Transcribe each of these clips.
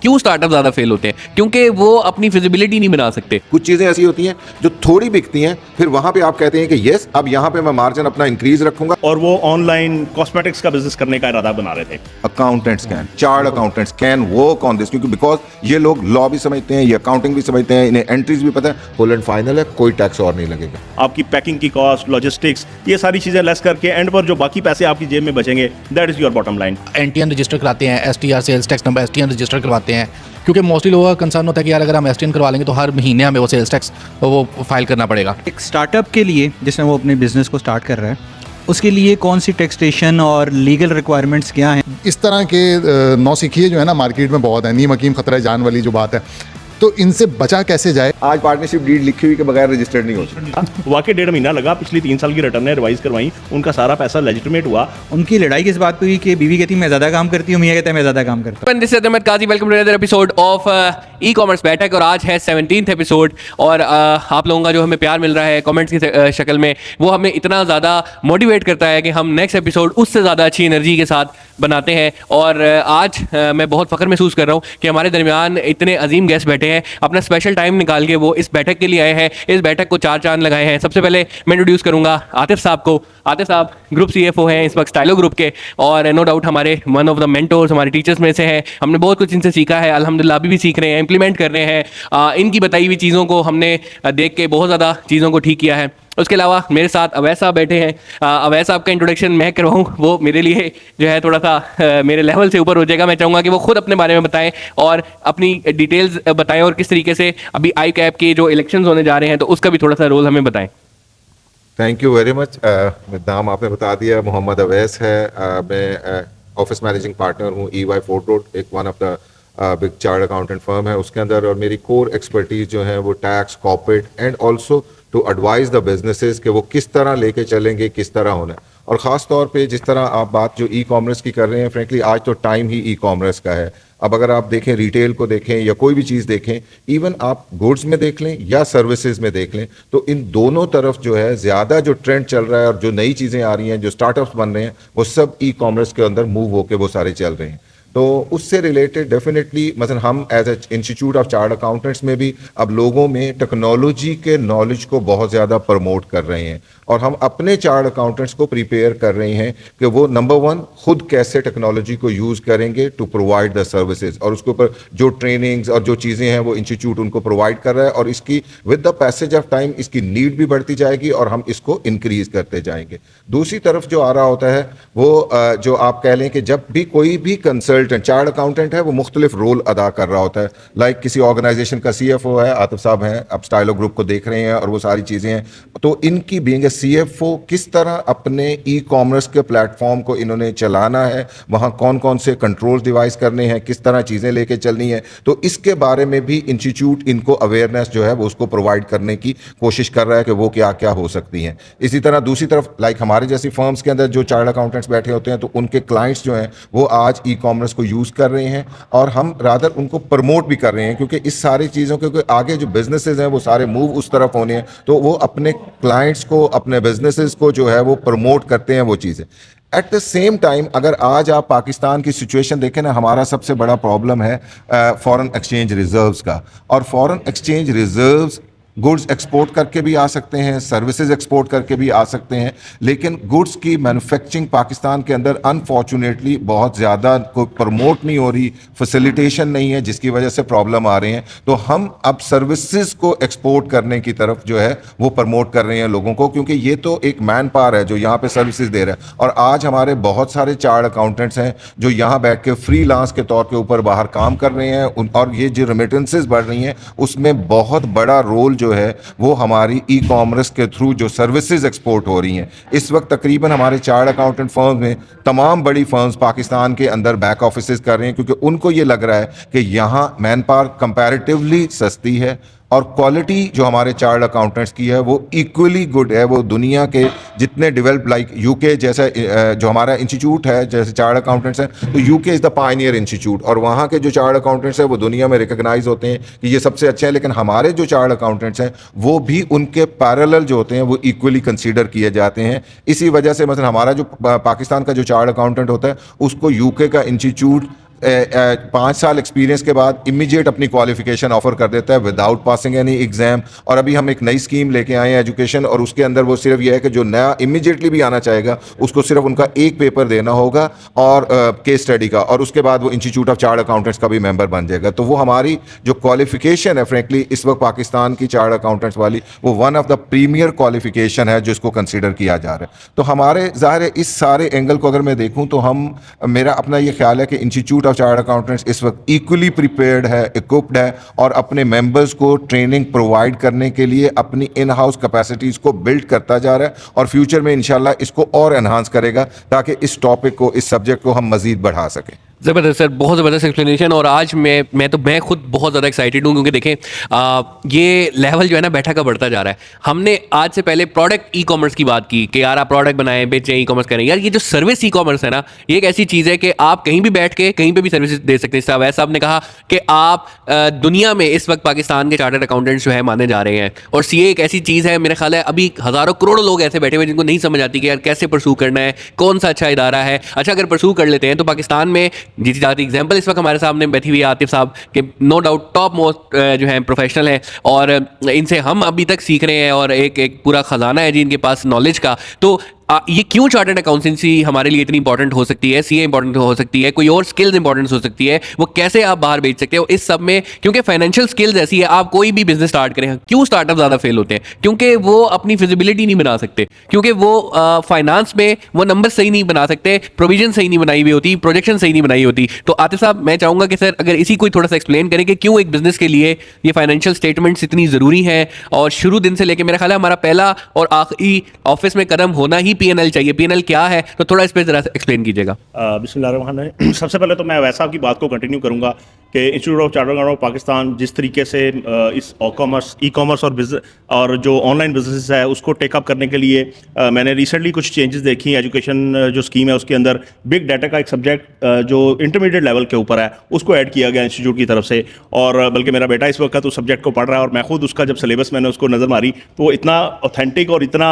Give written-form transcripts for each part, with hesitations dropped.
क्यों स्टार्टअप ज़्यादा फेल होते हैं? क्योंकि वो अपनी फिजिबिलिटी नहीं बना सकते। कुछ चीज़ें ऐसी होती हैं जो थोड़ी बिकती हैं, फिर वहाँ पे आप कहते हैं कि यस अब यहाँ पे मैं मार्जिन अपना इंक्रीज रखूंगा। और वो ऑनलाइन कॉस्मेटिक्स का बिजनेस करने का इरादा बना रहे थे। Accountants can, chart accountants can work on this, क्योंकि बिकॉज ये लोग लॉ भी समझते हैं, ये अकाउंटिंग भी समझते हैं, इन्हें एंट्रीज भी पता है, फुल एंड फाइनल है, कोई टैक्स और नहीं लगेगा। आपकी पैकिंग की कॉस्ट, लॉजिस्टिक्स, ये सारी चीजें लेस करके एंड पर जो बाकी पैसे आपकी जेब में बचेंगे, that is your bottom line. NTN register कराते हैं, STR sales tax number STN register करवाते हैं, क्योंकि मोस्टली लोगों का कंसर्न होता है कि यार अगर हम एसटीएन करवा लेंगे तो हर महीने हमें वो सेल्स टैक्स वो फाइल करना पड़ेगा। एक स्टार्टअप के लिए जिसने वो अपने बिजनेस को स्टार्ट कर रहा है, उसके लिए कौन सी टैक्सेशन और लीगल रिक्वायरमेंट्स क्या हैं? इस तरह के नौसिखिए जो है ना मार्केट में बहुत है, नीम हकीम खतरा जान वाली जो बात है, तो इनसे बचा कैसे जाए। आज पार्टनरशिप डीड लिखी हुई के बगैर रजिस्टर्ड नहीं हो सकती। वाकई 1.5 महीना लगा, पिछली 3 साल की रिटर्नें रिवाइज करवाई, उनका सारा पैसा लेजिटिमेट हुआ। उनकी लड़ाई किस बात पे हुई कि बीवी कहती मैं ज़्यादा काम करती हूँ, मियाँ कहता है मैं ज़्यादा काम करता हूँ। This is Ahmad Qazi, welcome to another episode of ecommerce Baithak. और आज है 17th एपिसोड और आप लोगों का जो हमें प्यार मिल रहा है कमेंट्स की शक्ल में, वो हमें इतना ज़्यादा मोटिवेट करता है कि हम नेक्स्ट एपिसोड उससे ज़्यादा अच्छी एनर्जी के साथ बनाते हैं। और आज मैं बहुत फ़ख्र महसूस कर रहा हूँ कि हमारे दरमियान इतने अजीम गेस्ट बैठे हैं, अपना स्पेशल टाइम निकाल के वो इस बैठक के लिए आए हैं, इस बैठक को 4 चांद लगाए हैं। सबसे पहले मैं इंट्रोड्यूस करूंगा आतिफ साहब को। आतिफ साहब ग्रुप सीएफओ हैं इस वक्त स्टाइलो ग्रुप के, और नो डाउट हमारे वन ऑफ द मेंटोर्स, हमारे टीचर्स में से हैं। हमने बहुत कुछ इनसे सीखा है, अल्हम्दुलिल्लाह अभी भी सीख रहे हैं, इंप्लीमेंट कर रहे हैं। इनकी बताई हुई चीज़ों को हमने देख के बहुत ज़्यादा चीज़ों को ठीक किया है। उसके अलावा मेरे साथ अवैस साहब बैठे हैं। अवैस साहब का इंट्रोडक्शन मैं करवाऊँ, वो मेरे लिए जो है थोड़ा सा मेरे लेवल से ऊपर हो जाएगा। मैं चाहूँगा कि वो खुद अपने बारे में बताएं और अपनी डिटेल्स बताएं, और किस तरीके से अभी आई कैप के जो इलेक्शंस होने जा रहे हैं तो उसका भी थोड़ा सा रोल हमें बताएं। Thank you very much. नाम आपने बता दिया, मोहम्मद अवैस है। मैं ऑफिस मैनेजिंग पार्टनर हूँ EY फोर्ट रोड, एक one of the big chart accountant firm है उसके अंदर। और मेरी कोर एक्सपर्टीज जो है वो tax, corporate and also to advise the businesses कि वो किस तरह लेके चलेंगे, किस तरह होना है। और ख़ास तौर पे जिस तरह आप बात जो ई कॉमर्स की कर रहे हैं, फ्रेंकली आज तो टाइम ही ई कॉमर्स का है। अब अगर आप देखें, रिटेल को देखें या कोई भी चीज़ देखें, इवन आप गुड्स में देख लें या सर्विसेज में देख लें, तो इन दोनों तरफ जो है ज़्यादा जो ट्रेंड चल रहा है और जो नई चीज़ें आ रही हैं, जो स्टार्टअप्स बन रहे हैं, वो सब ई कॉमर्स के अंदर मूव होकर वो सारे चल रहे हैं। तो उससे रिलेटेड डेफिनेटली मतलब हम as a institute of chartered accountants में भी अब लोगों में टेक्नोलॉजी के नॉलेज को बहुत ज़्यादा प्रमोट कर रहे हैं, और हम अपने चार्ट अकाउंटेंट्स को प्रिपेयर कर रहे हैं कि वो नंबर 1 खुद कैसे टेक्नोलॉजी को यूज़ करेंगे टू प्रोवाइड द सर्विसेज, और उसके ऊपर जो ट्रेनिंग्स और जो चीज़ें हैं वो इंस्टीट्यूट उनको प्रोवाइड कर रहा है। और इसकी with the passage of time इसकी नीड भी बढ़ती जाएगी और हम इसको इंक्रीज करते जाएंगे। दूसरी तरफ जो आ रहा होता है वो जो आप कह लें कि जब भी कोई भी कंसल्टेंट चार्ट अकाउंटेंट है वो मुख्तलिफ रोल अदा कर रहा होता है। लाइक किसी ऑर्गेनाइजेशन का CFO है, आतिफ साहब हैं, अब स्टाइलो ग्रुप को देख रहे हैं और वो सारी चीज़ें हैं, तो इनकी बीइंग CFO किस तरह अपने ई कॉमर्स के प्लेटफॉर्म को इन्होंने चलाना है, वहाँ कौन कौन से कंट्रोल डिवाइस करने हैं, किस तरह चीज़ें लेके चलनी है, तो इसके बारे में भी इंस्टीट्यूट इनको अवेयरनेस जो है वो उसको प्रोवाइड करने की कोशिश कर रहा है कि वो क्या क्या हो सकती हैं। इसी तरह दूसरी तरफ लाइक हमारे जैसी फर्म्स के अंदर जो चार्ट अकाउंटेंट्स बैठे होते हैं, तो उनके क्लाइंट्स जो हैं वो आज ई कॉमर्स को यूज़ कर रहे हैं, और हम रादर उनको प्रमोट भी कर रहे हैं, क्योंकि इस सारी चीज़ों के आगे जो बिजनेसेस हैं वो सारे मूव उस तरफ होने हैं, तो वो अपने क्लाइंट्स को, अपने बिजनेसेस को जो है वो प्रमोट करते हैं वो चीज़ें। एट द सेम टाइम अगर आज आप पाकिस्तान की सिचुएशन देखें ना, हमारा सबसे बड़ा प्रॉब्लम है फॉरेन एक्सचेंज रिजर्व्स का। और foreign exchange reserves goods export करके भी आ सकते हैं, सर्विसेज एक्सपोर्ट करके भी आ सकते हैं, लेकिन गुड्स की मैन्युफैक्चरिंग पाकिस्तान के अंदर अनफॉर्चुनेटली बहुत ज़्यादा कोई प्रमोट नहीं हो रही, फैसिलिटेशन नहीं है, जिसकी वजह से प्रॉब्लम आ रहे हैं। तो हम अब सर्विसेज को एक्सपोर्ट करने की तरफ जो है वो प्रमोट कर रहे हैं लोगों को, क्योंकि ये तो एक मैन पावर है जो यहाँ पे सर्विसेज दे रहा है। और आज हमारे बहुत सारे चार्ट अकाउंटेंट्स हैं जो यहाँ बैठ के फ्रीलांस के तौर के ऊपर बाहर काम कर रहे हैं, और ये जो रेमिटेंसेज बढ़ रही हैं उसमें बहुत बड़ा रोल जो है वो हमारी ई कॉमर्स के थ्रू जो सर्विसेज एक्सपोर्ट हो रही हैं। इस वक्त तकरीबन हमारे चार्ट अकाउंटेंट फर्म्स में तमाम बड़ी फर्म्स पाकिस्तान के अंदर बैक ऑफिसेज कर रहे हैं, क्योंकि उनको ये लग रहा है कि यहाँ मैन पावर कंपैरेटिवली सस्ती है और क्वालिटी जो हमारे चार्ट अकाउंटेंट्स की है वो इक्वली गुड है। वो दुनिया के जितने डेवलप लाइक यूके जैसा जो हमारा इंस्टीट्यूट है, जैसे चार्ट अकाउंटेंट्स हैं, तो UK is the Pioneer institute, और वहाँ के जो चार्ट अकाउंटेंट्स हैं वो दुनिया में रिकग्नाइज होते हैं कि ये सबसे अच्छे हैं। लेकिन हमारे जो चार्ट अकाउंटेंट्स हैं वो भी उनके पैरेलल जो होते हैं वो इक्वली कंसीडर किए जाते हैं। इसी वजह से मतलब हमारा जो पाकिस्तान का जो चार्ट अकाउंटेंट होता है उसको यूके का इंस्टीट्यूट 5 साल एक्सपीरियंस के बाद इमीडिएट अपनी क्वालिफिकेशन ऑफर कर देता है विदाउट पासिंग एनी एग्जाम। और अभी हम एक नई स्कीम लेके आए हैं एजुकेशन, और उसके अंदर वो सिर्फ ये है कि जो नया इमीडिएटली भी आना चाहेगा उसको सिर्फ उनका एक पेपर देना होगा और केस स्टडी का, और उसके बाद वो इंस्टीट्यूट ऑफ चार्ट अकाउंटेंट्स का भी मेंबर बन जाएगा। तो वो हमारी जो क्वालिफिकेशन है फ्रेंकली इस वक्त पाकिस्तान की चार्ट अकाउंटेंट्स वाली, वो one of the premier qualification है जिसको कंसीडर किया जा रहा है। तो हमारे ज़ाहिर है इस सारे एंगल को अगर मैं देखूं तो मेरा अपना ये ख्याल है कि इंस्टीट्यूट ऑफ चार्ट अकाउंटेंट्स इस वक्त इक्वली प्रिपेयर्ड है, इक्विप्ड है, और अपने मेंबर्स को ट्रेनिंग प्रोवाइड करने के लिए अपनी इन हाउस कैपेसिटीज़ को बिल्ड करता जा रहा है, और फ्यूचर में इंशाल्लाह इसको और एनहांस करेगा ताकि इस टॉपिक को, इस सब्जेक्ट को हम मज़ीद बढ़ा सकें। ज़बरदस्त सर, बहुत ज़बरदस्त एक्सप्लेनेशन। और आज मैं खुद बहुत ज़्यादा एक्साइटेड हूँ क्योंकि देखें ये लेवल जो है ना बैठा का बढ़ता जा रहा है। हमने आज से पहले प्रोडक्ट ई कॉमर्स की बात की कि यार आप प्रोडक्ट बनाएं, बेचें, ई कॉमर्स करें। यार ये जो सर्विस ई कॉमर्स है ना, ये एक ऐसी चीज़ है कि आप कहीं भी बैठ के कहीं पे भी सर्विस दे सकते हैं। वैसा आपने कहा कि आप दुनिया में इस वक्त पाकिस्तान के चार्टर्ड अकाउंटेंट्स जो है माने जा रहे हैं, और सीए एक ऐसी चीज़ है, मेरे ख्याल है अभी हज़ारों करोड़ों लोग ऐसे बैठे हुए जिनको नहीं समझ आती कि यार कैसे परसू करना है, कौन सा अच्छा इदारा है। अच्छा अगर परसू कर लेते हैं तो पाकिस्तान में जीती जाती एग्जाम्पल इस वक्त हमारे सामने बैठी हुई है आतिफ साहब के, नो डाउट टॉप मोस्ट जो है प्रोफेशनल है, और इनसे हम अभी तक सीख रहे हैं, और एक पूरा खजाना है जी इनके पास नॉलेज का। तो ये क्यों चार्टर्ड अकाउंटेंसी हमारे लिए इतनी इंपॉर्टेंट हो सकती है, सीए इंपॉर्टेंट हो सकती है, कोई और स्किल्स इंपॉर्टेंट हो सकती है, वो कैसे आप बाहर बेच सकते हो इस सब में। क्योंकि फाइनेंशियल स्किल्स ऐसी है, आप कोई भी बिजनेस स्टार्ट करें, क्यों स्टार्टअप ज़्यादा फेल होते हैं? क्योंकि वो अपनी फिजिबिलिटी नहीं बना सकते, क्योंकि वो फाइनेंस में वो नंबर सही नहीं बना सकते, प्रोविजन सही नहीं बनाई हुई होती, प्रोजेक्शन सही नहीं बनाई होती। तो आतिफ साहब मैं चाहूँगा कि सर अगर इसी कोई थोड़ा सा एक्सप्लेन करें कि क्यों एक बिजनेस के लिए ये फाइनेंशियल स्टेटमेंट्स इतनी ज़रूरी हैं, और शुरू दिन से लेकर मेरा ख्याल है हमारा पहला और आखिरी ऑफिस में कदम होना ही पीएनएल चाहिए। पीएनएल क्या है, तो थोड़ा इस पे जरा एक्सप्लेन कीजिएगा। बिस्मिल्लाहिर्रहमानिर्रहीम। सबसे पहले तो मैं वैसा आपकी बात को कंटिन्यू करूंगा कि institute of chartered accountant of Pakistan जिस तरीके से इस ई कॉमर्स और जो ऑनलाइन बिजनेस है उसको टेकअप करने के लिए मैंने रिसेंटली कुछ चेंजेस देखी। एजुकेशन जो स्कीम है उसके अंदर बिग डाटा का एक सब्जेक्ट जो इंटरमीडिएट लेवल के ऊपर है उसको ऐड किया गया इंस्टीट्यूट की तरफ से, और बल्कि मेरा बेटा इस वक्त उस सब्जेक्ट को पढ़ रहा है, और मैं खुद उसका जब सिलेबस मैंने उसको नज़र मारी तो वो इतना ऑथेंटिक और इतना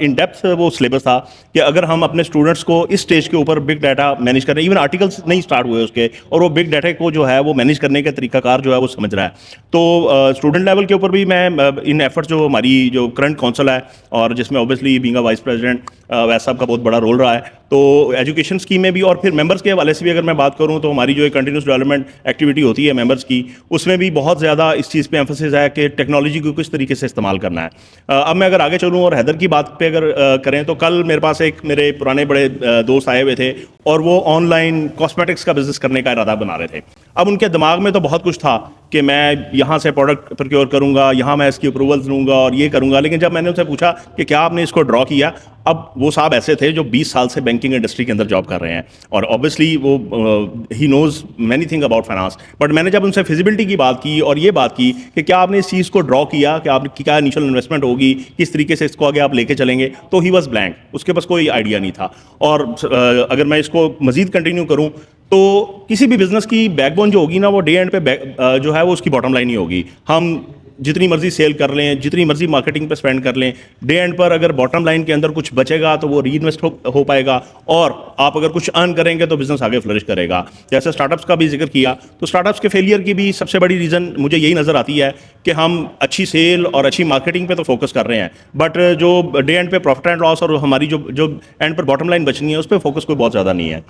इन डेप्थ वो सिलेबस था कि अगर हम अपने स्टूडेंट्स को इस स्टेज के ऊपर बिग डाटा मैनेज करें, इवन आर्टिकल्स नहीं स्टार्ट हुए उसके, और वो बिग डाटा को जो है वो मैनेज करने का तरीकाकार जो है वो समझ रहा है। तो स्टूडेंट लेवल के ऊपर भी मैं इन एफर्ट्स जो हमारी जो करंट काउंसिल है, और जिसमें obviously being a vice president वैस साहब का बहुत बड़ा रोल रहा है, तो एजुकेशन स्कीम में भी और फिर मेंबर्स के हवाले से भी अगर मैं बात करूं तो हमारी जो एक कंटिन्यूस डेवलपमेंट एक्टिविटी होती है मेंबर्स की, उसमें भी बहुत ज़्यादा इस चीज़ पे एम्फोसिस है कि टेक्नोलॉजी को किस तरीके से इस्तेमाल करना है। अब मैं अगर आगे चलूँ और हैदर की बात पे अगर करें तो कल मेरे पास एक मेरे पुराने बड़े दोस्त आए हुए थे और वो ऑनलाइन कॉस्मेटिक्स का बिजनेस करने का इरादा बना रहे थे। अब उनके दिमाग में तो बहुत कुछ था कि मैं यहाँ से प्रोडक्ट प्रोक्योर करूँगा, यहाँ मैं इसकी अप्रूवल्स लूँगा और ये करूँगा, लेकिन जब मैंने उनसे पूछा कि क्या आपने इसको ड्रॉ किया, अब वो साहब ऐसे थे जो 20 साल से बैंकिंग इंडस्ट्री के अंदर जॉब कर रहे हैं और ऑब्वियसली वो he knows many thing about finance. But मैंने जब उनसे फिजिबिलिटी की बात की और ये बात की कि क्या आपने इस चीज़ को ड्रॉ किया, कि आपकी क्या इनिशियल इन्वेस्टमेंट होगी, किस तरीके से इसको आगे आप लेके चलेंगे, तो ही वॉज ब्लैंक, उसके पास कोई आइडिया नहीं था। और अगर मैं इसको मज़ीद कंटिन्यू करूँ तो किसी भी बिजनेस की बैकबोन जो होगी ना, वो डे एंड पे जो है वो उसकी बॉटम लाइन ही होगी। हम जितनी मर्जी सेल कर लें, जितनी मर्जी मार्केटिंग पे स्पेंड कर लें, डे एंड पर अगर बॉटम लाइन के अंदर कुछ बचेगा तो वो री इन्वेस्ट हो पाएगा, और आप अगर कुछ अर्न करेंगे तो बिजनेस आगे फ्लरिश करेगा। जैसे स्टार्टअप्स का भी जिक्र किया, तो स्टार्टअप्स के फेलियर की भी सबसे बड़ी रीज़न मुझे यही नज़र आती है कि हम अच्छी सेल और अच्छी मार्केटिंग पे तो फोकस कर रहे हैं, बट जो डे एंड पे प्रॉफिट एंड लॉस और हमारी जो एंड पर बॉटम लाइन बचनी है उस पर फोकस कोई बहुत ज़्यादा नहीं है।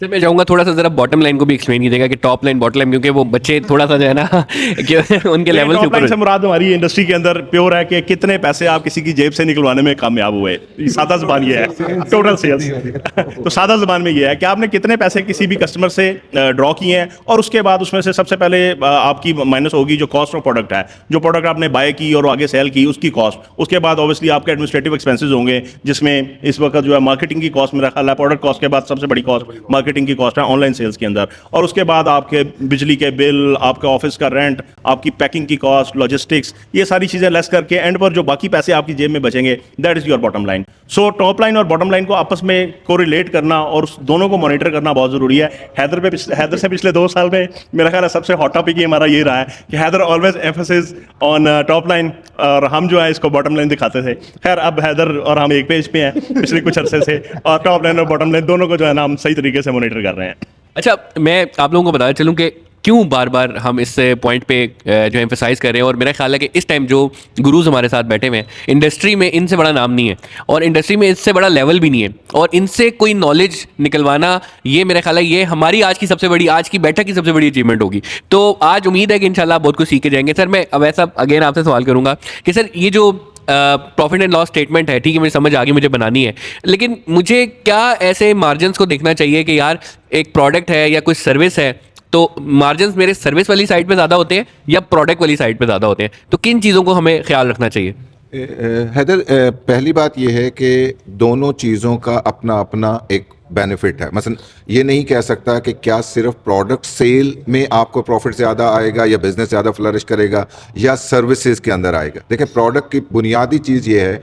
सर मैं चाहूँगा थोड़ा सा जरा बॉटम लाइन को भी एक्सप्लेन कीजिएगा कि टॉप लाइन बॉटम लाइन, क्योंकि वो बच्चे थोड़ा सा जो है ना कि उनके लेवल से ऊपर। से मुराद हमारी इंडस्ट्री के अंदर प्योर है कि कितने पैसे आप किसी की जेब से निकलवाने में कामयाब हुए, सादा ज़बान ये है, टोटल सेल्स। तो सादा ज़बान में ये है कि आपने कितने पैसे किसी भी कस्टमर से ड्रॉ किए हैं, और उसके बाद उसमें से सबसे पहले आपकी माइनस होगी जो कॉस्ट ऑफ प्रोडक्ट है, जो प्रोडक्ट आपने बाय की और आगे सेल की उसकी कॉस्ट। उसके बाद ऑब्वियसली आपके एडमिनिस्ट्रेटिव एक्सपेंसेस होंगे, जिसमें इस वक्त जो है मार्केटिंग की कॉस्ट मेरा ख्याल है प्रोडक्ट कॉस्ट के बाद सबसे बड़ी कॉस्ट मार्केटिंग की कॉस्ट है ऑनलाइन सेल्स के अंदर, और उसके बाद आपके बिजली के बिल, आपका ऑफिस का रेंट, आपकी पैकिंग की कॉस्ट, लॉजिस्टिक्स, ये सारी चीज़ें लेस करके एंड पर जो बाकी पैसे आपकी जेब में बचेंगे, that is your bottom line. So top line और बॉटम लाइन को आपस में कोरिलेट करना और दोनों को मॉनिटर करना बहुत ज़रूरी है। हैदर से पिछले 2 साल में मेरा ख्याल है सबसे हॉट टॉपिक ये हमारा ये रहा है कि Haider always emphasis on top line, और हम जो है इसको बॉटम लाइन दिखाते थे। खैर अब हैदर और हम एक पेज पे हैं पिछले कुछ अरसे से, और टॉप लाइन और बॉटम लाइन दोनों को जो है ना हम सही तरीके से मॉनिटर कर रहे हैं। अच्छा, मैं आप लोगों को बताना चलूँ कि क्यों बार बार हम इस पॉइंट पे जो एम्फेसाइज कर रहे हैं, और मेरा ख्याल है कि इस टाइम जो गुरुज हमारे साथ बैठे हुए हैं, इंडस्ट्री में इनसे बड़ा नाम नहीं है और इंडस्ट्री में इससे बड़ा लेवल भी नहीं है, और इनसे कोई नॉलेज निकलवाना, ये मेरा ख्याल है ये हमारी आज की बैठक की सबसे बड़ी अचीवमेंट होगी। तो आज उम्मीद है कि इंशाल्लाह बहुत कुछ सीख के जाएंगे। सर, मैं अब ऐसा अगेन आपसे सवाल करूंगा कि सर, ये जो प्रॉफिट एंड लॉस स्टेटमेंट है, ठीक है, मुझे समझ आ गई, मुझे बनानी है, लेकिन मुझे क्या ऐसे मार्जिन्स को देखना चाहिए कि यार एक प्रोडक्ट है या कोई सर्विस है, तो मार्जिन्स मेरे सर्विस वाली साइड पे ज़्यादा होते हैं या प्रोडक्ट वाली साइड पे ज़्यादा होते हैं, तो किन चीज़ों को हमें ख्याल रखना चाहिए? हैदर, पहली बात यह है कि दोनों चीज़ों का अपना अपना एक बेनिफिट है। मसलन ये नहीं कह सकता कि क्या सिर्फ प्रोडक्ट सेल में आपको प्रॉफिट ज़्यादा आएगा या बिजनेस ज़्यादा फ्लरिश करेगा या सर्विसेज के अंदर आएगा। देखिए, प्रोडक्ट की बुनियादी चीज़ ये है,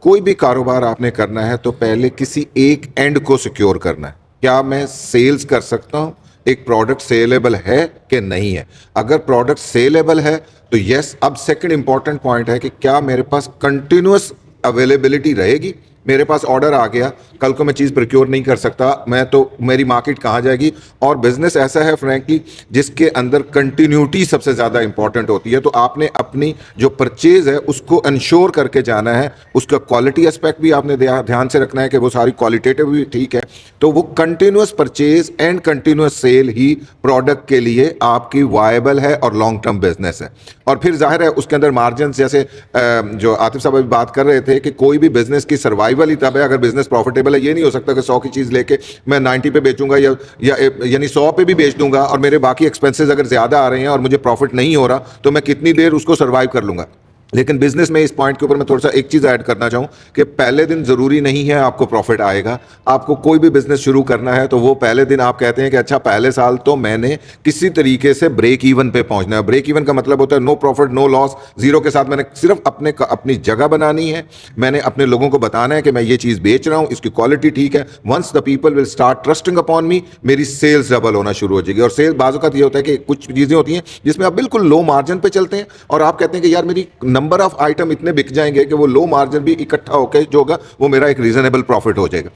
कोई भी कारोबार आपने करना है तो पहले किसी एक एंड को सिक्योर करना है। क्या मैं सेल्स कर सकता हूँ, एक प्रोडक्ट सेलेबल है कि नहीं है। अगर प्रोडक्ट सेलेबल है तो यस। अब सेकंड इंपॉर्टेंट पॉइंट है कि क्या मेरे पास कंटिन्यूअस अवेलेबिलिटी रहेगी। मेरे पास ऑर्डर आ गया, कल को मैं चीज़ प्रोक्योर नहीं कर सकता, मैं तो मेरी मार्केट कहाँ जाएगी। और बिजनेस ऐसा है फ्रैंकली जिसके अंदर कंटिन्यूटी सबसे ज़्यादा इंपॉर्टेंट होती है। तो आपने अपनी जो परचेज है उसको इंश्योर करके जाना है, उसका क्वालिटी एस्पेक्ट भी आपने ध्यान से रखना है कि वो सारी क्वालिटेटिव भी ठीक है। तो वो continuous purchase and continuous sale ही प्रोडक्ट के लिए आपकी वायबल है और लॉन्ग टर्म बिजनेस है। और फिर जाहिर है उसके अंदर मार्जिन, जैसे जो आतिफ साहब अभी बात कर रहे थे कि कोई भी बिजनेस की सर्वाइवल ही तब है अगर बिजनेस प्रॉफिटेबल है। ये नहीं हो सकता कि 100 की चीज़ लेके मैं 90 पे बेचूंगा या यानी 100 पे भी बेच दूंगा और मेरे बाकी एक्सपेंसेस अगर ज़्यादा आ रहे हैं और मुझे प्रॉफिट नहीं हो रहा तो मैं कितनी देर उसको सर्वाइव कर लूंगा। लेकिन बिजनेस में इस पॉइंट के ऊपर मैं थोड़ा सा एक चीज़ ऐड करना चाहूँ कि पहले दिन ज़रूरी नहीं है आपको प्रॉफिट आएगा। आपको कोई भी बिजनेस शुरू करना है तो वो पहले दिन आप कहते हैं कि अच्छा पहले साल तो मैंने किसी तरीके से ब्रेक इवन पे पहुंचना है। ब्रेक इवन का मतलब होता है no profit no loss, zero के साथ मैंने सिर्फ अपनी जगह बनानी है। मैंने अपने लोगों को बताना है कि मैं ये चीज़ बेच रहा हूँ, इसकी क्वालिटी ठीक है। Once the people will start trusting upon me, मेरी सेल्स डबल होना शुरू हो जाएगी। और सेल्स बाजू का ये होता है कि कुछ चीज़ें होती हैं जिसमें आप बिल्कुल लो मार्जिन पे चलते हैं और आप कहते हैं कि यार मेरी नंबर ऑफ आइटम इतने बिक जाएंगे कि वो लो मार्जिन भी इकट्ठा होकर जो होगा वो मेरा एक रीजनेबल प्रॉफिट हो जाएगा।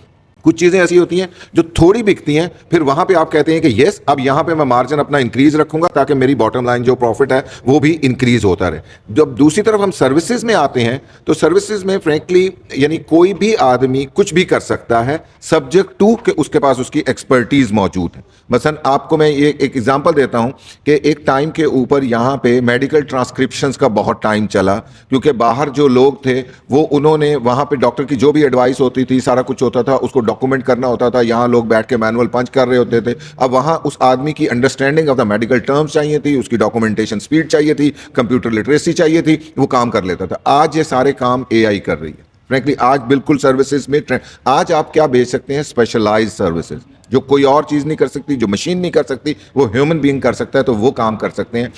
कुछ चीज़ें ऐसी होती हैं जो थोड़ी बिकती हैं, फिर वहां पे आप कहते हैं कि यस अब यहां पे मैं मार्जिन अपना इंक्रीज रखूंगा ताकि मेरी बॉटम लाइन जो प्रॉफिट है वो भी इंक्रीज होता रहे। जब दूसरी तरफ हम सर्विसेज में आते हैं तो सर्विसेज में फ्रैंकली यानी कोई भी आदमी कुछ भी कर सकता है सब्जेक्ट टू कि उसके पास उसकी एक्सपर्टीज मौजूद है। मसलन आपको मैं ये एक एग्जांपल देता हूं कि एक टाइम के ऊपर यहाँ पे मेडिकल ट्रांसक्रिप्शंस का बहुत टाइम चला क्योंकि बाहर जो लोग थे वो उन्होंने वहाँ पे डॉक्टर की जो भी एडवाइस होती थी सारा कुछ होता था उसको डॉक्यूमेंट करना होता था। यहाँ लोग बैठ के मैनुअल पंच कर रहे होते थे। अब वहाँ उस आदमी की understanding of the medical terms चाहिए थी, उसकी डॉक्यूमेंटेशन स्पीड चाहिए थी, कंप्यूटर लिटरेसी चाहिए थी, वो काम कर लेता था। आज ये सारे काम एआई कर रही है। फ्रैंकली आज बिल्कुल सर्विसेज में आज आप क्या बेच सकते हैं, स्पेशलाइज्ड सर्विसेज जो कोई और चीज़ नहीं कर सकती, जो मशीन नहीं कर सकती, वो ह्यूमन बीइंग कर सकता है, तो वो काम कर सकते हैं।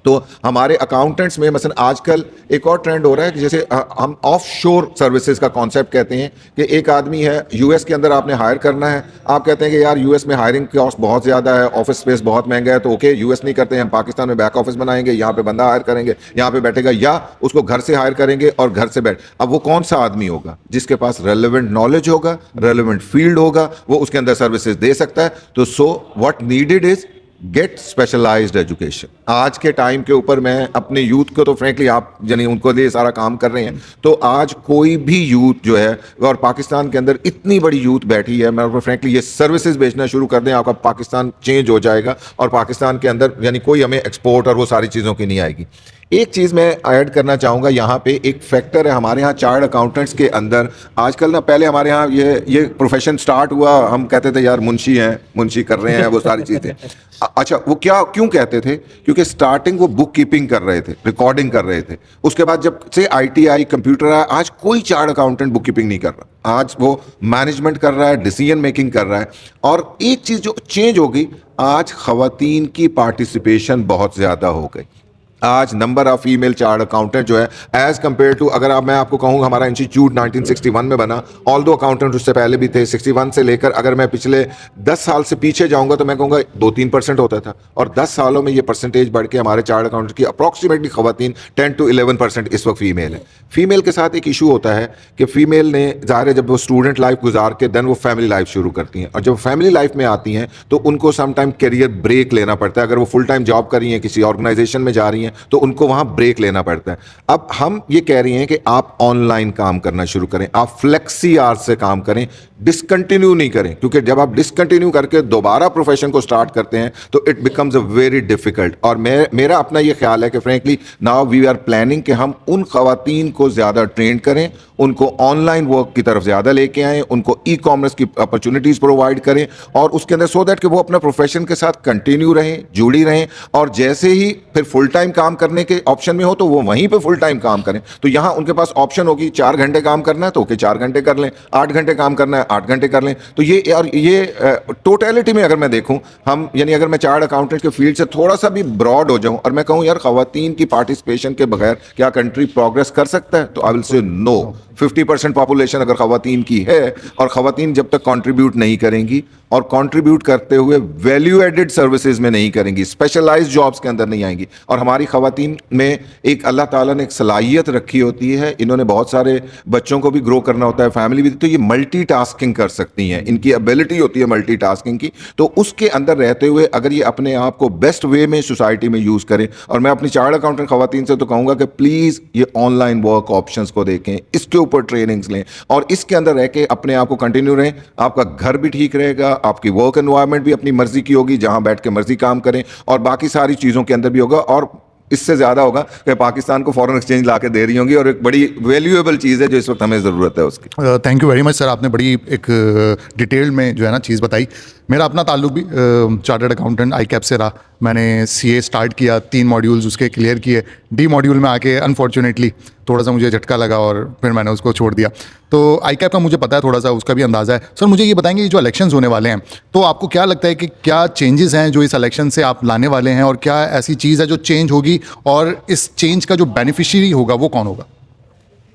तो हमारे अकाउंटेंट्स में मसलन आजकल एक और ट्रेंड हो रहा है कि जैसे हम ऑफ शोर सर्विसेज का कॉन्सेप्ट कहते हैं कि एक आदमी है यूएस के अंदर आपने हायर करना है, आप कहते हैं कि यार यूएस में हायरिंग कॉस्ट बहुत ज़्यादा है, ऑफिस स्पेस बहुत महंगा है, तो ओके यूएस नहीं करते हैं, हम पाकिस्तान में बैक ऑफिस बनाएंगे, यहाँ पे बंदा हायर करेंगे, यहाँ पे बैठेगा, या उसको घर से हायर करेंगे और घर से बैठ। अब वो कौन सा आदमी होगा जिसके पास रेलिवेंट नॉलेज होगा, रेलिवेंट फील्ड होगा, वो उसके अंदर सर्विसेज दे सकता है। तो so what needed is get specialized education. आज के टाइम के ऊपर मैं अपने यूथ को तो फ्रैंकली आप यानी उनको लिए सारा काम कर रहे हैं, तो आज कोई भी यूथ जो है और पाकिस्तान के अंदर इतनी बड़ी यूथ बैठी है, मैं फ्रैंकली ये सर्विसेज बेचना शुरू कर दें, आपका पाकिस्तान चेंज हो जाएगा और पाकिस्तान के अंदर यानी कोई हमें एक्सपोर्ट और वो सारी चीज़ों की नहीं आएगी। एक चीज़ मैं ऐड करना चाहूँगा, यहाँ पे एक फैक्टर है हमारे यहाँ चार्ट अकाउंटेंट्स के अंदर। आजकल ना पहले हमारे यहाँ ये प्रोफेशन स्टार्ट हुआ, हम कहते थे यार मुंशी हैं, मुंशी कर रहे हैं वो सारी चीज़ें। अच्छा वो क्यों कहते थे? क्योंकि स्टार्टिंग वो बुक कीपिंग कर रहे थे, रिकॉर्डिंग कर रहे थे। उसके बाद जब से आईटी कंप्यूटर आया, आज कोई चार्ट अकाउंटेंट बुक कीपिंग नहीं कर रहा, आज वो मैनेजमेंट कर रहा है, डिसीजन मेकिंग कर रहा है। और एक चीज़ जो चेंज होगी, आज ख़वातीन की पार्टिसिपेशन बहुत ज़्यादा हो गई। आज number of female chart accountant जो है एज कंपेयर टू, अगर मैं आपको कहूँ हमारा इंस्टीट्यूट 1961 में बना, ऑल दो अकाउंटेंट उससे पहले भी थे, 61 से लेकर अगर मैं पिछले 10 साल से पीछे जाऊंगा तो मैं कहूँगा 2-3% होता था, और 10 सालों में ये परसेंटेज बढ़ के हमारे चार्ट अकाउंटेंट की अप्रॉक्सीमेटली खवातीन 10 to 11% इस वक्त फीमेल है। फीमेल के साथ एक इशू होता है कि फीमेल ने ज़ाहिर है जब वो स्टूडेंट लाइफ गुजार के देन वो फैमिली लाइफ शुरू करती हैं, और जब फैमिली लाइफ में आती हैं तो उनको सम टाइम करियर ब्रेक लेना पड़ता है। अगर वो फुल टाइम जॉब कर रही हैं, किसी ऑर्गेनाइजेशन में जा रही हैं, तो उनको वहाँ ब्रेक लेना पड़ता है। अब हम ये कह रही हैं कि आप ऑनलाइन काम करना शुरू करें, आप फ्लेक्सी आवर्स से काम करें, डिसकंटिन्यू नहीं करें, क्योंकि जब आप डिसकंटिन्यू करके दोबारा प्रोफेशन को स्टार्ट करते हैं तो it becomes a very difficult. और मेरा अपना ये ख्याल है कि frankly now we are planning कि हम उन खवातीन को ज़्यादा ट्रेन करें, उनको ऑनलाइन वर्क की तरफ ज़्यादा लेके आएँ, उनको ई कॉमर्स की अपॉर्चुनिटीज़ प्रोवाइड करें, और उसके अंदर सो दैट कि वो अपना प्रोफेशन के साथ कंटिन्यू रहें, जुड़ी रहें, और जैसे ही फिर फुल टाइम काम करने के ऑप्शन में हो तो वो वहीं पे फुल टाइम काम करें। तो यहाँ उनके पास ऑप्शन होगी, 4 घंटे काम करना है तो ओके 4 घंटे कर लें, 8 घंटे काम करना है 8 घंटे कर लें। तो ये टोटलिटी में अगर मैं देखूँ, हम यानी अगर मैं चार्ट अकाउंटेंट के फील्ड से थोड़ा सा भी ब्रॉड हो जाऊँ और मैं कहूँ यार खवातीन की पार्टिसिपेशन के बगैर क्या कंट्री प्रोग्रेस कर सकता है, तो I will say no. 50% population अगर खवातीन की है, और खवातीन जब तक कंट्रीब्यूट नहीं करेंगी, और कंट्रीब्यूट करते हुए वैल्यू एडेड सर्विसेज में नहीं करेंगी, स्पेशलाइज्ड जॉब्स के अंदर नहीं आएंगी, और हमारी खवातीन में एक अल्लाह ताला ने एक सलाहियत रखी होती है, इन्होंने बहुत सारे बच्चों को भी ग्रो करना होता है, फैमिली भी, तो ये मल्टीटास्किंग कर सकती हैं, इनकी एबिलिटी होती है मल्टीटास्किंग की। तो उसके अंदर रहते हुए अगर ये अपने आप को बेस्ट वे में सोसाइटी में यूज़ करें, और मैं अपनी चार्ट अकाउंटेंट खवातीन से तो कहूँगा कि प्लीज़ ये ऑनलाइन वर्क ऑप्शंस को देखें, इसके ऊपर ट्रेनिंग्स लें, और इसके अंदर रह के अपने आप को कंटिन्यू रहें। आपका घर भी ठीक रहेगा, आपकी वर्क एनवायरनमेंट भी अपनी मर्जी की होगी, जहां बैठ के मर्जी काम करें, और बाकी सारी चीज़ों के अंदर भी होगा, और इससे ज़्यादा होगा कि पाकिस्तान को फॉरेन एक्सचेंज ला के दे रही होंगी, और एक बड़ी वैल्यूएबल चीज़ है जो इस वक्त हमें ज़रूरत है उसकी। Thank you very much sir, आपने बड़ी एक डिटेल में जो है ना चीज़ बताई। मेरा अपना ताल्लुक भी चार्टर्ड अकाउंटेंट ICAP से रहा। मैंने CA स्टार्ट किया, 3 मॉड्यूल्स उसके क्लियर किए, D मॉड्यूल में आके अनफॉर्चुनेटली थोड़ा सा मुझे झटका लगा और फिर मैंने उसको छोड़ दिया। तो ICAP का मुझे पता है, थोड़ा सा उसका भी अंदाज़ा है। सर मुझे ये बताएंगे, ये जो इलेक्शंस होने वाले हैं, तो आपको क्या लगता है कि क्या चेंजेस हैं जो इस इलेक्शन से आप लाने वाले हैं, और क्या ऐसी चीज़ है जो चेंज होगी, और इस चेंज का जो बेनिफिशियरी होगा वो कौन होगा?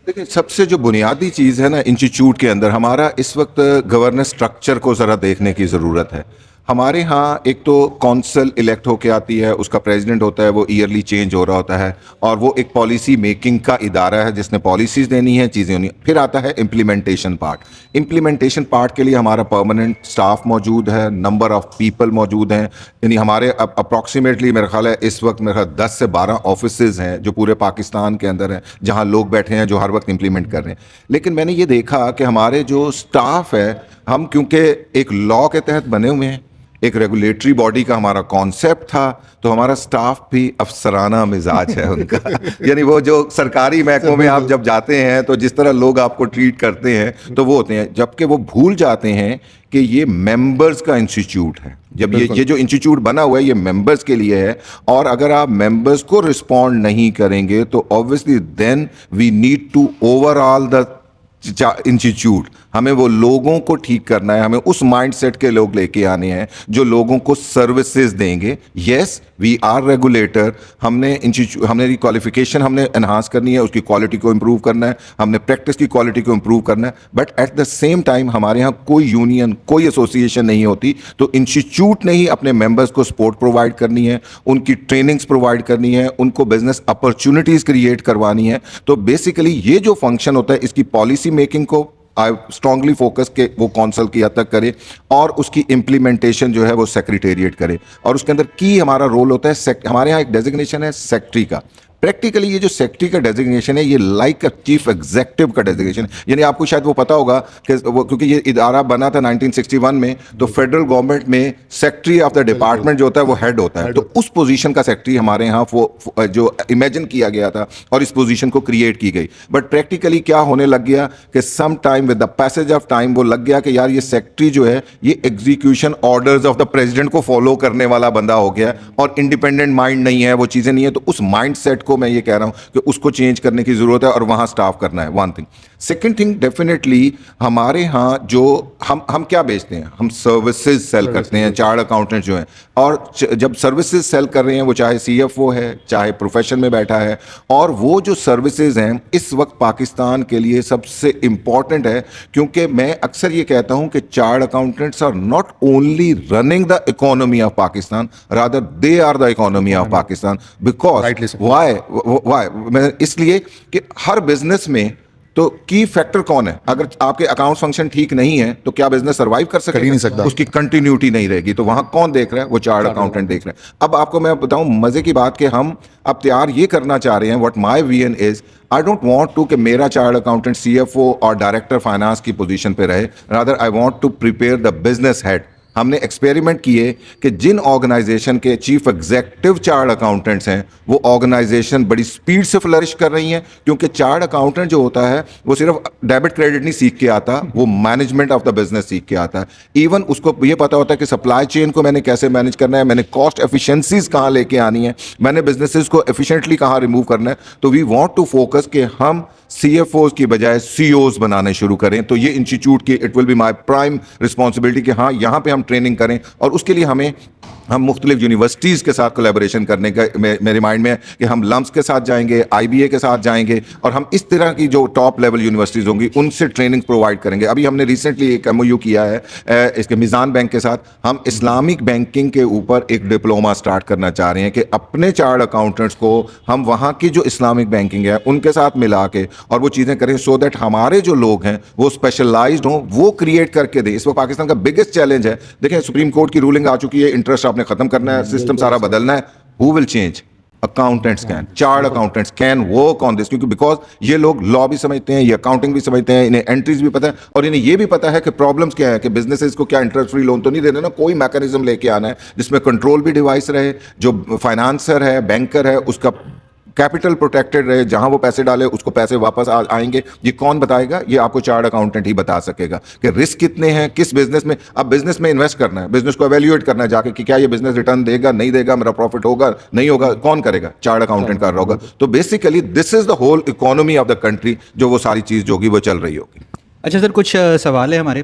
देखिए, सबसे जो बुनियादी चीज़ है ना इंस्टीट्यूट के अंदर, हमारा इस वक्त गवर्नेंस स्ट्रक्चर को ज़रा देखने की ज़रूरत है। हमारे यहाँ एक तो कौंसल इलेक्ट होके आती है, उसका प्रेसिडेंट होता है, वो ईयरली चेंज हो रहा होता है, और वो एक पॉलिसी मेकिंग का इदारा है जिसने पॉलिसीज़ देनी है, चीज़ें होनी। फिर आता है इम्प्लीमेंटेशन पार्ट। इम्प्लीमेंटेशन पार्ट के लिए हमारा परमानेंट स्टाफ मौजूद है, नंबर ऑफ़ पीपल मौजूद हैं, यानी हमारे अप्रॉक्सीमेटली मेरा ख्याल है इस वक्त मेरा 10 से 12 ऑफिसेज़ हैं जो पूरे पाकिस्तान के अंदर हैं, जहाँ लोग बैठे हैं जो हर वक्त इम्प्लीमेंट कर रहे हैं। लेकिन मैंने ये देखा कि हमारे जो स्टाफ है, हम क्योंकि एक लॉ के तहत बने हुए हैं, एक रेगुलेटरी बॉडी का हमारा कॉन्सेप्ट था, तो हमारा स्टाफ भी अफसराना मिजाज है उनका यानी वो जो सरकारी महकमों में आप जब जाते हैं तो जिस तरह लोग आपको ट्रीट करते हैं तो वो होते हैं, जबकि वो भूल जाते हैं कि ये मेंबर्स का इंस्टीट्यूट है। जब ये जो इंस्टीट्यूट बना हुआ है ये मेंबर्स के लिए है, और अगर आप मेंबर्स को रिस्पॉन्ड नहीं करेंगे तो obviously then we need to overall the institute, हमें वो लोगों को ठीक करना है, हमें उस माइंडसेट के लोग लेके आने हैं जो लोगों को सर्विसेज देंगे। यस वी आर रेगुलेटर, हमने क्वालिफिकेशन हमने एनहांस करनी है, उसकी क्वालिटी को इम्प्रूव करना है, हमने प्रैक्टिस की क्वालिटी को इम्प्रूव करना है, but at the same time हमारे यहाँ कोई यूनियन कोई एसोसिएशन नहीं होती, तो इंस्टीट्यूट ने ही अपने मेंबर्स को सपोर्ट प्रोवाइड करनी है, उनकी ट्रेनिंग्स प्रोवाइड करनी है, उनको बिजनेस अपॉर्चुनिटीज़ क्रिएट करवानी है। तो बेसिकली ये जो फंक्शन होता है इसकी पॉलिसी मेकिंग को आई स्ट्रांगली फोकस के वो कौंसल की हद तक करे, और उसकी इम्प्लीमेंटेशन जो है वो सेक्रेटेरिएट करे, और उसके अंदर की हमारा रोल होता है हमारे यहाँ एक डेजिग्नेशन है सेक्रेटरी का। प्रैक्टिकली ये जो सेक्रेटरी का डेजिग्नेशन है ये लाइक अ चीफ एग्जीक्यूटिव का डेजिग्नेशन, यानी आपको शायद वो पता होगा कि वो क्योंकि ये इदारा बना था 1961 में, तो फेडरल गवर्नमेंट में सेक्रेटरी ऑफ द डिपार्टमेंट जो होता है वो हेड होता है, तो उस पोजीशन का सेक्रेटरी हमारे यहाँ वो जो इमेजिन किया गया था और इस पोजीशन को क्रिएट की गई। बट प्रैक्टिकली क्या होने लग गया कि some time with the passage of time वो लग गया कि यार ये सेक्रेटरी जो है ये execution orders of the president को फॉलो करने वाला बंदा हो गया, और इंडिपेंडेंट माइंड नहीं है, वो चीज़ें नहीं है। तो उस माइंड सेट को मैं ये कह रहा हूं कि उसको चेंज करने की जरूरत है, और वहां स्टाफ करना है, one thing. Second thing definitely हमारे यहाँ जो हम क्या बेचते हैं, हम सर्विसेज सेल करते हैं, चार्ट अकाउंटेंट जो हैं, और जब सर्विसेज सेल कर रहे हैं वो चाहे सीएफओ है चाहे प्रोफेशन में बैठा है, और वो जो सर्विसेज हैं इस वक्त पाकिस्तान के लिए सबसे इम्पॉर्टेंट है, क्योंकि मैं अक्सर ये कहता हूं कि chart accountants are not only running the economy of Pakistan, rather they are the economy of Pakistan. Rightly because so. Why इसलिए कि हर बिजनेस में तो की फैक्टर कौन है? अगर आपके अकाउंट फंक्शन ठीक नहीं है तो क्या बिजनेस सरवाइव कर सकेगा? कर ही नहीं सकता। उसकी कंटिन्यूटी नहीं रहेगी। तो वहां कौन देख रहा है? वो चार्ट अकाउंटेंट देख रहे हैं। अब आपको मैं बताऊं मजे की बात कि हम अब तैयार ये करना चाह रहे हैं, what my vision is, I don't want to कि मेरा चार्ट अकाउंटेंट सीएफओ और डायरेक्टर फाइनेंस की पोजीशन पे रहे, rather I want to prepare the business head. हमने एक्सपेरिमेंट किए कि जिन ऑर्गेनाइजेशन के चीफ एग्जीक्यूटिव चार्ट अकाउंटेंट्स हैं वो ऑर्गेनाइजेशन बड़ी स्पीड से फ्लरिश कर रही हैं, क्योंकि चार्ट अकाउंटेंट जो होता है वो सिर्फ डेबिट क्रेडिट नहीं सीख के आता, वो मैनेजमेंट ऑफ द बिजनेस सीख के आता है। इवन उसको ये पता होता है कि सप्लाई चेन को मैंने कैसे मैनेज करना है, मैंने कॉस्ट एफिशिएंसीज कहाँ लेके आनी है, मैंने बिजनेसेस को एफिशिएंटली कहाँ रिमूव करना है। तो वी वांट टू फोकस कि हम CFOs की बजाय CEOs बनाने शुरू करें। तो ये इंस्टीट्यूट की it will be my prime responsibility कि हाँ यहाँ पे हम ट्रेनिंग करें, और उसके लिए हम मुख्तलिफ यूनिवर्सिटीज़ के साथ कोलैबोरेशन करने का मेरे माइंड में है कि हम लम्स के साथ जाएंगे, IBA के साथ जाएंगे, और हम इस तरह की जो टॉप लेवल यूनिवर्सिटीज़ होंगी उनसे ट्रेनिंग प्रोवाइड करेंगे। अभी हमने रिसेंटली एक MOU किया है इसके मिज़ान बैंक के साथ। हम इस्लामिक बैंकिंग के ऊपर एक डिप्लोमा स्टार्ट करना चाह रहे हैं कि अपने चार्ट अकाउंटेंट्स को हम वहाँ की जो इस्लामिक बैंकिंग है उनके साथ मिला के और वो चीज़ें करें, सो दैट हमारे जो लोग हैं वो स्पेशलाइज्ड हों, वो क्रिएट करके दें। इस वक्त पाकिस्तान का बिगेस्ट चैलेंज है, देखें सुप्रीम कोर्ट की रूलिंग आ चुकी है, इंटरेस्ट आपने खत्म करना है, सिस्टम सारा बदलना है। Who will change? Accountants can, chart accountants can work on this, क्योंकि बिकॉज ये लोग लॉ भी समझते हैं, ये अकाउंटिंग भी समझते हैं, इन्हें एंट्रीज भी पता है, और इन्हें ये भी पता है कि प्रॉब्लम्स क्या है, कि बिजनेसेस को क्या इंटरेस्ट फ्री लोन तो नहीं देना ना, कोई मैकेनिज्म लेके आना है जिसमें कंट्रोल भी डिवाइस रहे, जो फाइनेंसर है बैंकर है उसका कैपिटल प्रोटेक्टेड रहे, जहां वो पैसे डाले उसको पैसे वापस आएंगे। ये कौन बताएगा? ये आपको चार्ट अकाउंटेंट ही बता सकेगा कि रिस्क कितने हैं किस बिजनेस में। अब बिजनेस में इन्वेस्ट करना है, बिजनेस को एवेल्युएट करना है जाके कि क्या ये बिजनेस रिटर्न देगा नहीं देगा, मेरा प्रॉफिट होगा नहीं होगा, कौन करेगा? चार्ट अकाउंटेंट कर रहा होगा। तो basically this is the whole economy of the country, जो वो सारी चीज जो होगी वो चल रही होगी। अच्छा सर, कुछ सवाल है हमारे।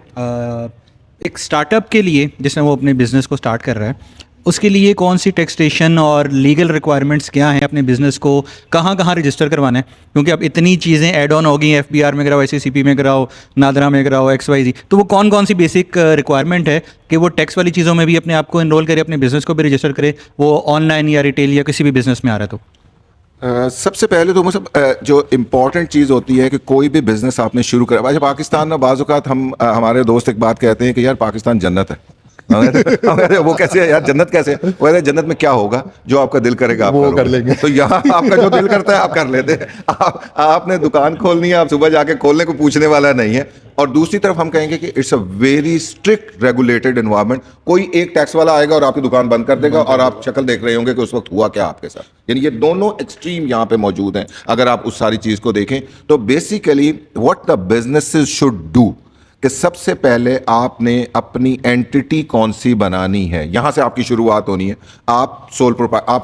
एक स्टार्टअप के लिए जिसने वो अपने बिज़नेस को स्टार्ट कर रहा है, उसके लिए कौन सी टैक्सेशन और लीगल रिक्वायरमेंट्स क्या हैं, अपने बिजनेस को कहाँ कहाँ रजिस्टर करवाना है? क्योंकि अब इतनी चीज़ें ऐड ऑन हो गई हैं, FBR में कराओ, SACP में कराओ, नादरा में कराओ, XYZ। तो वो कौन कौन सी बेसिक रिक्वायरमेंट है कि वो टैक्स वाली चीज़ों में भी अपने आप को इनरोल करे, अपने बिजनेस को भी रजिस्टर करे, वो ऑनलाइन या रिटेल या किसी भी बिजनेस में आ रहा है तो? सबसे पहले तो मतलब जो इम्पॉर्टेंट चीज़ होती है कि कोई भी बिजनेस आपने शुरू करा। वैसे पाकिस्तान में बाज़ औक़ात हम हमारे दोस्त एक बात कहते हैं कि यार पाकिस्तान जन्नत है। वो कैसे है यार, जन्नत कैसे है? वो जन्नत में क्या होगा? जो आपका दिल करेगा आप वो कर लेंगे। तो यहाँ आपका जो दिल करता है आप कर लेते हैं। आपने दुकान खोलनी है, आप सुबह जाके खोलने को पूछने वाला नहीं है। और दूसरी तरफ हम कहेंगे कि it's a very strict regulated environment. कोई एक टैक्स वाला आएगा और आपकी दुकान बंद कर देगा और आप शक्ल देख रहे होंगे कि उस वक्त हुआ क्या आपके साथ। यानी ये दोनों एक्सट्रीम यहाँ पे मौजूद हैं अगर आप उस सारी चीज को देखें। तो basically what the businesses should do कि सबसे पहले आपने अपनी एंटिटी कौन सी बनानी है, यहां से आपकी शुरुआत होनी है। आप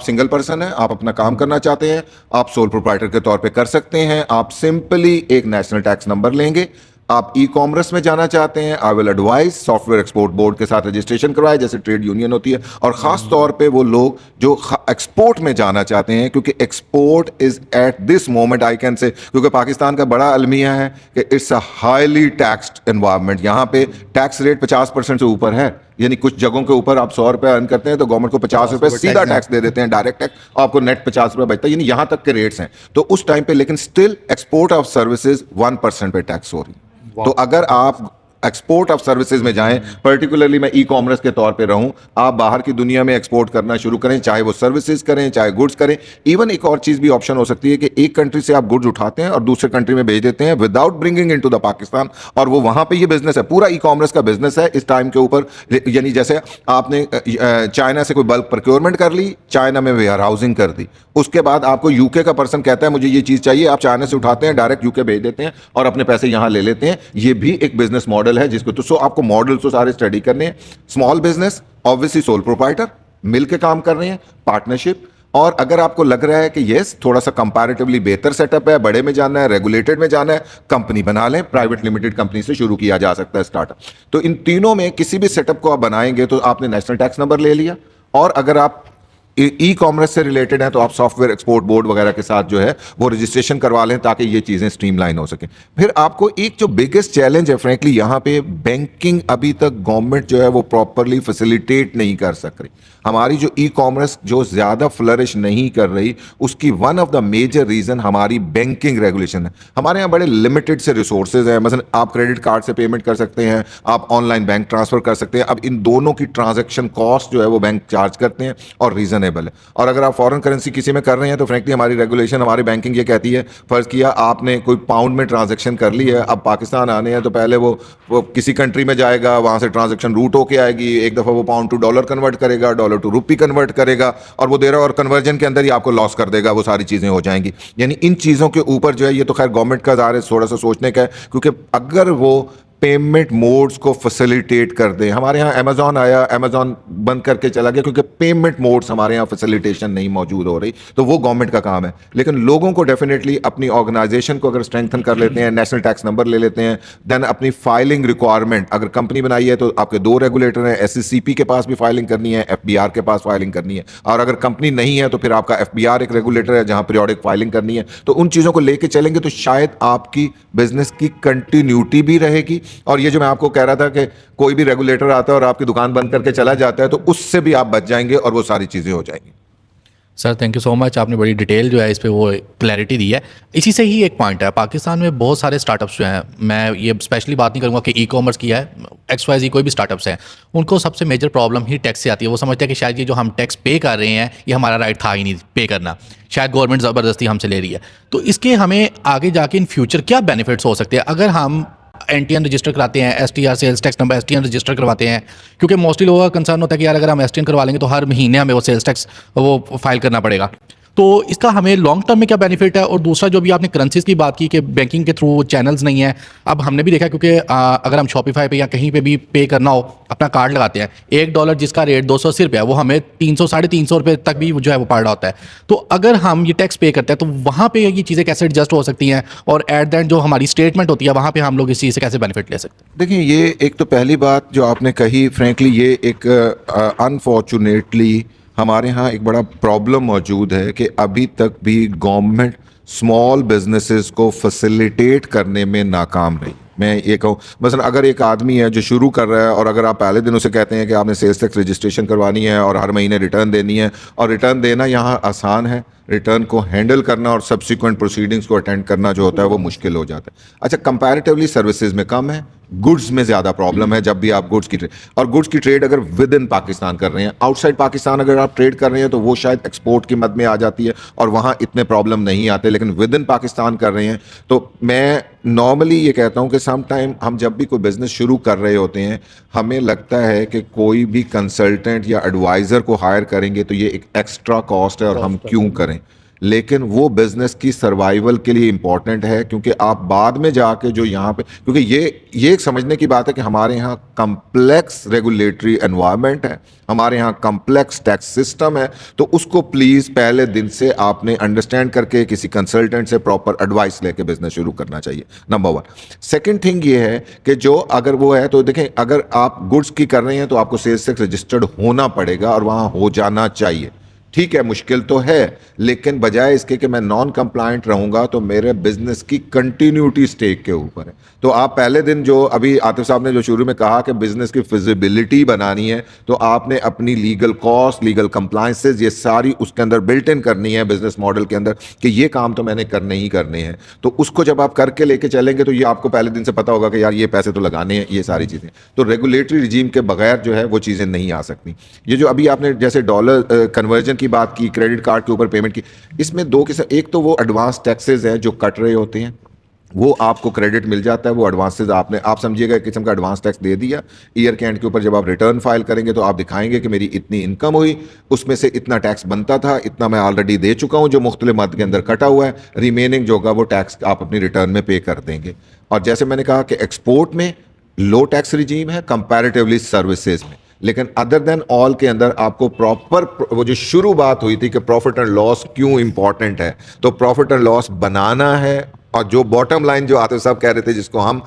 सिंगल पर्सन है, आप अपना काम करना चाहते हैं, आप सोल प्रोप्राइटर के तौर पे कर सकते हैं। आप सिंपली एक नेशनल टैक्स नंबर लेंगे। आप ई-कॉमर्स में जाना चाहते हैं, I will advise software export board के साथ रजिस्ट्रेशन करवाए, जैसे ट्रेड यूनियन होती है। और ख़ास तौर पे वो लोग जो एक्सपोर्ट में जाना चाहते हैं, क्योंकि export is at this moment I can say, क्योंकि पाकिस्तान का बड़ा अलमिया है कि it's a highly taxed environment. यहाँ पे टैक्स रेट 50% से ऊपर है। यानी कुछ जगहों के ऊपर आप 100 रुपये अर्न करते हैं तो गवर्नमेंट को 50 रुपये सीधा टैक्स दे देते हैं, डायरेक्ट टैक्स, आपको नेट 50 रुपये बचता है। यानी यहाँ तक के रेट्स हैं। तो उस टाइम पे लेकिन स्टिल एक्सपोर्ट ऑफ सर्विसेज 1% पे टैक्स हो रही है। तो अगर आप एक्सपोर्ट ऑफ सर्विसेज में जाएं, पर्टिकुलरली मैं ई-कॉमर्स के तौर पे रहूं, आप बाहर की दुनिया में एक्सपोर्ट करना शुरू करें, चाहे वो सर्विसेज करें चाहे गुड्स करें। इवन एक और चीज भी ऑप्शन हो सकती है कि एक कंट्री से आप गुड्स उठाते हैं और दूसरे कंट्री में भेज देते हैं without bringing into the Pakistan, और वो वहां पे ये बिजनेस है, पूरा ई-कॉमर्स का बिजनेस है इस टाइम के ऊपर। यानी जैसे आपने चाइना से कोई बल्क प्रोक्योरमेंट कर ली, चाइना में वेयर हाउसिंग कर दी, उसके बाद आपको यूके का पर्सन कहता है मुझे ये चीज चाहिए, आप चाइना से उठाते हैं डायरेक्ट यूके भेज देते हैं और अपने पैसे यहां ले लेते हैं। ये भी एक बिजनेस मॉडल है जिसको तो आपको मॉडल तो सारे स्टडी करने हैं। Small business obviously sole proprietor मिल के काम कर रहे हैं, पार्टनरशिप, और अगर आपको लग रहा है कि यस थोड़ा सा कंपैरेटिवली बेहतर सेटअप है, बड़े में जाना है, रेगुलेटेड में जाना है, कंपनी बना लें, प्राइवेट लिमिटेड कंपनी से शुरू किया जा सकता है स्टार्टअप। तो इन तीनों में किसी भी सेटअप को आप बनाएंगे तो आपने नेशनल टैक्स नंबर ले लिया, और अगर आप ई कॉमर्स से रिलेटेड है तो आप सॉफ्टवेयर एक्सपोर्ट बोर्ड वगैरह के साथ जो है वो रजिस्ट्रेशन करवा लें ताकि ये चीज़ें स्ट्रीमलाइन हो सके। फिर आपको एक जो बिगेस्ट चैलेंज है फ्रैंकली यहाँ पे, बैंकिंग अभी तक गवर्नमेंट जो है वो प्रॉपरली फैसिलिटेट नहीं कर सक रही। हमारी जो ई कॉमर्स जो ज़्यादा फ्लरिश नहीं कर रही, उसकी one of the major reason हमारी बैंकिंग रेगुलेशन है। हमारे यहाँ बड़े लिमिटेड से रिसोर्सेज हैं, मसलन आप क्रेडिट कार्ड से पेमेंट कर सकते हैं, आप ऑनलाइन बैंक ट्रांसफ़र कर सकते हैं। अब इन दोनों की ट्रांजैक्शन कॉस्ट जो है वो बैंक चार्ज करते हैं और रीज़नेबल है। और अगर आप फॉरेन करेंसी किसी में कर रहे हैं तो फ्रैंकली हमारी रेगुलेशन, हमारी बैंकिंग ये कहती है, फ़र्ज़ किया आपने कोई पाउंड में ट्रांजैक्शन कर ली है, अब पाकिस्तान आने हैं तो पहले वो किसी कंट्री में जाएगा, वहाँ से ट्रांजैक्शन रूट होके आएगी, एक दफ़ा वो पाउंड टू डॉलर कन्वर्ट करेगा, डॉलर टू रुपी कन्वर्ट करेगा, और वो दे रहा है, और कन्वर्जन के अंदर ही आपको लॉस कर देगा, वो सारी चीज़ें हो जाएंगी। यानी इन चीज़ों के ऊपर जो है, ये तो खैर गवर्नमेंट का ज़ाहिर है थोड़ा सा सोचने का है, क्योंकि अगर वो पेमेंट मोड्स को फैसिलिटेट कर दें। हमारे यहाँ अमेजॉन आया, अमेजॉन बंद करके चला गया क्योंकि पेमेंट मोड्स हमारे यहाँ फैसिलिटेशन नहीं मौजूद हो रही, तो वो गवर्नमेंट का काम है। लेकिन लोगों को डेफिनेटली अपनी ऑर्गेनाइजेशन को अगर स्ट्रेंथन कर लेते हैं, नेशनल टैक्स नंबर ले लेते हैं, देन अपनी फाइलिंग रिक्वायरमेंट, अगर कंपनी बनाई है तो आपके 2 रेगुलेटर हैं, SCCP के पास भी फाइलिंग करनी है, FBR के पास फाइलिंग करनी है, और अगर कंपनी नहीं है तो फिर आपका FBR एक रेगुलेटर है जहाँ पीरियोडिक फाइलिंग करनी है। तो उन चीज़ों को लेके चलेंगे तो शायद आपकी बिजनेस की कंटिन्यूटी भी रहेगी। और ये जो मैं आपको कह रहा था कि कोई भी रेगुलेटर आता है और आपकी दुकान बंद करके चला जाता है, तो उससे भी आप बच जाएंगे और वो सारी चीज़ें हो जाएंगी। Sir thank you so much, आपने बड़ी डिटेल जो है इस पे वो क्लैरिटी दी है। इसी से ही एक पॉइंट है, पाकिस्तान में बहुत सारे स्टार्टअप्स जो हैं, मैं ये स्पेशली बात नहीं करूँगा कि ई कॉमर्स की है, XYZ कोई भी स्टार्टअप्स हैं, उनको सबसे मेजर प्रॉब्लम ही टैक्स से आती है। वो समझते हैं कि शायद ये जो हम टैक्स पे कर रहे हैं ये हमारा राइट था ही नहीं पे करना, शायद गवर्नमेंट ज़बरदस्ती हमसे ले रही है। तो इसके हमें आगे जाके इन फ्यूचर क्या बेनिफिट्स हो सकते हैं अगर हम NTN रजिस्टर कराते हैं, STR sales tax number STN register करवाते हैं? क्योंकि मोस्टली लोगों का कंसर्न होता है कि यार अगर हम STN करवा लेंगे तो हर महीने हमें वो सेल्स टैक्स वो फाइल करना पड़ेगा। तो इसका हमें लॉन्ग टर्म में क्या बेनिफिट है? और दूसरा जो भी आपने करेंसीज की बात की कि बैंकिंग के थ्रू चैनल्स नहीं है, अब हमने भी देखा क्योंकि अगर हम शॉपिफाई पे या कहीं पे भी पे करना हो अपना कार्ड लगाते हैं, $1 जिसका रेट 280 रुपये है वो हमें 300 साढ़े 300 रुपये तक भी जो है वो पड़ रहा होता है। तो अगर हम ये टैक्स पे करते हैं तो वहाँ पे ये चीज़ें कैसे एडजस्ट हो सकती हैं, और एट द एंड जो हमारी स्टेटमेंट होती है वहाँ पे हम लोग इस चीज़ से कैसे बेनिफिट ले सकते हैं? देखिए, ये एक तो पहली बात जो आपने कही, फ्रैंकली ये एक अनफॉर्चुनेटली हमारे यहाँ एक बड़ा प्रॉब्लम मौजूद है कि अभी तक भी गवर्नमेंट स्मॉल बिजनेसेस को फैसिलिटेट करने में नाकाम रही। मैं ये कहूँ, मसलन अगर एक आदमी है जो शुरू कर रहा है और अगर आप पहले दिन उसे कहते हैं कि आपने सेल्स टैक्स रजिस्ट्रेशन करवानी है और हर महीने रिटर्न देनी है, और रिटर्न देना यहाँ आसान है, रिटर्न को हैंडल करना और सब्सिक्वेंट प्रोसीडिंग्स को अटेंड करना जो होता है वो मुश्किल हो जाता है। अच्छा, कंपैरेटिवली सर्विसेज में कम है, गुड्स में ज़्यादा प्रॉब्लम है। जब भी आप गुड्स की ट्रेड, और गुड्स की ट्रेड अगर विद इन पाकिस्तान कर रहे हैं, आउटसाइड पाकिस्तान अगर आप ट्रेड कर रहे हैं तो वो शायद एक्सपोर्ट की मद में आ जाती है और वहाँ इतने प्रॉब्लम नहीं आते, लेकिन विद इन पाकिस्तान कर रहे हैं तो मैं नॉर्मली ये कहता हूँ कि सम टाइम हम जब भी कोई बिज़नेस शुरू कर रहे होते हैं, हमें लगता है कि कोई भी कंसल्टेंट या एडवाइज़र को हायर करेंगे तो ये एक एक्स्ट्रा कॉस्ट है और हम क्यों करें, लेकिन वो बिज़नेस की सर्वाइवल के लिए इम्पॉर्टेंट है। क्योंकि आप बाद में जाके जो यहाँ पे, क्योंकि ये एक समझने की बात है कि हमारे यहाँ कम्प्लेक्स रेगुलेटरी एनवायरनमेंट है, हमारे यहाँ कम्प्लेक्स टैक्स सिस्टम है, तो उसको प्लीज़ पहले दिन से आपने अंडरस्टैंड करके किसी कंसल्टेंट से प्रॉपर एडवाइस लेके बिजनेस शुरू करना चाहिए, नंबर 1। सेकेंड थिंग ये है कि जो अगर वो है तो देखें, अगर आप गुड्स की कर रहे हैं तो आपको सेल्स टैक्स रजिस्टर्ड होना पड़ेगा और वहाँ हो जाना चाहिए। ठीक है, मुश्किल तो है, लेकिन बजाय इसके कि मैं नॉन कंप्लायंट रहूँगा तो मेरे बिजनेस की कंटिन्यूटी स्टेक के ऊपर है। तो आप पहले दिन जो अभी आतिफ साहब ने जो शुरू में कहा कि बिजनेस की फिजिबिलिटी बनानी है, तो आपने अपनी लीगल कॉस्ट, लीगल कंप्लायंसेस, ये सारी उसके अंदर बिल्ट इन करनी है बिजनेस मॉडल के अंदर कि ये काम तो मैंने करने ही करने हैं। तो उसको जब आप करके लेके चलेंगे तो ये आपको पहले दिन से पता होगा कि यार ये पैसे तो लगाने हैं, ये सारी चीज़ें। तो रेगुलेटरी रिजीम के बगैर जो है वो चीज़ें नहीं आ सकती। ये जो अभी आपने जैसे डॉलर कन्वर्जन की बात की, क्रेडिट कार्ड के ऊपर पेमेंट की, इसमें दो किस्म, एक तो वो एडवांस टैक्सेस हैं जो कट रहे होते हैं, वो आपको क्रेडिट मिल जाता है, वो एडवांसेस आपने, आप समझिएगा एक किस्म का एडवांस टैक्स दे दिया। ईयर के एंड के ऊपर जब आप रिटर्न फाइल करेंगे तो आप दिखाएंगे कि मेरी इतनी इनकम हुई, उसमें से इतना टैक्स बनता था, इतना मैं ऑलरेडी दे चुका हूं जो मुख्तलिफ मद के अंदर कटा हुआ है, रिमेनिंग जो होगा वो टैक्स आप अपनी रिटर्न में पे कर देंगे। और जैसे मैंने कहा कि एक्सपोर्ट में लो टैक्स रिजीम है कंपैरेटिवली सर्विसेज में, लेकिन अदर देन ऑल के अंदर आपको प्रॉपर वो जो शुरू बात हुई थी कि प्रॉफिट एंड लॉस क्यों इंपॉर्टेंट है, तो प्रॉफिट एंड लॉस बनाना है, और जो बॉटम लाइन जो आतिफ साहब कह रहे थे जिसको हम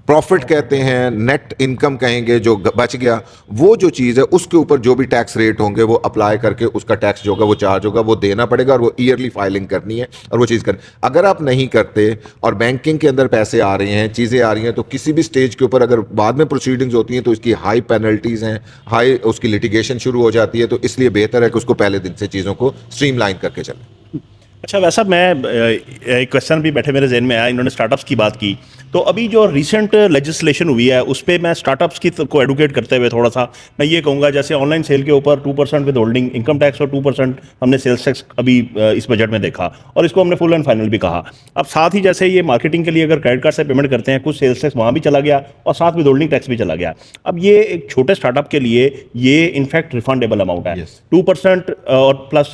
प्रॉफिट कहते हैं, नेट इनकम कहेंगे, जो बच गया वो जो चीज़ है उसके ऊपर जो भी टैक्स रेट होंगे वो अप्लाई करके उसका टैक्स जो होगा वो चार्ज होगा वो देना पड़ेगा, और वो ईयरली फाइलिंग करनी है और वो चीज़ करनी। अगर आप नहीं करते और बैंकिंग के अंदर पैसे आ रहे हैं, चीज़ें आ रही हैं, तो किसी भी स्टेज के ऊपर अगर बाद में प्रोसीडिंग्स होती हैं तो इसकी हाई पेनल्टीज़ हैं, हाई उसकी लिटिगेशन शुरू हो जाती है। तो इसलिए बेहतर है कि उसको पहले दिन से चीज़ों को स्ट्रीमलाइन करके चलें। अच्छा, वैसा मैं एक क्वेश्चन भी बैठे मेरे जहन में आया, इन्होंने स्टार्टअप्स की बात की, तो अभी जो रिसेंट लेजिस्लेशन हुई है उस पर मैं स्टार्टअप्स की को एडुकेट करते हुए थोड़ा सा मैं ये कहूँगा, जैसे ऑनलाइन सेल के ऊपर 2% विद होल्डिंग इनकम टैक्स और 2% हमने सेल्स टैक्स अभी इस बजट में देखा, और इसको हमने फुल एंड फाइनल भी कहा। अब साथ ही जैसे ये मार्केटिंग के लिए अगर क्रेडिट कार्ड से पेमेंट करते हैं, कुछ सेल्स टैक्स वहाँ भी चला गया और साथ विद होल्डिंग टैक्स भी चला गया। अब ये एक छोटे स्टार्टअप के लिए ये इनफैक्ट रिफंडेबल अमाउंट है। 2% और प्लस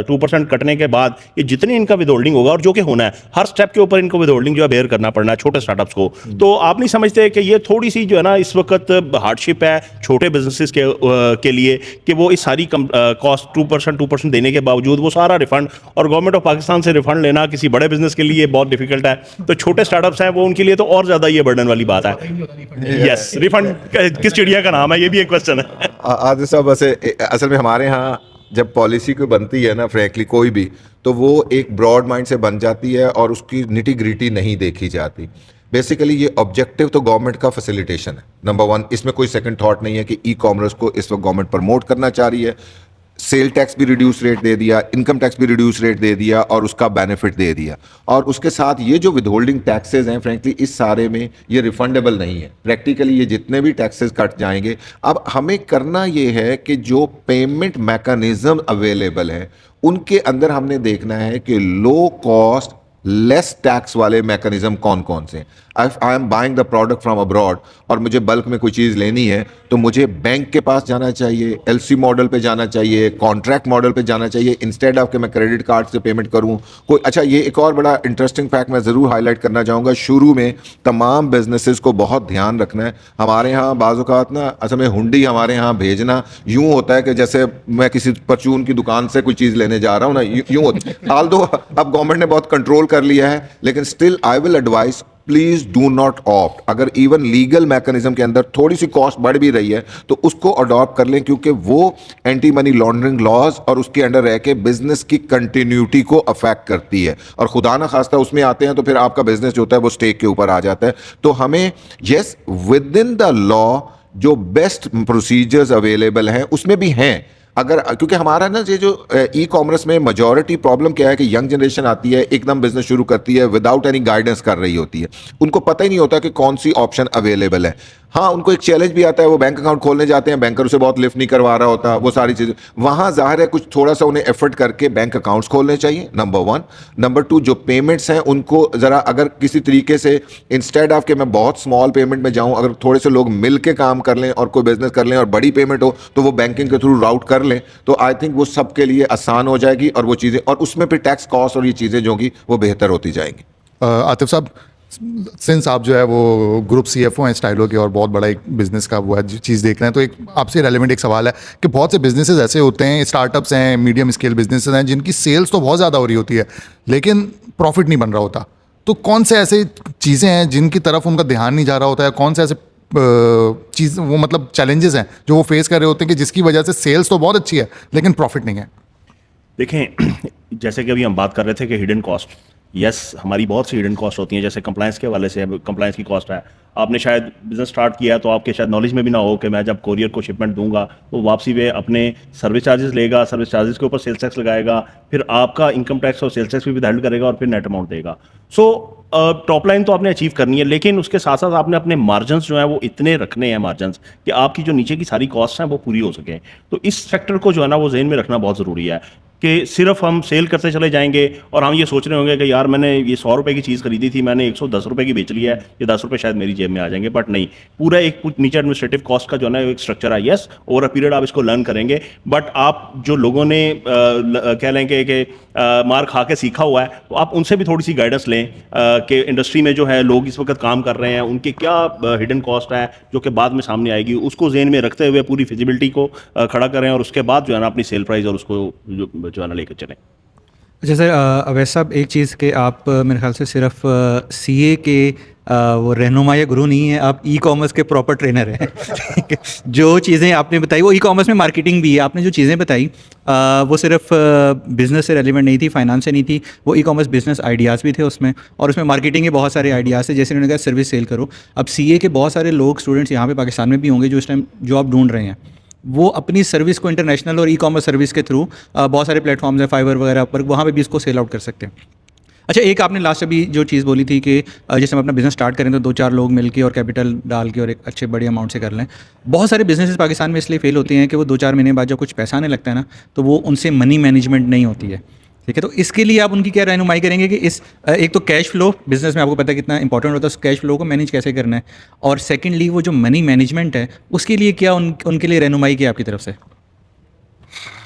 2% कटने के बाद ये जितनी इनका विद होल्डिंग होगा, और जो कि होना है, हर स्टेप के ऊपर इनको विद होल्डिंग जो है बेयर करना पड़ना है छोटे स्टार्टअप्स को। तो आप नहीं समझते कि ये थोड़ी सी जो है ना इस वक्त हार्डशिप है छोटे बिजनेसेस के लिए, कि वो इस सारी कॉस्ट 2% देने के बावजूद वो सारा रिफंड, और गवर्नमेंट ऑफ पाकिस्तान से रिफंड लेना किसी बड़े बिजनेस के लिए बहुत डिफिकल्ट है, तो छोटे स्टार्टअप्स हैं वो उनके लिए तो और ज़्यादा ये बर्डन वाली बात है। यस, रिफंड किस चिड़िया का नाम है, ये भी एक क्वेश्चन है। आदिल साहब, असल में हमारे यहाँ जब पॉलिसी कोई बनती है ना, फ्रैंकली कोई भी, तो वो एक ब्रॉड माइंड से बन जाती है और उसकी निटी ग्रिटी नहीं देखी जाती। बेसिकली ये ऑब्जेक्टिव तो गवर्नमेंट का फैसिलिटेशन है, नंबर 1, इसमें कोई सेकंड थॉट नहीं है कि ई कॉमर्स को इस वक्त गवर्नमेंट प्रमोट करना चाह रही है। सेल टैक्स भी रिड्यूस रेट दे दिया, इनकम टैक्स भी रिड्यूस रेट दे दिया और उसका बेनिफिट दे दिया, और उसके साथ ये जो विदहोल्डिंग टैक्सेस हैं, फ्रैंकली इस सारे में ये रिफंडेबल नहीं है। प्रैक्टिकली ये जितने भी टैक्सेस कट जाएंगे, अब हमें करना ये है कि जो पेमेंट मैकेनिज्म अवेलेबल है उनके अंदर हमने देखना है कि लो कॉस्ट लेस टैक्स वाले मैकेनिज्म कौन कौन से। I am buying the product from abroad और मुझे बल्क में कोई चीज़ लेनी है, तो मुझे बैंक के पास जाना चाहिए, एलसी मॉडल पे जाना चाहिए, कॉन्ट्रैक्ट मॉडल पे जाना चाहिए, इंस्टेड ऑफ कि मैं क्रेडिट कार्ड से पेमेंट करूं कोई। अच्छा, ये एक और बड़ा इंटरेस्टिंग फैक्ट मैं ज़रूर हाईलाइट करना चाहूँगा। शुरू में तमाम बिजनेसेस को बहुत ध्यान रखना है। हमारे यहाँ बाज़ औक़ात ना असल में हुंडी हमारे यहाँ भेजना यूँ होता है कि जैसे मैं किसी परचून की दुकान से कोई चीज़ लेने जा रहा हूँ ना, यूँ होता है। आल्दो अब गवर्नमेंट ने बहुत कंट्रोल कर लिया है, लेकिन still I will advice please do not opt. अगर इवन लीगल मैकेनिज्म के अंदर थोड़ी सी कॉस्ट बढ़ भी रही है तो उसको अडॉप्ट कर लें, क्योंकि वो एंटी मनी लॉन्ड्रिंग लॉज और उसके अंडर रह के बिजनेस की कंटिन्यूटी को अफेक्ट करती है, और खुदा ना खास्ता उसमें आते हैं तो फिर आपका बिजनेस जो होता है वो स्टेक के ऊपर आ जाता है। तो हमें yes, with in the law जो बेस्ट प्रोसीजर्स अवेलेबल हैं उसमें भी हैं। अगर क्योंकि हमारा ना ये जो ई कॉमर्स में मेजॉरिटी प्रॉब्लम क्या है कि यंग जनरेशन आती है, एकदम बिजनेस शुरू करती है, विदाउट एनी गाइडेंस कर रही होती है, उनको पता ही नहीं होता कि कौन सी ऑप्शन अवेलेबल है। हाँ, उनको एक चैलेंज भी आता है, वो बैंक अकाउंट खोलने जाते हैं, बैंकर उसे बहुत लिफ्ट नहीं करवा रहा होता, वो सारी चीज़ें वहाँ ज़ाहिर है कुछ थोड़ा सा उन्हें एफर्ट करके बैंक अकाउंट्स खोलने चाहिए, नंबर 1। नंबर 2, जो पेमेंट्स हैं उनको ज़रा अगर किसी तरीके से इंस्टेड ऑफ कि मैं बहुत स्मॉल पेमेंट में जाऊँ, अगर थोड़े से लोग मिल के काम कर लें और कोई बिजनेस कर लें और बड़ी पेमेंट हो तो वो बैंकिंग के थ्रू राउट कर लें, तो आई थिंक वो सबके लिए आसान हो जाएगी और वो चीज़ें, और उसमें फिर टैक्स कॉस्ट और ये चीज़ें जो होंगी वो बेहतर होती जाएंगी। आतिफ साहब, सिंस आप जो है वो ग्रुप CFO हैं स्टाइलो के और बहुत बड़ा एक बिजनेस का वो है चीज़ देख रहे हैं, तो एक आपसे रेलेवेंट एक सवाल है कि बहुत से बिजनेसेस ऐसे होते हैं, स्टार्टअप्स हैं, मीडियम स्केल बिजनेसेस हैं, जिनकी सेल्स तो बहुत ज़्यादा हो रही होती है लेकिन प्रॉफिट नहीं बन रहा होता। तो कौन से ऐसे चीज़ें हैं जिनकी तरफ उनका ध्यान नहीं जा रहा होता है, कौन से ऐसे चीज़ वो मतलब चैलेंजेस हैं जो वो फेस कर रहे होते हैं कि जिसकी वजह से सेल्स तो बहुत अच्छी है लेकिन प्रॉफिट नहीं है? देखें, जैसे कि अभी हम बात कर रहे थे कि हिडन कॉस्ट, यस, हमारी बहुत सी हिडन कॉस्ट होती हैं। जैसे कंप्लायंस के हवाले से कंप्लायंस की कॉस्ट है। आपने शायद बिजनेस स्टार्ट किया तो आपके शायद नॉलेज में भी ना हो कि मैं जब कोरियर को शिपमेंट दूंगा तो वापसी में अपने सर्विस चार्जेस लेगा, सर्विस चार्जेस के ऊपर सेल्स टैक्स लगाएगा, फिर आपका इनकम टैक्स और सेल्स टैक्स भी विदहोल्ड करेगा और फिर नेट अमाउंट देगा। सो टॉप लाइन तो आपने अचीव करनी है, लेकिन उसके साथ साथ आपने अपने मार्जिन्स जो है वो इतने रखने हैं मार्जिन्स कि आपकी जो नीचे की सारी कॉस्ट हैं वो पूरी हो सकें। तो इस फैक्टर को जो है ना वो जहन में रखना बहुत ज़रूरी है कि सिर्फ हम सेल करते चले जाएंगे और हम ये सोच रहे होंगे कि यार मैंने ये 100 रुपये की चीज़ खरीदी थी, मैंने 110 रुपये की बेच ली है, ये 10 रुपये शायद मेरी जेब जेब में आ जाएंगे, बट नहीं, पूरा एक नीचे एडमिनिस्ट्रेटिव कॉस्ट का जो है ना एक स्ट्रक्चर है। यस, ओवर अ पीरियड आप इसको लर्न करेंगे, बट आप जो लोगों ने कह लें कि मार खा के सीखा हुआ है, तो आप उनसे भी थोड़ी सी गाइडेंस लें कि इंडस्ट्री में जो है लोग इस वक्त काम कर रहे हैं, उनके क्या हिडन कॉस्ट है जो कि बाद में सामने आएगी, उसको जेन में रखते हुए पूरी फिजिबिलिटी को खड़ा करें और उसके बाद जो है ना अपनी सेल प्राइस और उसको जो है ना लेकर चलें। अच्छा सर, अवैस साहब, एक चीज़ कि आप मेरे ख्याल से सिर्फ सीए के वो रहनुमा या गुरु नहीं है, आप ई कॉमर्स के प्रॉपर ट्रेनर हैं। ठीक है? जो चीज़ें आपने बताई वो ई कॉमर्स में मार्केटिंग भी है। आपने जो चीज़ें बताई वो सिर्फ बिज़नेस से रेलिवेंट नहीं थी, फाइनेंस से नहीं थी, वो ई कॉमर्स बिजनेस आइडियाज़ भी थे उसमें, और उसमें मार्केटिंग के बहुत सारे आइडियाज़ थे। जैसे उन्होंने कहा सर्विस सेल करो। अब सीए के बहुत सारे लोग, स्टूडेंट्स यहाँ पे पाकिस्तान में भी होंगे जो इस टाइम जॉब ढूंढ रहे हैं, वो अपनी सर्विस को इंटरनेशनल और ई कॉमर्स सर्विस के थ्रू बहुत सारे प्लेटफॉर्म्स हैं, फाइवर वगैरह पर, वहाँ पे भी इसको सेल आउट कर सकते हैं। अच्छा, एक आपने लास्ट अभी जो चीज़ बोली थी कि जैसे हम अपना बिज़नेस स्टार्ट करें तो 2-4 लोग मिलके और कैपिटल डाल के और एक अच्छे बड़े अमाउंट से कर लें। बहुत सारे बिजनेसेस पाकिस्तान में इसलिए फेल होते हैं कि वो 2-4 महीने बाद जब कुछ पैसा आने लगता है ना, तो वो उनसे मनी मैनेजमेंट नहीं होती है। ठीक है, तो इसके लिए आप उनकी क्या रहनुमाई करेंगे कि इस एक तो कैश फ्लो बिजनेस में आपको पता है कितना इंपॉर्टेंट होता है, उस कैश फ्लो को मैनेज कैसे करना है, और सेकेंडली वो जो मनी मैनेजमेंट है उसके लिए क्या उनके लिए रहनुमाई की आपकी तरफ से?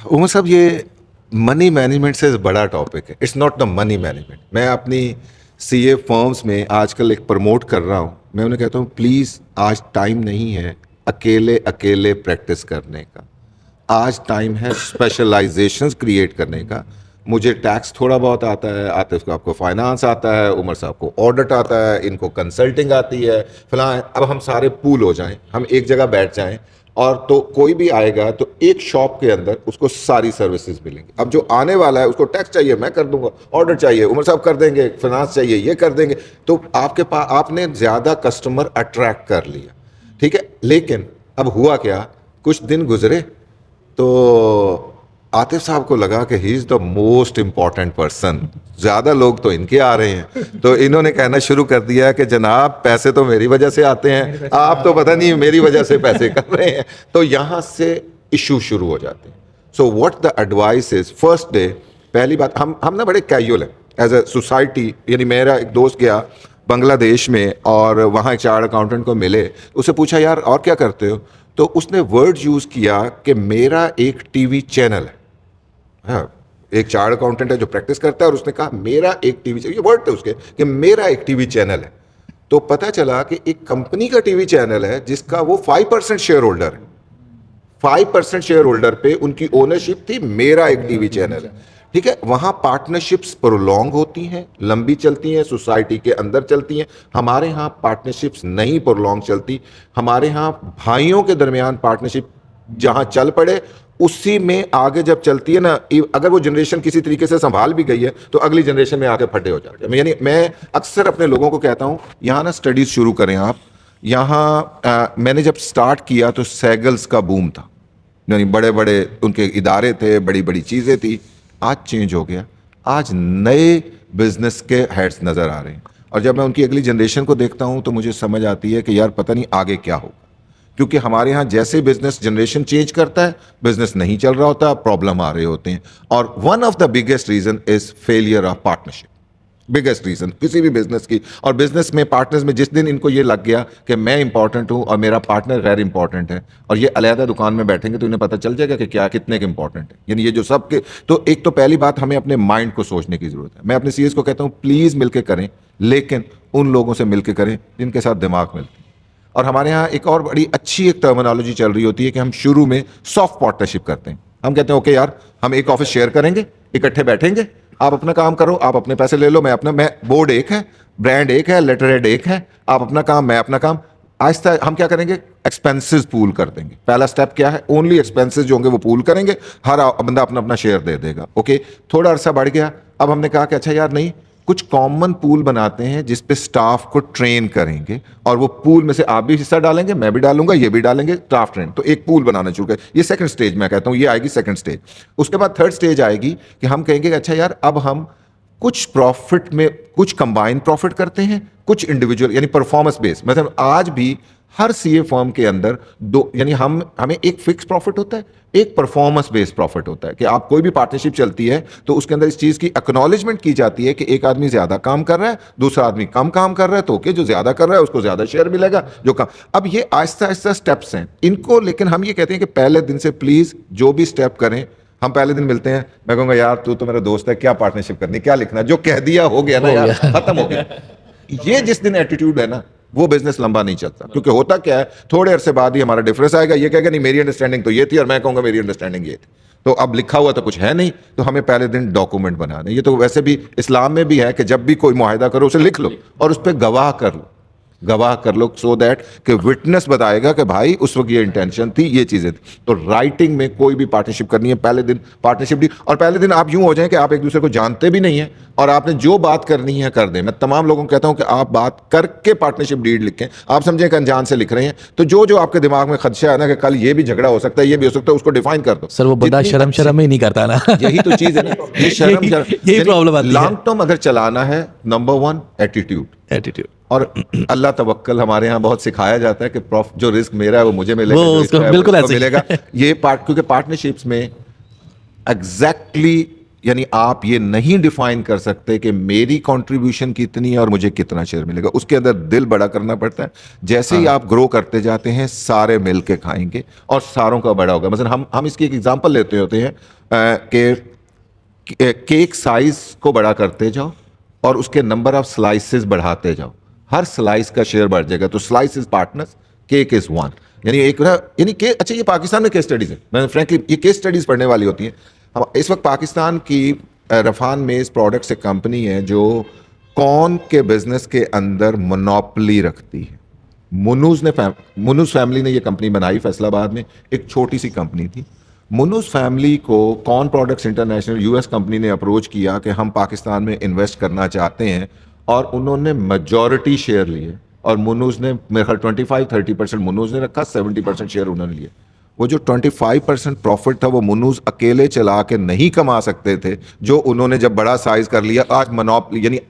उमर साहब, ये मनी मैनेजमेंट से बड़ा टॉपिक है, it's not the money management. मैं अपनी सीए फर्म्स में आजकल एक प्रमोट कर रहा हूँ, मैं उन्हें कहता हूँ प्लीज़ आज टाइम नहीं है अकेले अकेले प्रैक्टिस करने का, आज टाइम है स्पेशलाइजेशंस क्रिएट करने का। मुझे टैक्स थोड़ा बहुत आता है, आतिफ को आपको फाइनेंस आता है, उमर साहब को ऑडिट आता है, इनको कंसल्टिंग आती है, फलां। अब हम सारे पूल हो जाएं, हम एक जगह बैठ जाएं, और तो कोई भी आएगा तो एक शॉप के अंदर उसको सारी सर्विसेज मिलेंगी। अब जो आने वाला है उसको टैक्स चाहिए, मैं कर दूंगा, ऑर्डर चाहिए, उमर साहब कर देंगे, फाइनेंस चाहिए, ये कर देंगे। तो आपके पास आपने ज़्यादा कस्टमर अट्रैक्ट कर लिया, ठीक है। लेकिन अब हुआ क्या, कुछ दिन गुजरे तो आतिफ साहब को लगा कि he is the most important person, ज़्यादा लोग तो इनके आ रहे हैं, तो इन्होंने कहना शुरू कर दिया कि जनाब पैसे तो मेरी वजह से आते हैं, आप तो पता नहीं मेरी वजह से पैसे कर रहे हैं। तो यहाँ से इशू शुरू हो जाते हैं। So what the advice is, first day, पहली बात, हम ना बड़े कैजुअल हैं एज ए सोसाइटी। यानी मेरा एक दोस्त गया बांग्लादेश में और वहाँ एक चार्टर्ड अकाउंटेंट को मिले, उससे पूछा यार और क्या करते हो, तो उसने वर्ड यूज़ किया कि मेरा एक टीवी चैनल है। हाँ, एक चार्टर्ड अकाउंटेंट है जो प्रैक्टिस करता है, और उसने कहा मेरा एक टीवी चैनल, ये वर्ड थे उसके कि मेरा एक टीवी चैनल है। तो पता चला कि एक कंपनी का टीवी चैनल है जिसका वो 5% शेयर होल्डर है, 5% शेयर होल्डर पे उनकी ओनरशिप थी, मेरा एक टीवी चैनल है। ठीक है, वहाँ पार्टनरशिप्स प्रोलॉन्ग होती हैं, लंबी चलती हैं, सोसाइटी के अंदर चलती हैं। हमारे यहाँ पार्टनरशिप्स नहीं प्रोलॉन्ग चलती। हमारे यहाँ भाइयों के दरमियान पार्टनरशिप जहाँ चल पड़े उसी में आगे जब चलती है ना, अगर वो जनरेशन किसी तरीके से संभाल भी गई है तो अगली जनरेशन में आके फटे हो जाते हैं। यानी मैं अक्सर अपने लोगों को कहता हूँ यहाँ ना स्टडीज़ शुरू करें आप। यहाँ मैंने जब स्टार्ट किया तो सैगल्स का बूम था, यानी बड़े बड़े उनके इदारे थे, बड़ी बड़ी चीज़ें थी। आज चेंज हो गया, आज नए बिजनेस के हेड्स नज़र आ रहे हैं, और जब मैं उनकी अगली जनरेशन को देखता हूँ तो मुझे समझ आती है कि यार पता नहीं आगे क्या होगा, क्योंकि हमारे यहाँ जैसे बिजनेस जनरेशन चेंज करता है, बिजनेस नहीं चल रहा होता, प्रॉब्लम आ रहे होते हैं। और one of the biggest reason is failure of partnership, biggest reason किसी भी बिजनेस की। और बिजनेस में पार्टनर्स में जिस दिन इनको ये लग गया कि मैं इंपॉर्टेंट हूँ और मेरा पार्टनर गैर इंपॉर्टेंट है, और ये अलहदा दुकान में बैठेंगे तो इन्हें पता चल जाएगा कि क्या कितने के इंपॉर्टेंट है। यानी ये जो सब के, तो एक तो पहली बात हमें अपने माइंड को सोचने की जरूरत है। मैं अपने सीएस को कहता हूँ प्लीज मिलकर करें, लेकिन उन लोगों से मिलकर करें जिनके साथ दिमाग मिलते हैं। और हमारे यहाँ एक और बड़ी अच्छी एक टर्मिनोलॉजी चल रही होती है कि हम शुरू में सॉफ्ट पार्टनरशिप करते हैं। हम कहते हैं ओके यार, हम एक ऑफिस शेयर करेंगे, इकट्ठे बैठेंगे, आप अपना काम करो, आप अपने पैसे ले लो, मैं अपना, मैं बोर्ड एक है, ब्रांड एक है, लेटर हेड एक है, आप अपना काम, मैं अपना काम। आहिस्ता हम क्या करेंगे, एक्सपेंसेस पूल कर देंगे। पहला स्टेप क्या है, ओनली एक्सपेंसेस जो होंगे वो पूल करेंगे, हर बंदा अपना अपना शेयर दे देगा। ओके, थोड़ा अरसा बढ़ गया, अब हमने कहा कि अच्छा यार नहीं, कुछ कॉमन पूल बनाते हैं जिस पे स्टाफ को ट्रेन करेंगे, और वो पूल में से आप भी हिस्सा डालेंगे, मैं भी डालूंगा, ये भी डालेंगे, स्टाफ ट्रेन। तो एक पूल बनाना शुरू करें। ये सेकंड स्टेज मैं कहता हूँ, ये आएगी सेकंड स्टेज। उसके बाद थर्ड स्टेज आएगी कि हम कहेंगे अच्छा यार अब हम कुछ प्रॉफिट में कुछ कंबाइन प्रॉफिट करते हैं, कुछ इंडिविजुअल यानी परफॉर्मेंस बेस, मतलब आज भी हर सीए फर्म के अंदर दो, यानी हमें एक फिक्स प्रॉफिट होता है, एक परफॉर्मेंस बेस्ड प्रॉफिट होता है कि आप कोई भी पार्टनरशिप चलती है तो उसके अंदर इस चीज की एक्नॉलेजमेंट की जाती है कि एक आदमी ज्यादा काम कर रहा है, दूसरा आदमी कम काम कर रहा है, तो ओके, जो ज्यादा कर रहा है उसको ज्यादा शेयर मिलेगा, जो कम। अब ये आहिस्ता आहिस्ता स्टेप्स हैं इनको, लेकिन हम ये कहते हैं कि पहले दिन से प्लीज जो भी स्टेप करें, हम पहले दिन मिलते हैं, मैं कहूंगा यार तू तो मेरा दोस्त है, क्या पार्टनरशिप करनी, क्या लिखना, जो कह दिया हो गया ना यार, खत्म हो गया। ये जिस दिन एटीट्यूड है ना, वो बिजनेस लंबा नहीं चलता, क्योंकि होता क्या है, थोड़े अरसे बाद ही हमारा डिफरेंस आएगा, ये कहेगा नहीं मेरी अंडरस्टैंडिंग तो ये थी और मैं कहूंगा मेरी अंडरस्टैंडिंग ये थी, तो अब लिखा हुआ तो कुछ है नहीं, तो हमें पहले दिन डॉक्यूमेंट बनाने। ये तो वैसे भी इस्लाम में भी है कि जब भी कोई मुआहिदा करो उसे लिख लो और उस पर गवाह कर लो, सो दैट कि विटनेस बताएगा कि भाई उस वक्त ये इंटेंशन थी, ये चीजें थी। तो राइटिंग में कोई भी पार्टनरशिप करनी है, पहले दिन पार्टनरशिप डी, और पहले दिन आप यूं हो जाएं कि आप एक दूसरे को जानते भी नहीं है और आपने जो बात करनी है कर दें। मैं तमाम लोगों को कहता हूं कि आप बात करके पार्टनरशिप डीड लिखें। आप समझें कि अनजान से लिख रहे हैं, तो जो जो आपके दिमाग में खदशा है ना कि कल ये भी झगड़ा हो सकता है, ये भी हो सकता है, उसको डिफाइन कर दो। सर वो बंदा शर्म ही नहीं करता ना। यही तो चीज है ना, ये शर्म यही प्रॉब्लम आती है। लॉन्ग टर्म अगर चलाना है, नंबर 1 एटीट्यूड, और अल्लाह तवक्कल हमारे यहाँ बहुत सिखाया जाता है कि जो रिस्क मेरा है वो मुझे मिलेगा, वो जो उसको इसका है, वो बिल्कुल उसको ऐसे ही। मिलेगा। ये क्योंकि पार्टनरशिप्स में एग्जैक्टली यानी आप ये नहीं डिफाइन कर सकते कि मेरी कंट्रीब्यूशन कितनी है और मुझे कितना शेयर मिलेगा, उसके अंदर दिल बड़ा करना पड़ता है। जैसे ही आप ग्रो करते जाते हैं, सारे मिल के खाएंगे और सारों का बड़ा होगा। मतलब हम इसकी एक एग्जांपल लेते होते हैं कि केक साइज को बड़ा करते जाओ और उसके नंबर ऑफ स्लाइसेस बढ़ाते जाओ, हर स्लाइस का शेयर बढ़ जाएगा। तो slice is partners, cake is one, यानी एक यानी के अच्छा, ये पाकिस्तान में केस स्टडीज है, मैं फ्रैंकली ये केस स्टडीज पढ़ने वाली होती हैं। इस वक्त पाकिस्तान की रफान मेज प्रोडक्ट्स एक कंपनी है जो कॉर्न के बिजनेस के अंदर मोनोपोली रखती है। मुनूज फैमिली ने ये कंपनी बनाई फैसलाबाद में, एक छोटी सी कंपनी थी। मुनूज फैमिली को corn products international US company ने अप्रोच किया कि हम पाकिस्तान में इन्वेस्ट करना चाहते हैं, और उन्होंने मेजॉरिटी शेयर लिए और मुनूज ने मेरे ख्याल 25-30% मुनूज ने रखा, 70% शेयर उन्होंने लिए। वो जो 25% प्रॉफिट था वो मुनूज अकेले चला के नहीं कमा सकते थे, जो उन्होंने जब बड़ा साइज कर लिया आज मोनोपोली, यानी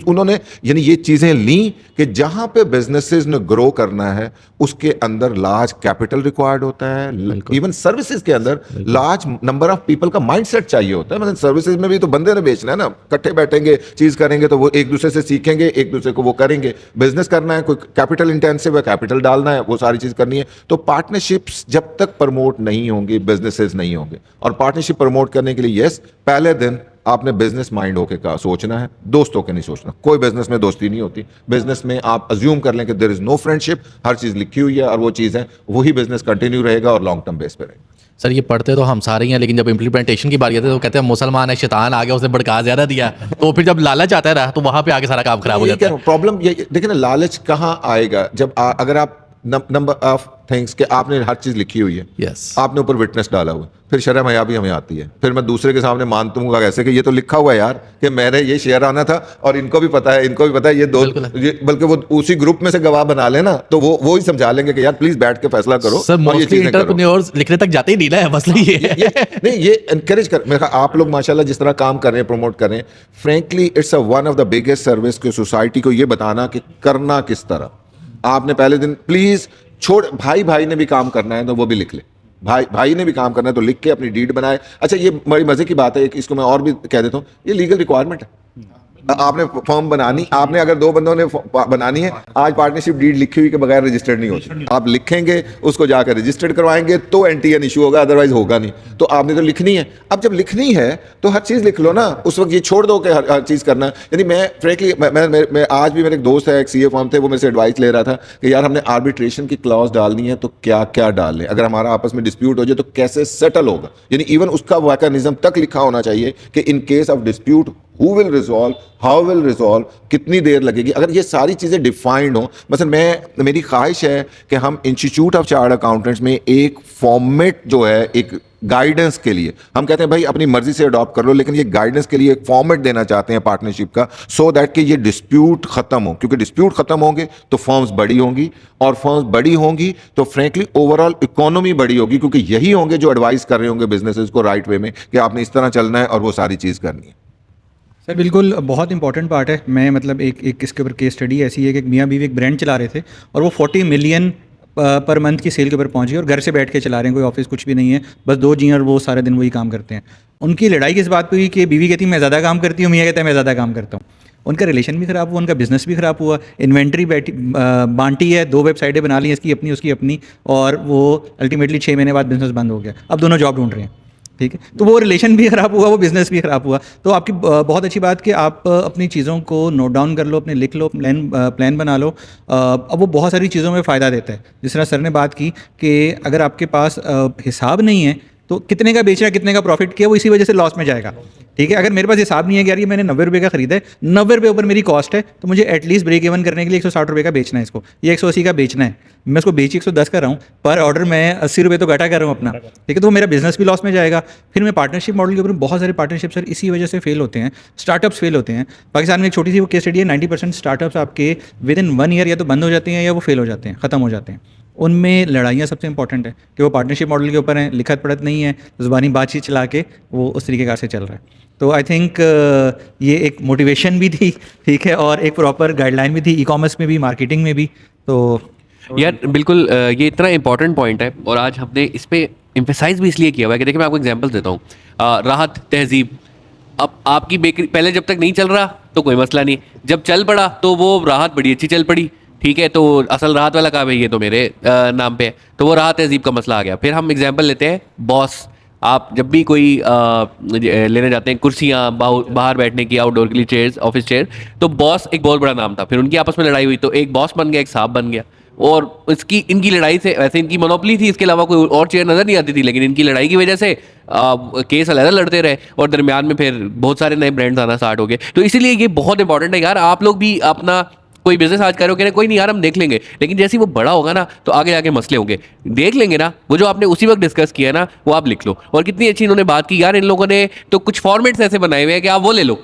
उन्होंने यानी ये चीजें ली कि जहां पे बिजनेसेस ने ग्रो करना है उसके अंदर लार्ज कैपिटल रिक्वायर्ड होता है, इवन सर्विसेज के अंदर लार्ज नंबर ऑफ पीपल का माइंडसेट चाहिए होता है। मतलब सर्विसेज में भी तो बंदे ने बेचना है ना, इकट्ठे बैठेंगे चीज करेंगे तो वो एक दूसरे से सीखेंगे, एक दूसरे को वो करेंगे। बिजनेस करना है, कोई कैपिटल इंटेंसिव है, कैपिटल डालना है, वो सारी चीज करनी है। तो पार्टनरशिप्स जब तक प्रमोट नहीं होंगी, बिजनेसेस नहीं होंगे। और पार्टनरशिप प्रमोट करने के लिए यस, पहले दिन आपने बिजनेस माइंड होके का सोचना है, दोस्तों के नहीं सोचना। कोई बिजनेस में दोस्ती नहीं होती। बिजनेस में आप अज्यूम कर लें कि देयर इज नो फ्रेंडशिप, हर चीज लिखी हुई है और वो चीज है, वही बिजनेस कंटिन्यू रहेगा और लॉन्ग टर्म बेस पे रहेगा। सर ये पढ़ते तो हम सारे ही हैं, लेकिन जब इम्प्लीमेंटेशन की बारी आती है तो कहते हैं मुसलमान है, शैतान आ गया, उसने भड़का ज़्यादा दिया, तो फिर जब लालच आता है ना तो वहाँ पे आगे सारा काम खराब हो जाता है। प्रॉब्लम ये देखिए ना, लालच कहाँ आएगा जब अगर आप नंबर ऑफ थिंग्स कि आपने हर चीज लिखी हुई है, Yes. आपने ऊपर विटनेस डाला हुआ है, फिर शर्म हया भी हमें आती है, फिर मैं दूसरे के सामने मानता हूँ कैसे कि ये तो लिखा हुआ है यार कि मैंने ये शेयर आना था और इनको भी पता है, इनको भी पता है, ये दो बल्कि वो उसी ग्रुप में से गवाह बना लेना, तो वो ही समझा लेंगे कि यार प्लीज बैठ के फैसला करो। सर मोस्टली एंटरप्रेन्योर्स लिखने तक जाते ही नहीं ना, मसला ये है। नहीं, ये एनकरेज कर, मेरे ख्याल आप लोग माशाल्लाह जिस तरह काम कर रहे हैं, प्रमोट कर रहे हैं, frankly it's one of the biggest service की सोसाइटी को ये बताना कि करना किस तरह। आपने पहले दिन प्लीज छोड़, भाई ने भी काम करना है तो वो भी लिख ले, भाई ने भी काम करना है तो लिख के अपनी डीड बनाए। अच्छा, ये बड़ी मजे की बात है कि इसको मैं और भी कह देता हूँ, ये लीगल रिक्वायरमेंट है। आपने फॉर्म बनानी, आपने अगर दो बंदों ने बनानी है, आज पार्टनरशिप डीड लिखी हुई के बगैर रजिस्टर्ड नहीं होती। आप लिखेंगे, उसको जाकर रजिस्टर्ड करवाएंगे तो एनटीएन इशू होगा, अदरवाइज होगा नहीं। तो आपने तो लिखनी है। अब जब लिखनी है तो हर चीज लिख लो ना, उस वक्त ये छोड़ दो कि हर चीज करना। यानी मैं फ्रेंकली मैं आज भी, मेरे एक दोस्त है, एक सीए फर्म थे, वो मेरे से एडवाइस ले रहा था कि यार हमने आर्बिट्रेशन की क्लॉज डालनी है तो क्या क्या डाल लें, अगर हमारा आपस में डिस्प्यूट हो जाए तो कैसे सेटल होगा। यानी इवन उसका मैकेनिज्म तक लिखा होना चाहिए कि in case of dispute who will resolve, how will resolve, कितनी देर लगेगी। अगर ये सारी चीज़ें डिफाइंड हो, मतलब मेरी ख्वाहिश है कि हम इंस्टीट्यूट ऑफ चार्टर्ड अकाउंटेंट्स में एक फॉर्मेट जो है, एक गाइडेंस के लिए, हम कहते हैं भाई अपनी मर्जी से अडॉप्ट कर लो, लेकिन ये गाइडेंस के लिए एक फॉर्मेट देना चाहते हैं पार्टनरशिप का, सो दैट कि ये डिस्प्यूट खत्म हो। क्योंकि डिस्प्यूट खत्म होंगे तो फर्म्स बड़ी होंगी, और फर्म्स बड़ी होंगी तो फ्रेंकली ओवरऑल इकोनॉमी बड़ी होगी, क्योंकि यही होंगे जो एडवाइस कर रहे होंगे बिजनेसेस को राइट वे में कि आपने इस तरह चलना है और वो सारी चीज़ करनी है। सर बिल्कुल बहुत इंपॉर्टेंट पार्ट है। मैं मतलब एक इसके ऊपर केस स्टडी ऐसी है कि एक मियाँ बीवी एक ब्रांड चला रहे थे और वो 40 मिलियन पर मंथ की सेल के ऊपर पहुंच गए और घर से बैठ के चला रहे हैं, कोई ऑफिस कुछ भी नहीं है, बस 2 जी और वो सारे दिन वही काम करते हैं। उनकी लड़ाई किस बात पे हुई कि बीवी कहती है मैं ज़्यादा काम करती हूँ, मियाँ कहता है मैं ज़्यादा काम करता हूँ। उनका रिलेशन भी ख़राब हुआ, उनका बिजनेस भी ख़राब हुआ, इन्वेंट्री बांटी है, 2 वेबसाइटें बना ली, इसकी अपनी उसकी अपनी, और वो अल्टीमेटली 6 महीने बाद बिजनेस बंद हो गया। अब दोनों जॉब ढूंढ रहे हैं, ठीक है। तो वो रिलेशन भी ख़राब हुआ, वो बिज़नेस भी ख़राब हुआ। तो आपकी बहुत अच्छी बात कि आप अपनी चीज़ों को नोट डाउन कर लो, अपने लिख लो, प्लान बना लो। अब वो बहुत सारी चीज़ों में फ़ायदा देता है। जिस तरह सर ने बात की कि अगर आपके पास हिसाब नहीं है तो कितने का बेचना, कितने का प्रॉफिट किया, वो इसी वजह से लॉस में जाएगा, ठीक है। अगर मेरे पास हिसाब नहीं है कि यार ये मैंने 90 रुपये का खरीदा है, 90 रुपये ऊपर मेरी कॉस्ट है, तो मुझे एटलीस्ट ब्रेक इवन करने के लिए 160 रुपये का बेचना है इसको, ये 180 का बेचना है, मैं उसको बेची 110 कर रहा हूँ, पर ऑर्डर मैं 80 रुपये तो घटा कर रहा हूँ अपना, ठीक है। तो वो मेरा बिजनेस भी लॉस में जाएगा। फिर मैं पार्टनरशिप मॉडल के ऊपर, बहुत सारे पार्टनरशिप सर इसी वजह से फेल होते हैं, स्टार्टअप्स फेल होते हैं। पाकिस्तान में एक छोटी सी वो केस स्टडी है, 90% स्टार्टअप्स आपके विद इन 1 ईयर या तो बंद हो जाते हैं या वो फेल हो जाते हैं, ख़त्म हो जाते हैं। उनमें लड़ाइयाँ सबसे इंपॉर्टेंट है कि वो पार्टनरशिप मॉडल के ऊपर हैं, लिखत पढ़त नहीं है, ज़ुबानी बातचीत चला के वो उस तरीके से चल रहा है। तो आई थिंक ये एक मोटिवेशन भी थी, ठीक है, और एक प्रॉपर गाइडलाइन भी थी, ई कॉमर्स में भी, मार्केटिंग में भी। तो यार बिल्कुल ये इतना इंपॉर्टेंट पॉइंट है और आज हमने इस पे एम्फेसाइज भी इसलिए किया हुआ है कि देखिए मैं आपको एग्जांपल देता हूँ। राहत तहजीब, अब आपकी बेकरी पहले जब तक नहीं चल रहा तो कोई मसला नहीं, जब चल पड़ा तो वो राहत बड़ी अच्छी चल पड़ी, ठीक है। तो असल राहत वाला काम है, ये तो मेरे नाम पे है, तो वो राहत तहजीब का मसला आ गया। फिर हम एग्जांपल लेते हैं बॉस। आप जब भी कोई लेने जाते हैं कुर्सियाँ बाहर बैठने की, आउटडोर के लिए चेयर्स, ऑफिस चेयर, तो बॉस एक बहुत बड़ा नाम था। फिर उनकी आपस में लड़ाई हुई तो एक बॉस बन गया, एक साहब बन गया, और इनकी लड़ाई से, वैसे इनकी मोनोपोली थी, इसके अलावा कोई और चेयर नज़र नहीं आती थी, लेकिन इनकी लड़ाई की वजह से केस अलग लड़ते रहे और दरमियान में फिर बहुत सारे नए ब्रांड्स आना स्टार्ट हो गए। तो इसीलिए ये बहुत इंपॉर्टेंट है यार, आप लोग भी अपना कोई बिजनेस आज करोगे ना, कोई नहीं यार हम देख लेंगे, लेकिन जैसे ही वो बड़ा होगा ना तो आगे जाके मसले होंगे, देख लेंगे ना। वो जो आपने उसी वक्त डिस्कस किया ना वो आप लिख लो। और कितनी अच्छी इन्होंने बात की यार, इन लोगों ने तो कुछ फॉर्मेट्स ऐसे बनाए हुए हैं कि आप वो ले लो,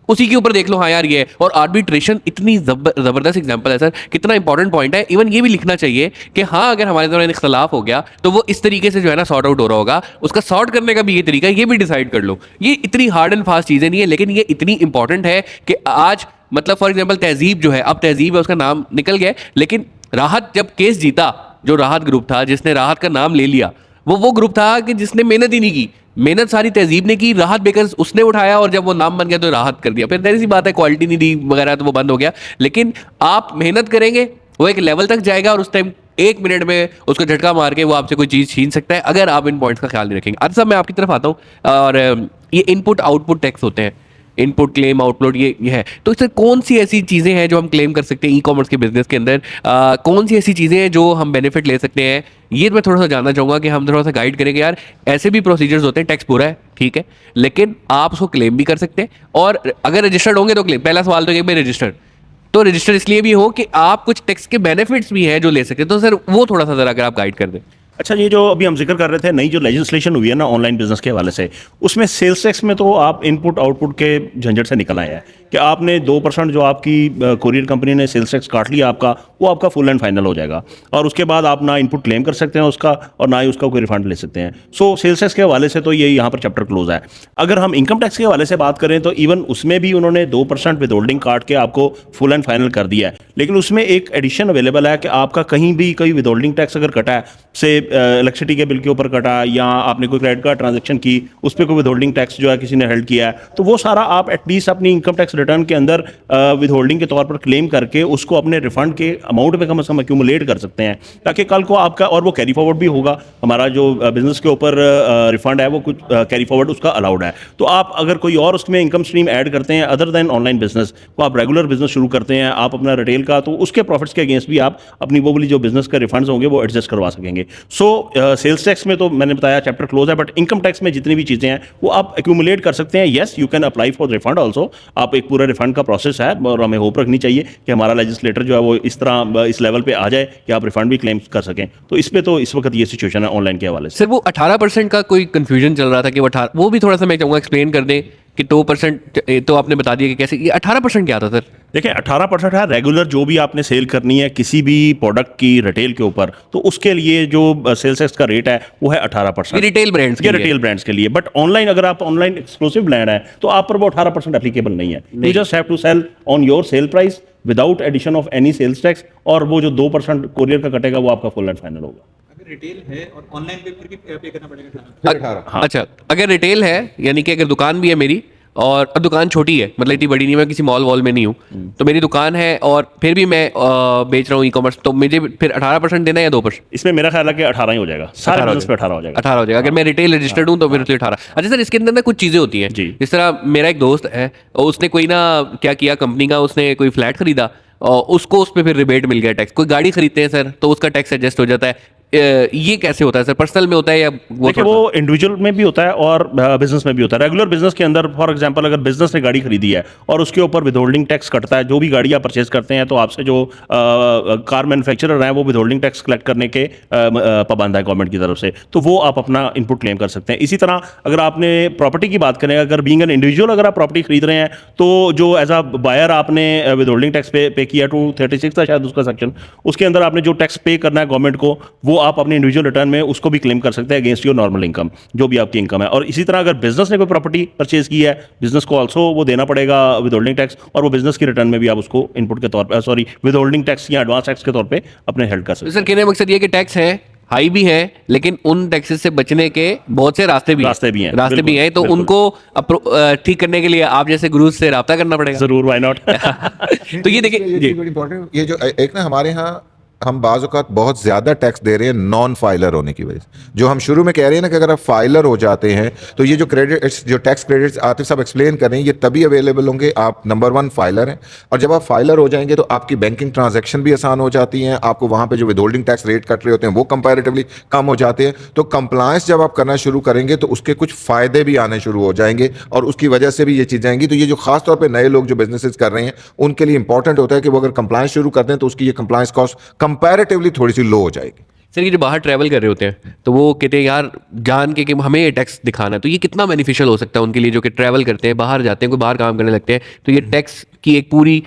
उसी के ऊपर देख लो, हाँ यार ये है। और आर्बिट्रेशन इतनी जबरदस्त एग्जांपल है सर, कितना इंपॉर्टेंट पॉइंट है। इवन ये भी लिखना चाहिए कि हाँ अगर हमारे दौरान इख्तलाफ हो गया तो वो इस तरीके से जो है ना सॉर्ट आउट हो रहा होगा, उसका सॉर्ट करने का भी ये तरीका है, ये भी डिसाइड कर लो। ये इतनी हार्ड एंड फास्ट चीज़ें नहीं है, लेकिन ये इतनी इंपॉर्टेंट है कि आज मतलब फॉर एग्जाम्पल तहजीब जो है, अब तहजीब है उसका नाम निकल गया, लेकिन राहत जब केस जीता, जो राहत ग्रुप था जिसने राहत का नाम ले लिया, वो ग्रुप था कि जिसने मेहनत ही नहीं की, मेहनत सारी तहजीब ने की, राहत बेकर्स उसने उठाया, और जब वो नाम बन गया तो राहत कर दिया। फिर सी बात है, क्वालिटी नहीं दी वगैरह तो वो बंद हो गया। लेकिन आप मेहनत करेंगे, वो एक लेवल तक जाएगा और उस टाइम 1 मिनट में उसको झटका मार के वो आपसे कोई चीज़ छीन सकता है, अगर आप इन पॉइंट्स का ख्याल नहीं रखेंगे। अच्छा, मैं आपकी तरफ आता हूँ, और ये इनपुट आउटपुट टैक्स होते हैं, इनपुट क्लेम आउटपुट ये है। तो इससे कौन सी ऐसी चीज़ें हैं जो हम क्लेम कर सकते हैं ई कॉमर्स के बिजनेस के अंदर, कौन सी ऐसी चीज़ें हैं जो हम बेनिफिट ले सकते हैं, ये मैं थोड़ा सा जानना चाहूँगा कि हम थोड़ा सा गाइड करेंगे। यार ऐसे भी प्रोसीजर्स होते हैं, टैक्स पूरा है ठीक है, लेकिन आप उसको क्लेम भी कर सकते हैं, और अगर रजिस्टर्ड होंगे तो क्लेम। पहला सवाल तो ये भाई रजिस्टर्ड, तो रजिस्टर इसलिए भी हो कि आप कुछ टैक्स के बेनिफिट्स भी हैं जो ले सकते हैं। तो सर वो थोड़ा सा ज़रा अगर आप गाइड कर दें। अच्छा, ये जो अभी हम जिक्र कर रहे थे, नई जो लेजिस्लेशन हुई है ना ऑनलाइन बिजनेस के हवाले से, उसमें सेल्स टैक्स में तो आप इनपुट आउटपुट के झंझट से निकल आए हैं कि आपने 2% जो आपकी कोरियर कंपनी ने सेल्स टैक्स काट लिया आपका, वो आपका फुल एंड फाइनल हो जाएगा, और उसके बाद आप ना इनपुट क्लेम कर सकते हैं उसका, और ना ही उसका कोई रिफंड ले सकते हैं। सो सेल्स टैक्स के हवाले से तो ये यहाँ पर चैप्टर क्लोज है। अगर हम इनकम टैक्स के हवाले से बात करें तो इवन उसमें भी उन्होंने 2% विद होल्डिंग काट के आपको फुल एंड फाइनल कर दिया है, लेकिन उसमें एक एडिशन अवेलेबल है कि आपका कहीं भी कोई विद होल्डिंग टैक्स अगर कटा है, से इलेक्ट्रिसिटी के बिल के ऊपर कटा, या आपने कोई क्रेडिट कार्ड ट्रांजैक्शन की उस पर कोई विद होल्डिंग टैक्स जो है किसी ने हेल्ड किया है, तो वो सारा आप एटलीस्ट अपनी इनकम टैक्स रिटर्न के अंदर विद होल्डिंग के तौर पर क्लेम करके उसको अपने रिफंड के अमाउंट में कम से कम एक्यूमुलेट कर सकते हैं, ताकि कल को आपका, और वो कैरी फॉरवर्ड भी होगा, हमारा जो बिजनेस के ऊपर रिफंड है वो कुछ कैरी फॉरवर्ड उसका अलाउड है। तो आप अगर कोई और उसमें इनकम स्ट्रीम ऐड करते हैं अदर देन ऑनलाइन बिजनेस, तो आप रेगुलर बिजनेस शुरू करते हैं आप अपना रिटेल का, तो उसके प्रॉफिट्स के अगेंस्ट भी आप अपनी वो वाली जो बिजनेस के रिफंड्स होंगे वो एडजस्ट करवा सकेंगे। सो सेल्स टैक्स में तो मैंने बताया चैप्टर क्लोज है, बट इनकम टैक्स में जितनी भी चीज़ें हैं वो आप एक्यूमुलेट कर सकते हैं। Yes, you can apply for refund also, आप एक पूरा रिफंड का प्रोसेस है, और हमें होप रखनी चाहिए कि हमारा लेजिस्लेटर जो है वो इस तरह इस लेवल पे आ जाए कि आप रिफंड भी क्लेम कर सकें। तो इस पे तो इस वक्त ये सिचुएशन है ऑनलाइन के हवाले से। सर वो 18% का कोई कंफ्यूजन चल रहा था कि वो भी थोड़ा सा मैं चाहूँगा एक्सप्लेन कर दें कि 2% तो आपने बता दिया कि कैसे, ये 18% क्या था सर? देखिए 18% है रेगुलर, जो भी आपने सेल करनी है किसी भी प्रोडक्ट की रिटेल के ऊपर, तो उसके लिए जो सेल्स टैक्स का रेट है वो है 18%। ये रिटेल ब्रांड्स के ये लिए? रिटेल ब्रांड्स के लिए, बट ऑनलाइन अगर आप ऑनलाइन एक्सक्लूसिव ब्रांड है तो आप पर वो 18% एप्लीकेबल नहीं है। You just have to sell on your sell price without addition of any sales tax, और वो जो 2% कोरियर का कटेगा वो आपका फुल एंड फाइनल होगा। अगर रिटेल है और ऑनलाइन पे फिर भी पे करना पड़ेगा। हाँ। अच्छा, अगर रिटेल है यानी कि अगर दुकान भी है मेरी और अब दुकान छोटी है, मतलब इतनी बड़ी नहीं, मैं किसी मॉल वॉल में नहीं हूँ, तो मेरी दुकान है और फिर भी मैं बेच रहा हूँ ई कॉमर्स, तो मुझे फिर 18% देना है या 2%? इसमें मेरा ख्याल है कि 18 ही हो जाएगा, सारे बिजनेस पे 18 हो जाएगा। 18 हो जाएगा अगर मैं रिटेल रजिस्टर्ड हूँ तो फिर उसके 18। अच्छा सर, इसके अंदर ना कुछ चीज़ें होती हैं जी। जिस तरह मेरा एक दोस्त है और उसने कोई ना क्या किया, कंपनी का उसने कोई फ्लैट खरीदा और उसको उस पर फिर रिबेट मिल गया टैक्स। कोई गाड़ी खरीदते हैं सर तो उसका टैक्स एडजस्ट हो जाता है, ये कैसे होता है सर? पर्सनल में होता है या देखिए वो इंडिविजुअल में भी होता है और बिजनेस में भी होता है। रेगुलर बिजनेस के अंदर फॉर एग्जांपल अगर बिजनेस ने गाड़ी खरीदी है और उसके ऊपर विदहोल्डिंग टैक्स कटता है, जो भी गाड़ी आप परचेज करते हैं तो आपसे जो कार मैन्युफैक्चरर हैं वो विदहोल्डिंग टैक्स कलेक्ट करने के पाबंद है गवर्नमेंट की तरफ से, तो वो आप अपना इनपुट क्लेम कर सकते हैं। इसी तरह अगर आपने प्रॉपर्टी की बात करें, अगर बीइंग एन इंडिविजुअल अगर आप प्रॉपर्टी खरीद रहे हैं तो जो एज अ बायर आपने विदहोल्डिंग टैक्स पे किया 236 था शायद उसका सेक्शन, उसके अंदर आपने जो टैक्स पे करना है गवर्नमेंट को वो आप अपने इंडिविजुअल रिटर्न में उसको भी क्लेम कर सकते हैं अगेंस्ट योर नॉर्मल इनकम, जो भी आपकी इनकम है। और इसी तरह अगर बिजनेस ने कोई प्रॉपर्टी परचेज की है, बिजनेस को ऑल्सो वो देना पड़ेगा विदहोल्डिंग टैक्स, और वो बिजनेस की रिटर्न में भी आप उसको इनपुट के तौर पर सॉरी विदहोल्डिंग टैक्स या एडवांस टैक्स के तौर पे अपने हेल्ड कर सकते हैं। सर कहने का मकसद ये कि टैक्स है, हाई भी है, लेकिन उन टैक्सेस से बचने के बहुत से रास्ते भी हैं, रास्ते भी बिल्कुल, हैं, तो बिल्कुल। उनको ठीक करने के लिए आप जैसे गुरुज से राब्ता करना पड़ेगा। जरूर, व्हाई नॉट। तो ये देखिए ये जी, चीज़ बड़ी इंपॉर्टेंट, ये जो एक ना हमारे यहाँ हम बाज़ औक़ात बहुत ज़्यादा टैक्स दे रहे हैं नॉन फाइलर होने की वजह से। जो हम शुरू में कह रहे हैं ना कि अगर आप फाइलर हो जाते हैं तो ये जो क्रेडिट्स, जो टैक्स क्रेडिट्स आतिफ साहब एक्सप्लेन कर रहे हैं, ये तभी अवेलेबल होंगे आप नंबर 1 फाइलर हैं। और जब आप फाइलर हो जाएंगे तो आपकी बैंकिंग ट्रांजैक्शन भी आसान हो जाती हैं, आपको वहाँ पे जो विदहोल्डिंग टैक्स रेट कट रहे होते हैं वो कंपैरेटिवली कम हो जाते हैं। तो कंप्लायंस जब आप करना शुरू करेंगे तो उसके कुछ फ़ायदे भी आने शुरू हो जाएंगे और उसकी वजह से भी ये चीज़ आएंगी। तो ये जो खास तौर पर नए लोग जो बिजनेसेस कर रहे हैं उनके लिए इंपॉर्टेंट होता है कि वो अगर कंप्लायंस शुरू करते हैं तो उसकी ये कंप्लायंस कॉस्ट कंपैरेटिवली थोड़ी सी लो हो जाएगी। सर ये जो बाहर ट्रैवल कर रहे होते हैं तो वो कहते हैं यार जान के कि हमें ये टैक्स दिखाना है, तो ये कितना बेनिफिशियल हो सकता है उनके लिए जो कि ट्रैवल करते हैं, बाहर जाते हैं, कोई बाहर काम करने लगते हैं, तो ये टैक्स की एक पूरी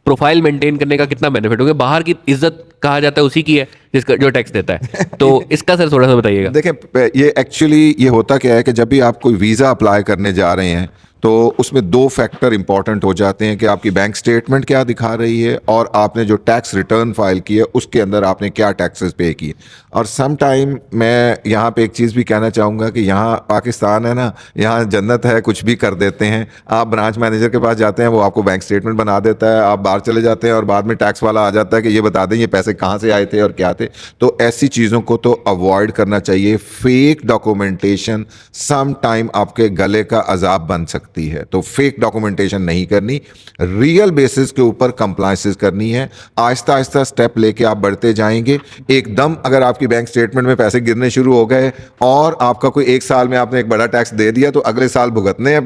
प्रोफाइल मेंटेन करने का कितना बेनिफिट होगा? बाहर की इज्जत कहा जाता है उसी की है जिसका जो टैक्स देता है, तो इसका सर थोड़ा सा बताइएगा। देखें ये एक्चुअली ये होता क्या है कि जब भी आप कोई वीज़ा अप्लाई करने जा रहे हैं तो उसमें 2 फैक्टर इंपॉर्टेंट हो जाते हैं कि आपकी बैंक स्टेटमेंट क्या दिखा रही है और आपने जो टैक्स रिटर्न फाइल की है उसके अंदर आपने क्या टैक्सेस पे किए। और सम टाइम मैं यहाँ पे एक चीज़ भी कहना चाहूँगा कि यहाँ पाकिस्तान है ना, यहाँ जन्नत है, कुछ भी कर देते हैं। आप ब्रांच मैनेजर के पास जाते हैं, वो आपको बैंक स्टेटमेंट बना देता है, आप बाहर चले जाते हैं और बाद में टैक्स वाला आ जाता है कि ये बता दें ये पैसे कहाँ से आए थे और क्या थे। तो ऐसी चीज़ों को तो अवॉइड करना चाहिए। फेक डॉक्यूमेंटेशन सम टाइम आपके गले का अजाब बन सकती है, तो फेक डॉक्यूमेंटेशन नहीं करनी, रियल बेसिस के ऊपर कंप्लायंसेस करनी है। आहिस्ता आहिस्ता स्टेप लेके आप बढ़ते जाएंगे। एकदम अगर आपकी बैंक स्टेटमेंट में पैसे गिरने शुरू हो गए और आपका कोई 1 साल में आपने एक बड़ा टैक्स दे दिया तो अगले साल भुगतने हैं,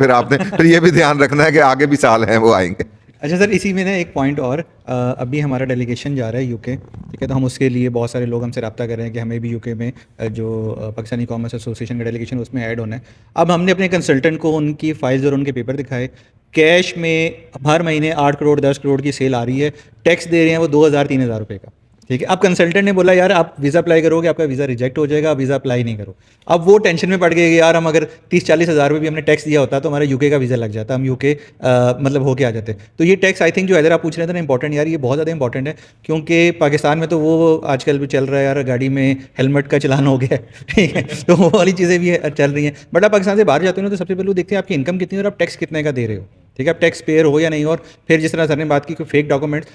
फिर ये भी ध्यान रखना है कि आगे भी साल हैं वो आएंगे। अच्छा सर, इसी में ना एक पॉइंट और, अभी हमारा डेलीगेशन जा रहा है यूके, ठीक है, तो हम उसके लिए बहुत सारे लोग हमसे रब्ता कर रहे हैं कि हमें भी यूके में जो पाकिस्तानी कॉमर्स एसोसिएशन का डेलीगेशन उसमें ऐड होना है। अब हमने अपने कंसल्टेंट को उनकी फाइल्स और उनके पेपर दिखाए, कैश में हर महीने 8 करोड़ 10 करोड़ की सेल आ रही है, टैक्स दे रहे हैं वो 2,000-3,000 रुपये का, ठीक है। अब कंसल्टेंट ने बोला यार आप वीज़ा अप्लाई करोगे, आपका वीज़ा रिजेक्ट हो जाएगा, आप वीज़ा अप्लाई नहीं करो। अब वो टेंशन में पड़ गए कि यार हम अगर 30-40 हज़ार रुपये भी हमने टैक्स दिया होता तो हमारा यूके का वीज़ा लग जाता, हम यूके मतलब होके आ जाते। तो ये टैक्स आई थिंक जो इधर आप पूछ रहे थे ना इंपॉर्टेंट, यार ये बहुत ज़्यादा इंपॉर्टेंट है, क्योंकि पाकिस्तान में तो वो आजकल भी चल रहा है यार, गाड़ी में हेलमेट का चलान हो गया है, ठीक है, तो वो वाली चीज़ें भी चल रही हैं। बट आप पाकिस्तान से बाहर जाते हो ना तो सबसे पहले देखते हैं आपकी इनकम कितनी है और आप टैक्स कितने का दे रहे हो, ठीक है, आप टैक्स पेयर हो या नहीं। और फिर जिस तरह सर ने बात की कि फेक डॉक्यूमेंट्स,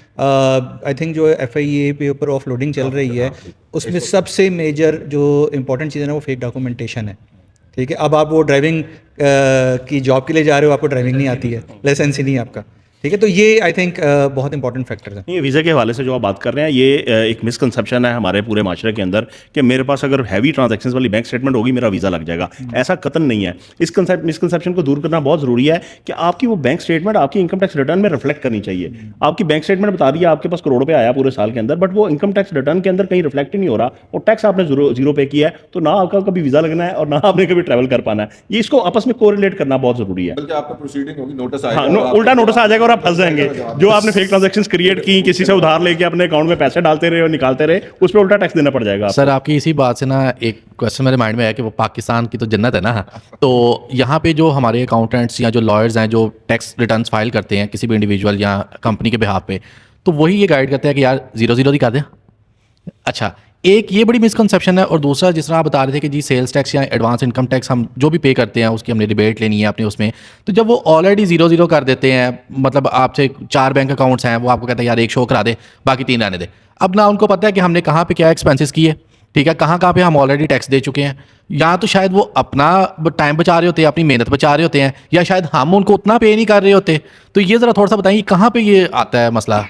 आई थिंक जो FIA पे ऊपर ऑफ लोडिंग चल रही है उसमें सबसे मेजर जो इंपॉर्टेंट चीज़ है ना वो फेक डॉक्यूमेंटेशन है, ठीक है। अब आप वो ड्राइविंग की जॉब के लिए जा रहे हो, आपको ड्राइविंग नहीं आती है, लाइसेंस ही नहीं है आपका, ठीक है, तो ये आई थिंक बहुत इंपॉर्टेंट फैक्टर है। ये वीज़ा के हवाले से जो आप बात कर रहे हैं, ये एक मिसकंसेप्शन है हमारे पूरे माशरे के अंदर कि मेरे पास अगर हैवी ट्रांजैक्शंस वाली बैंक स्टेटमेंट होगी मेरा वीज़ा लग जाएगा। ऐसा कतन नहीं है। इस मिसकंसेप्शन को दूर करना बहुत ज़रूरी है कि आपकी वो बैंक स्टेटमेंट आपकी इनकम टैक्स रिटर्न में रिफ्लेक्ट करनी चाहिए। आपकी बैंक स्टेटमेंट बता दिया आपके पास करोड़ रुपये आया पूरे साल के अंदर, बट वो इनकम टैक्स रिटर्न के अंदर कहीं रिफ्लेक्ट ही नहीं हो रहा और टैक्स आपने जीरो पे किया है, तो ना आपका कभी वीज़ा लगना है और ना आपने कभी ट्रैवल कर पाना है। ये इसको आपस में कोरिलेट करना बहुत ज़रूरी है। बल्कि आपका प्रोसीडिंग होगी, नोटिस हाँ, उल्टा नोटिस आ जाएगा और आप फंस जाएंगे। जो आपने फेक ट्रांजैक्शंस क्रिएट की, किसी से उधार लेके अपने अकाउंट में पैसे डालते रहे और निकालते रहे, उस पर उल्टा टैक्स देना पड़ जाएगा। सर आपकी इसी बात से ना एक क्वेश्चन मेरे माइंड में है कि वो पाकिस्तान की तो जन्नत है ना, तो यहाँ पे जो हमारे अकाउंटेंट्स या जो लॉयर्स हैं जो टैक्स रिटर्न्स फाइल करते हैं किसी भी इंडिविजुअल या कंपनी के बिहाफ पे, तो वही ये गाइड करते हैं कि यार 0 दिखा दें। अच्छा, एक ये बड़ी मिसकंसेप्शन है। और दूसरा, जिस तरह आप बता रहे थे कि जी सेल्स टैक्स या एडवांस इनकम टैक्स हम जो भी पे करते हैं उसकी हमने रिबेट लेनी है अपने उसमें, तो जब वो ऑलरेडी 0 कर देते हैं, मतलब आपसे 4 बैंक अकाउंट्स हैं, वो आपको कहते हैं यार 1 शो करा दे, बाकी 3 रहने दे। अब ना उनको पता है कि हमने कहाँ पे क्या एक्सपेंसेस किए, ठीक है, कहाँ पे हम ऑलरेडी टैक्स दे चुके हैं, या तो शायद वो अपना टाइम बचा रहे होते हैं, अपनी मेहनत बचा रहे होते हैं, या शायद हम उनको उतना पे नहीं कर रहे होते। तो ये ज़रा थोड़ा सा बताइए कहाँ पे ये आता है मसला।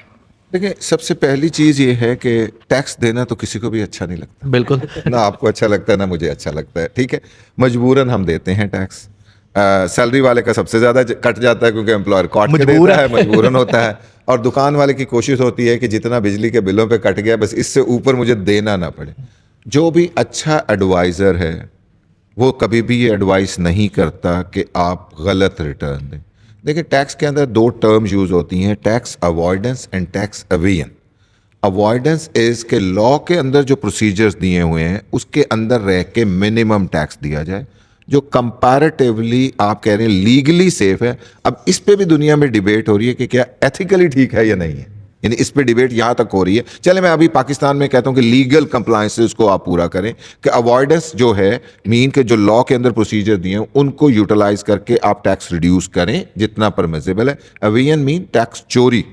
देखिए, सबसे पहली चीज़ ये है कि टैक्स देना तो किसी को भी अच्छा नहीं लगता। बिल्कुल। ना आपको अच्छा लगता है ना मुझे अच्छा लगता है, ठीक है। मजबूरन हम देते हैं टैक्स। सैलरी वाले का सबसे ज़्यादा कट जाता है क्योंकि एम्प्लॉयर काट के देता है, मजबूरन होता है। और दुकान वाले की कोशिश होती है कि जितना बिजली के बिलों पे कट गया बस इससे ऊपर मुझे देना ना पड़े। जो भी अच्छा एडवाइज़र है वो कभी भी ये एडवाइस नहीं करता कि आप गलत रिटर्न दें। देखिए, टैक्स के अंदर 2 टर्म्स यूज़ होती हैं, tax avoidance and tax evasion. Avoidance is के लॉ के अंदर जो प्रोसीजर्स दिए हुए हैं उसके अंदर रह के मिनिमम टैक्स दिया जाए, जो कंपैरेटिवली आप कह रहे हैं लीगली सेफ है। अब इस पे भी दुनिया में डिबेट हो रही है कि क्या एथिकली ठीक है या नहीं है, यानी इस पे डिबेट यहाँ तक हो रही है। चले, मैं अभी पाकिस्तान में कहता हूँ कि लीगल कंप्लायंसेस को आप पूरा करें, कि अवॉइडेंस जो है मीन के जो लॉ के अंदर प्रोसीजर दिए हैं उनको यूटिलाइज करके आप टैक्स रिड्यूस करें जितना परमिसिबल है। एवेजन मीन टैक्स चोरी।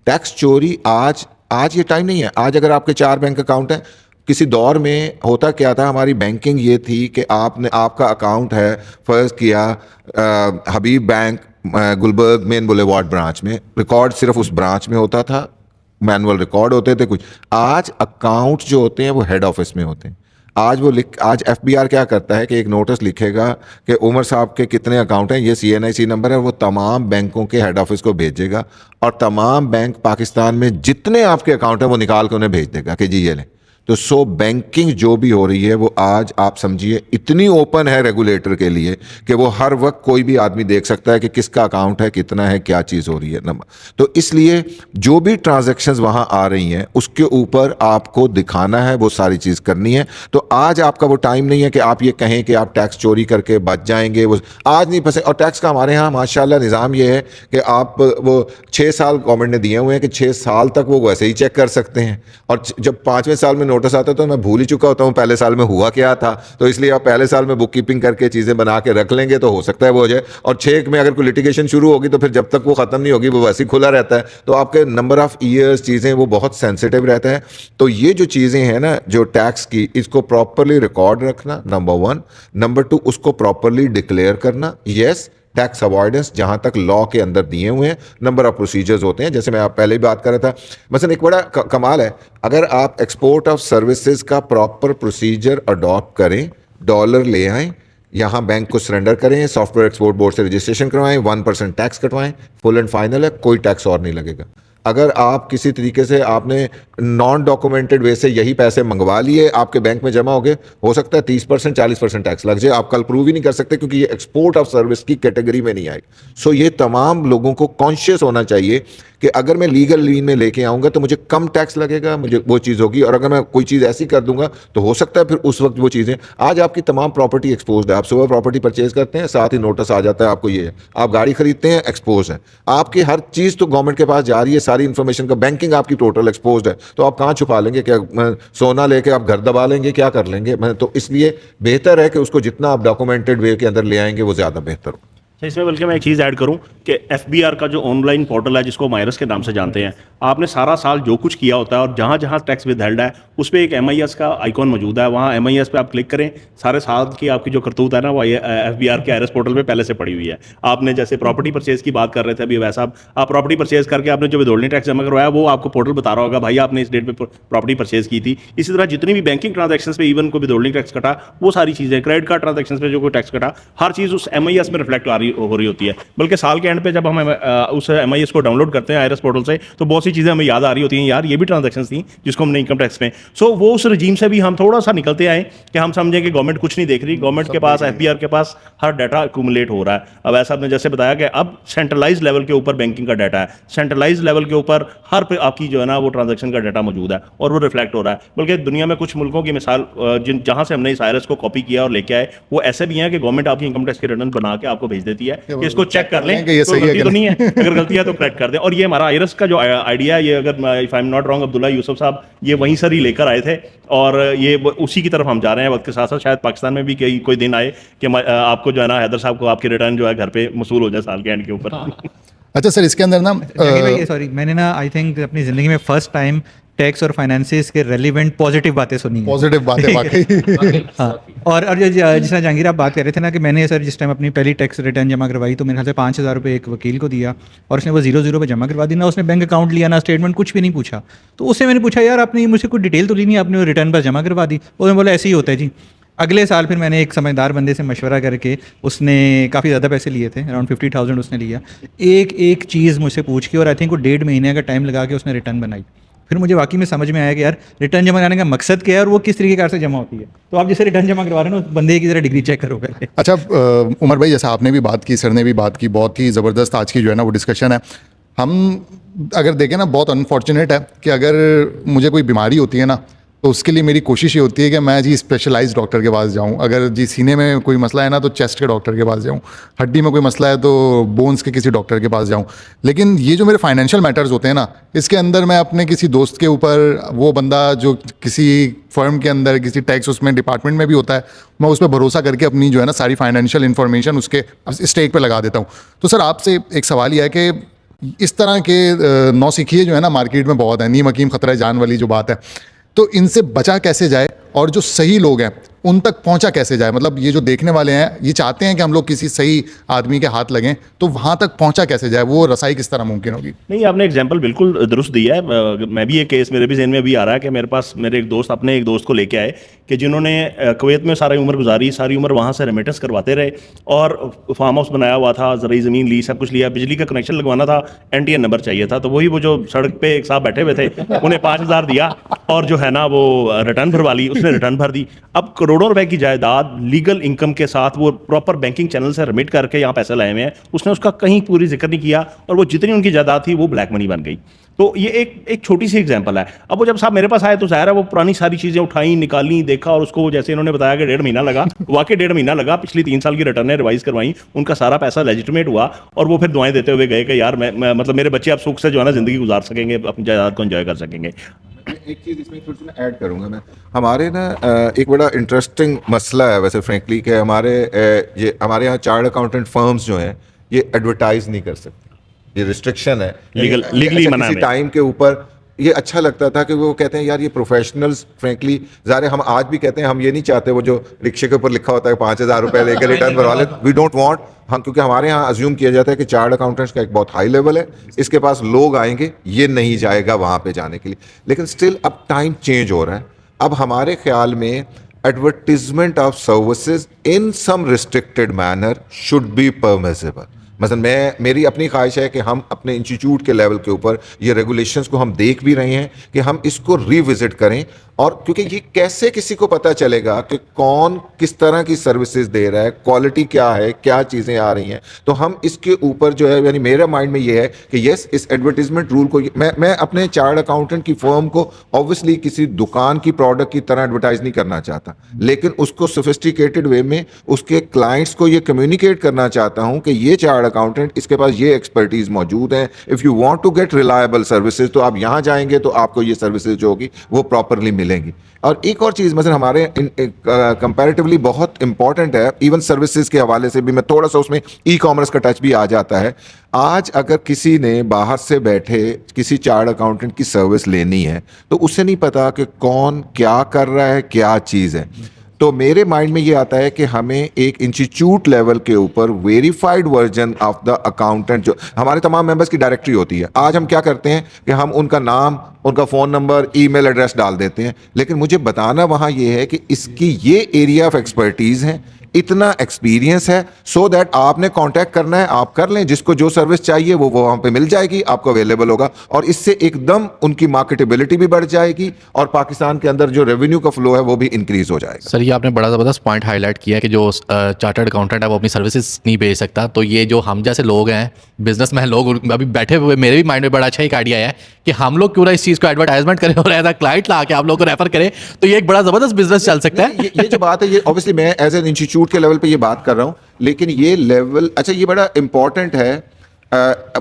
टैक्स चोरी आज ये टाइम नहीं है। आज अगर आपके 4 बैंक अकाउंट हैं, किसी दौर में होता क्या था, हमारी बैंकिंग ये थी कि आपका अकाउंट है फर्ज किया Habib bank Gulberg main boulevard branch में, रिकॉर्ड सिर्फ उस ब्रांच में होता था, मैनुअल रिकॉर्ड होते थे कुछ। आज अकाउंट जो होते हैं वो हेड ऑफिस में होते हैं। आज एफबीआर क्या करता है कि एक नोटिस लिखेगा कि उमर साहब के कितने अकाउंट हैं, ये CNIC नंबर है, वो तमाम बैंकों के हेड ऑफिस को भेजेगा और तमाम बैंक पाकिस्तान में जितने आपके अकाउंट हैं वो निकाल के उन्हें भेज देगा कि जी ये लें। तो बैंकिंग जो भी हो रही है वो आज आप समझिए इतनी ओपन है रेगुलेटर के लिए कि वो हर वक्त कोई भी आदमी देख सकता है कि किसका अकाउंट है, कितना है, क्या चीज़ हो रही है नंबर। तो इसलिए जो भी ट्रांजैक्शंस वहाँ आ रही हैं उसके ऊपर आपको दिखाना है, वो सारी चीज़ करनी है। तो आज आपका वो टाइम नहीं है कि आप ये कहें कि आप टैक्स चोरी करके बच जाएंगे, वो आज नहीं फंसे। और टैक्स का हमारे यहाँ माशाल्लाह निज़ाम ये है कि आप वो 6 साल गवर्नमेंट ने दिए हुए हैं कि 6 साल तक वो वैसे ही चेक कर सकते हैं, और जब 5वें साल में नोटिस आता है तो मैं भूल ही चुका होता हूँ पहले साल में हुआ क्या था। तो इसलिए आप पहले साल में बुक कीपिंग करके चीज़ें बना के रख लेंगे तो हो सकता है वो हो जाए। और 6 में अगर कोई लिटिगेशन शुरू होगी तो फिर जब तक वो ख़त्म नहीं होगी वो वैसे ही खुला रहता है। तो आपके नंबर ऑफ़ ईयर्स चीज़ें वो बहुत सेंसिटिव रहता है। तो ये जो चीज़ें हैं ना जो टैक्स की, इसको प्रॉपरली रिकॉर्ड रखना नंबर 1, नंबर 2 उसको प्रॉपरली डिक्लेयर करना। येस, टैक्स अवॉइडेंस जहां तक लॉ के अंदर दिए हुए हैं, नंबर ऑफ प्रोसीजर्स होते हैं, जैसे मैं आप पहले भी बात कर रहा था। मसलन एक बड़ा कमाल है, अगर आप एक्सपोर्ट ऑफ सर्विसेज का प्रॉपर प्रोसीजर अडॉप्ट करें, डॉलर ले आएँ, यहाँ बैंक को सरेंडर करें, सॉफ्टवेयर एक्सपोर्ट बोर्ड से रजिस्ट्रेशन करवाएं, 1% टैक्स कटवाएं, फुल एंड फाइनल है, कोई टैक्स और नहीं लगेगा। अगर आप किसी तरीके से आपने नॉन डॉक्यूमेंटेड वे से यही पैसे मंगवा लिए, आपके बैंक में जमा हो गए, हो सकता है 30% 40% टैक्स लग जाए। आप कल प्रूव ही नहीं कर सकते क्योंकि ये एक्सपोर्ट ऑफ सर्विस की कैटेगरी में नहीं आएगी। सो ये तमाम लोगों को कॉन्शियस होना चाहिए कि अगर मैं लीगल लीन में लेके आऊँगा तो मुझे कम टैक्स लगेगा, मुझे वो चीज़ होगी। और अगर मैं कोई चीज़ ऐसी कर दूंगा तो हो सकता है फिर उस वक्त वो चीज़ें, आज आपकी तमाम प्रॉपर्टी एक्सपोज है। आप सुबह प्रॉपर्टी परचेज करते हैं, साथ ही नोटिस आ जाता है आपको ये है, आप गाड़ी खरीदते हैं, एक्सपोज है, आपकी हर चीज़ तो गवर्नमेंट के पास जा रही है, सारी इन्फॉर्मेशन का, बैंकिंग आपकी टोटल एक्सपोज है। तो आप कहाँ छुपा लेंगे? क्या सोना लेके आप घर दबा लेंगे? क्या कर लेंगे? तो इसलिए बेहतर है कि उसको जितना आप डॉक्यूमेंटेड वे के अंदर ले आएंगे वो ज़्यादा बेहतर हो। अच्छा, इसमें बल्कि मैं एक चीज़ ऐड करूं कि FBR का जो ऑनलाइन पोर्टल है जिसको मायरस के नाम से जानते हैं, आपने सारा साल जो कुछ किया होता है और जहां जहां टैक्स विदहेल्ड है उस पर एक MIS का आइकॉन मौजूद है, वहां MIS पे आप क्लिक करें, सारे साल की आपकी जो करतूत है ना वो FBR के IRS पोर्टल पे पहले से पड़ी हुई है। आपने जैसे प्रॉपर्टी परचेज की बात कर रहे थे अभी वैसा आप प्रॉपर्टी परचेज करके आपने जो विदहोल्डिंग टैक्स जमा करवाया वो आपको पोर्टल बता रहा होगा भाई आपने इस डेट पे प्रॉपर्टी परचेज की थी। इसी तरह जितनी भी बैंकिंग ट्रांजेक्शन पे इवन को विदहोल्डिंग टैक्स कटा, वो सारी चीज़ें, क्रेडिट कार्ड ट्रांजेक्शन पे जो कोई टैक्स कटा, हर चीज़ उस MIS में रिफ्लेक्ट हो रही होती है। बल्कि साल के एंड पे जब हम उस MIS को डाउनलोड करते हैं IRS पोर्टल से, तो बहुत सी चीज़ें हमें याद आ रही होती हैं, यार ये भी ट्रांजेक्शन थी जिसको हमने इनकम टैक्स में। सो वो उस रजीम से भी हम थोड़ा सा निकलते आए कि हम समझें कि गवर्नमेंट कुछ नहीं देख रही, गवर्नमेंट के पास FBR के पास हर डाटा एक्यूमुलेट हो रहा है। अब ऐसा आपने जैसे बताया कि अब सेंट्रलाइज लेवल के ऊपर बैंकिंग का डाटा है, सेंट्रलाइज लेवल के ऊपर हर पे आपकी जो है ना वो ट्रांजेक्शन का डाटा मौजूद है और वो रिफ्लेक्ट हो रहा है। बल्कि दुनिया में कुछ मुल्कों की मिसाल जहाँ से हमने इस IRS को कॉपी किया और लेके आए, वो ऐसे भी हैं कि गवर्नमेंट आपकी इनकम टैक्स के रिटर्न बना के आपको भेज देती है कि इसको चेक कर लें कि ये तो सही है गलती कि तो नहीं है, अगर गलती है तो करेक्ट कर दें। और ये हमारा IRS का जो आइडिया है, ये अगर if I am not wrong Abdullah Yusuf साहब ये वहीं से ही लेकर आए थे और ये उसी की तरफ हम जा रहे हैं वक्त के साथ साथ। शायद पाकिस्तान में भी कोई दिन आए कि आपको जो है ना हैदर साहब को आपके रिटर्न जो है घर पे मसूल हो जाए साल के एंड के ऊपर। अच्छा सर, इसके अंदर ना जहांगीर भाई, सॉरी, मैंने ना आई थिंक अपनी ज़िंदगी में फर्स्ट टाइम टैक्स और फाइनेंसिस के रेलिवेंट पॉजिटिव बातें सुनी हैं। पॉजिटिव बातें वाकई। हाँ, और जिस तरह जहांगीर आप बात कर रहे थे ना कि मैंने सर जिस टाइम अपनी पहली टैक्स रिटर्न जमा करवाई तो मेरे ख्याल से 5,000 रुपये एक वकील को दिया और उसने वो 0 पे जमा करवा दी, ना उसने बैंक अकाउंट लिया ना स्टेटमेंट, कुछ भी नहीं पूछा। तो उससे मैंने पूछा यार आपने मुझसे कोई डिटेल तो ली नहीं, आपने वो रिटर्न पर जमा करवा दी। उसने बोला ऐसे ही होता है जी। अगले साल फिर मैंने एक समझदार बंदे से मशवरा करके, उसने काफ़ी ज़्यादा पैसे लिए थे, अराउंड 50,000 उसने लिया, एक चीज़ मुझसे पूछ के, और आई थिंक वो 1.5 महीने का टाइम लगा के उसने रिटर्न बनाई। फिर मुझे वाकई में समझ में आया कि यार रिटर्न जमा कराने का मकसद क्या है और वो किस तरीके से जमा होती है। तो आप जैसे रिटर्न जमा करवा रहे हैं ना, उस बंदे की ज़रा डिग्री चेक करो पहले। अच्छा उमर भाई, जैसा आपने भी बात की, सर ने भी बात की, बहुत ही ज़बरदस्त आज की जो है ना वो डिस्कशन है। हम अगर देखें ना, बहुत अनफॉर्चुनेट है कि अगर मुझे कोई बीमारी होती है ना तो उसके लिए मेरी कोशिश ये होती है कि मैं जी स्पेशलाइज्ड डॉक्टर के पास जाऊं। अगर जी सीने में कोई मसला है ना तो चेस्ट के डॉक्टर के पास जाऊं, हड्डी में कोई मसला है तो बोन्स के किसी डॉक्टर के पास जाऊं। लेकिन ये जो मेरे फाइनेंशियल मैटर्स होते हैं ना, इसके अंदर मैं अपने किसी दोस्त के ऊपर, वो बंदा जो किसी फर्म के अंदर किसी टैक्स उसमें डिपार्टमेंट में भी होता है, मैं उस पर भरोसा करके अपनी जो है ना सारी फाइनेंशियल इन्फॉर्मेशन उसके स्टेक पर लगा देता हूँ। तो सर आपसे एक सवाल यह है कि इस तरह के नौसिखिए जो है ना मार्केट में बहुत है, नीम हकीम खतरा जान वाली जो बात है, तो इनसे बचा कैसे जाए और जो सही लोग हैं उन तक पहुंचा कैसे जाए? मतलब ये जो देखने वाले हैं ये चाहते हैं कि हम लोग किसी सही आदमी के हाथ लगें, तो वहां तक पहुंचा कैसे जाए, वो रसाई किस तरह मुमकिन होगी? नहीं, आपने एग्जांपल बिल्कुल दुरुस्त दिया है। मैं भी एक केस मेरे भी ज़हन में भी आ रहा है कि मेरे पास मेरे एक दोस्त अपने एक दोस्त को लेके आए कि जिन्होंने कुवैत में सारी उम्र गुजारी, सारी उम्र वहाँ से रेमिटेंस करवाते रहे और फार्म हाउस बनाया हुआ था, ज़रूरी ज़मीन ली, सब कुछ लिया, बिजली का कनेक्शन लगवाना था, NTN नंबर चाहिए था। तो वही वो जो सड़क पे एक साहब बैठे हुए थे उन्हें 5,000 दिया और जो है ना वो रिटर्न भरवा ली, उसने रिटर्न भर दी। अब करोड़ों रुपए की जायदाद लीगल इनकम के साथ वो प्रॉपर बैंकिंग चैनल से रिमिट करके यहाँ पैसे लाए हुए हैं, उसने उसका कहीं पूरी जिक्र नहीं किया और वो जितनी उनकी जायदाद थी वो ब्लैक मनी बन गई। तो ये एक छोटी सी एग्जांपल है। अब वो जब साहब मेरे पास आए तो ज़ाहिर है वो पुरानी सारी चीज़ें उठाई, निकाली, देखा और उसको जैसे इन्होंने बताया कि 1.5 महीना लगा, वाकई 1.5 महीना लगा। पिछली 3 साल की रिटर्नें रिवाइज करवाई, उनका सारा पैसा लेजिटिमेट हुआ और वो फिर दुआएं देते हुए गए कि यार मैं मतलब मेरे बच्चे अब सुख से जो है ना ज़िंदगी गुजार सकेंगे, अपनी जायदाद को एंजॉय कर सकेंगे। एक चीज़ इसमें थोड़ी सी मैं ऐड करूंगा। मैं हमारे ना एक बड़ा इंटरेस्टिंग मसला है वैसे फ्रेंकली कि हमारे यहाँ चार्टर्ड अकाउंटेंट फर्म्स जो हैं ये एडवर्टाइज नहीं कर सकते, ये रिस्ट्रिक्शन है लीगली मना है। किसी टाइम के ऊपर ये अच्छा लगता था कि वो कहते हैं यार ये प्रोफेशनल्स, फ्रेंकली ज़ाहिर हम आज भी कहते हैं हम ये नहीं चाहते वो जो रिक्शे के ऊपर लिखा होता है 5,000 रुपये लेकर रिटर्न भरवा ले, वी डोंट वांट हम, क्योंकि हमारे यहाँ अज्यूम किया जाता है कि चार्टर्ड अकाउंटेंट्स का एक बहुत हाई लेवल है, इसके पास लोग आएंगे, ये नहीं जाएगा वहाँ पे जाने के लिए। लेकिन स्टिल अब टाइम चेंज हो रहा है। अब हमारे ख्याल में advertisement of services in some restricted manner should be permissible. मसलन मेरी अपनी ख्वाहिश है कि हम अपने इंस्टीट्यूट के लेवल के ऊपर ये रेगुलेशंस को हम देख भी रहे हैं कि हम इसको रिविजिट करें, और क्योंकि ये कैसे किसी को पता चलेगा कि कौन किस तरह की सर्विसेज दे रहा है, क्वालिटी क्या है, क्या चीज़ें आ रही हैं, तो हम इसके ऊपर जो है, यानी मेरे माइंड में ये है कि यस इस एडवर्टीजमेंट रूल को मैं अपने चार्टर्ड अकाउंटेंट की फर्म को ऑब्वियसली किसी दुकान की प्रोडक्ट की तरह एडवर्टाइज नहीं करना चाहता, लेकिन उसको सोफिस्टिकेटेड वे में उसके क्लाइंट्स को ये कम्युनिकेट करना चाहता हूँ कि ये चार्टर्ड अकाउंटेंट, इसके पास ये एक्सपर्टीज मौजूद है, if you want to get reliable services तो आप यहाँ जाएंगे तो आपको ये सर्विसेज जो होगी वो प्रॉपरली मिलेगी। मिलेंगी। और एक और चीज़ मतलब हमारे कंपैरेटिवली बहुत इंपॉर्टेंट है, इवन सर्विसेज के हवाले से भी मैं थोड़ा सा उसमें ई कॉमर्स का टच भी आ जाता है। आज अगर किसी ने बाहर से बैठे किसी चार्ट अकाउंटेंट की सर्विस लेनी है तो उसे नहीं पता कि कौन क्या कर रहा है, क्या चीज़ है। तो मेरे माइंड में ये आता है कि हमें एक इंस्टीट्यूट लेवल के ऊपर verified version of the accountant, जो हमारे तमाम मेंबर्स की डायरेक्टरी होती है, आज हम क्या करते हैं कि हम उनका नाम, उनका फ़ोन नंबर, ईमेल एड्रेस डाल देते हैं, लेकिन मुझे बताना वहाँ ये है कि इसकी ये एरिया ऑफ एक्सपर्टीज़ है, इतना एक्सपीरियंस है, सो दैट आपने कांटेक्ट करना है, आप कर लें, जिसको जो सर्विस चाहिए वो वहाँ पे मिल जाएगी, आपको अवेलेबल होगा, और इससे एकदम उनकी मार्केटेबिलिटी भी बढ़ जाएगी और पाकिस्तान के अंदर जो रेवेन्यू का फ्लो है वो भी इंक्रीज हो जाएगा। सर ये आपने बड़ा ज़बरदस्त पॉइंट हाईलाइट किया कि जो चार्टर्ड अकाउंटेंट है वो अपनी सर्विसेज नहीं बेच सकता, तो ये जो हम जैसे लोग हैं, बिजनेसमैन लोग अभी बैठे हुए, मेरे भी माइंड में बड़ा अच्छा एक आइडिया है कि हम लोग क्यों ना इस चीज़ को एडवर्टाइजमेंट करें और एज अ क्लाइंट ला के आप लोग को रेफर करें, तो ये एक बड़ा ज़बरदस्त बिजनेस चल सकता है। ये जो बात है, ये ऑब्वियसली मैं एज एन इंस्टीट्यूट के लेवल पे ये बात कर रहा हूँ, लेकिन ये लेवल अच्छा ये बड़ा इंपॉर्टेंट है।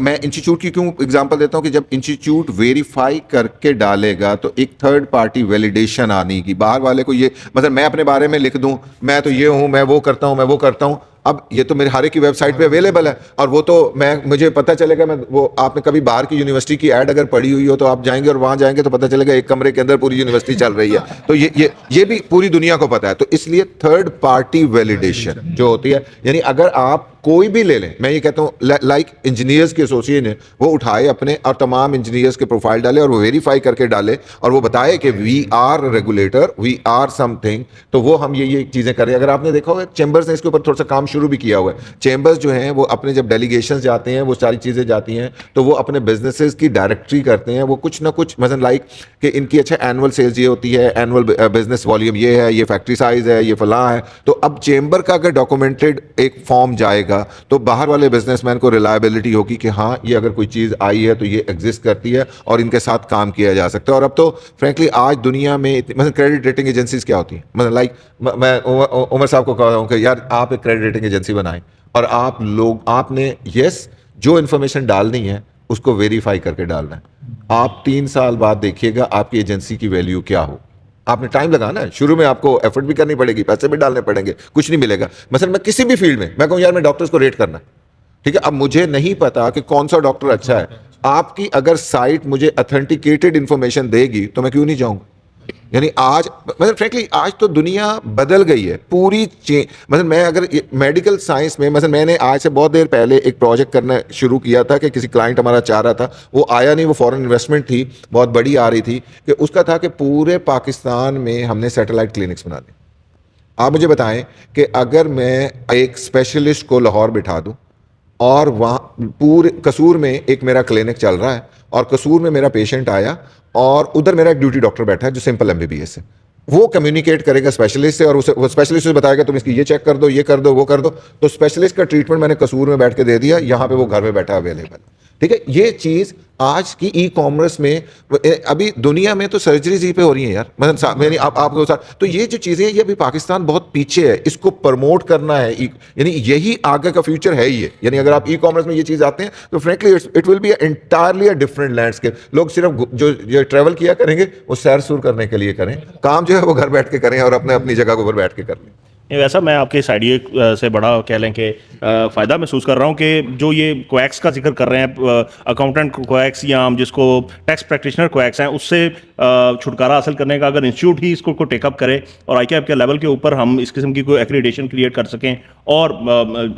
मैं इंस्टीट्यूट की क्यों एग्जांपल देता हूँ कि जब इंस्टीट्यूट वेरीफाई करके डालेगा तो एक थर्ड पार्टी वैलिडेशन आने की, बाहर वाले को ये मतलब मैं अपने बारे में लिख दूं, मैं तो ये हूँ, मैं वो करता हूँ, मैं वो करता हूँ, अब ये तो मेरे हर एक की वेबसाइट पे अवेलेबल है, और वो तो मुझे पता चलेगा, मैं वो आपने कभी बाहर की यूनिवर्सिटी की ऐड अगर पढ़ी हुई हो तो आप जाएंगे और वहाँ जाएंगे तो पता चलेगा एक कमरे के अंदर पूरी यूनिवर्सिटी चल रही है, तो ये भी पूरी दुनिया को पता है। तो इसलिए थर्ड पार्टी वैलिडेशन जो होती है, यानी अगर आप कोई भी ले लें, मैं ये कहता हूँ लाइक इंजीनियर्स की एसोसिएशन है, वो उठाए अपने और तमाम इंजीनियर्स के प्रोफाइल डाले और वो वेरीफाई करके डाले और वो बताए कि we are regulator, we are something, तो वो हम ये चीज़ें करें। अगर आपने देखा होगा चैम्बर्स ने इसके ऊपर थोड़ा सा काम शुरू भी किया हुआ है। चैम्बर्स जो हैं वो अपने जब डेलीगेशन जाते हैं, वो सारी चीज़ें जाती हैं, तो वो अपने बिजनेसेस की डायरेक्टरी करते हैं, वो कुछ ना कुछ मतलब लाइक कि इनकी अच्छा एनुअल सेल्स ये होती है, एनुअल बिजनेस वॉल्यूम ये है, ये फैक्ट्री साइज है, ये फलां है, तो अब चैम्बर का अगर डॉक्यूमेंटेड एक फॉर्म जाएगा तो बाहर वाले बिजनेसमैन को रिलायबिलिटी होगी कि हाँ ये अगर कोई चीज़ आई है तो ये एग्जिस्ट करती है और इनके साथ काम किया जा सकता है। और अब तो फ्रेंकली आज दुनिया में मतलब क्रेडिट रेटिंग एजेंसीज क्या होती हैं, मतलब लाइक मैं उमर साहब को कह रहा हूँ कि यार आप एक क्रेडिट रेटिंग एजेंसी बनाएं और आपने जो इन्फॉर्मेशन डालनी है उसको वेरीफाई करके डालना है। आप 3 साल बाद देखिएगा आपकी एजेंसी की वैल्यू क्या हो। आपने टाइम लगाना है, शुरू में आपको एफर्ट भी करनी पड़ेगी, पैसे भी डालने पड़ेंगे, कुछ नहीं मिलेगा। मतलब मैं किसी भी फील्ड में मैं कहूँ यार मैं डॉक्टर्स को रेट करना है, ठीक है, अब मुझे नहीं पता कि कौन सा डॉक्टर अच्छा है, आपकी अगर साइट मुझे ऑथेंटिकेटेड इंफॉर्मेशन देगी तो मैं क्यों नहीं जाऊँगा। यानी आज मतलब फ्रैंकली आज तो दुनिया बदल गई है पूरी मतलब मैं अगर मेडिकल साइंस में मतलब मैंने आज से बहुत देर पहले एक प्रोजेक्ट करना शुरू किया था कि किसी क्लाइंट हमारा चाह रहा था, वो आया नहीं, वो फॉरेन इन्वेस्टमेंट थी बहुत बड़ी आ रही थी, कि उसका था कि पूरे पाकिस्तान में हमने सैटेलाइट क्लिनिक्स बना दी। आप मुझे बताएं कि अगर मैं एक स्पेशलिस्ट को लाहौर बिठा दूं और वहाँ पूरे कसूर में एक मेरा क्लिनिक चल रहा है और कसूर में मेरा पेशेंट आया और उधर मेरा एक ड्यूटी डॉक्टर बैठा है जो सिंपल MBBS है, वो कम्युनिकेट करेगा स्पेशलिस्ट से और उसे वो स्पेशलिस्ट से बताएगा तुम इसकी ये चेक कर दो, ये कर दो, वो कर दो, तो स्पेशलिस्ट का ट्रीटमेंट मैंने कसूर में बैठ के दे दिया, यहाँ पे वो घर में बैठा अवेलेबल। ठीक है, ये चीज़ आज की ई कॉमर्स में अभी दुनिया में तो सर्जरीज ही पे हो रही हैं यार, मतलब मेरी आपको साथ, तो ये जो चीज़ें हैं ये अभी पाकिस्तान बहुत पीछे है, इसको प्रमोट करना है, यानी यही आगे का फ्यूचर है ये। यानी अगर आप ई कॉमर्स में ये चीज़ आते हैं तो frankly it will be entirely a different landscape. लोग सिर्फ जो ट्रैवल किया करेंगे वो सैर सूर करने के लिए करें, काम जो है वो घर बैठ के करें और अपनी जगह के ऊपर बैठ के कर लें। वैसा मैं आपके इस आइडिया से बड़ा कह लें कि फ़ायदा महसूस कर रहा हूँ कि जो ये क्वैक्स का जिक्र कर रहे हैं, अकाउंटेंट क्वैक्स या हम जिसको टैक्स प्रैक्टिशनर क्वैक्स हैं, उससे छुटकारा हासिल करने का अगर इंस्टीट्यूट ही इसको टेकअप करे और ICAP के लेवल के ऊपर हम इस किस्म की कोई एक्रीडेशन क्रिएट कर सकें। और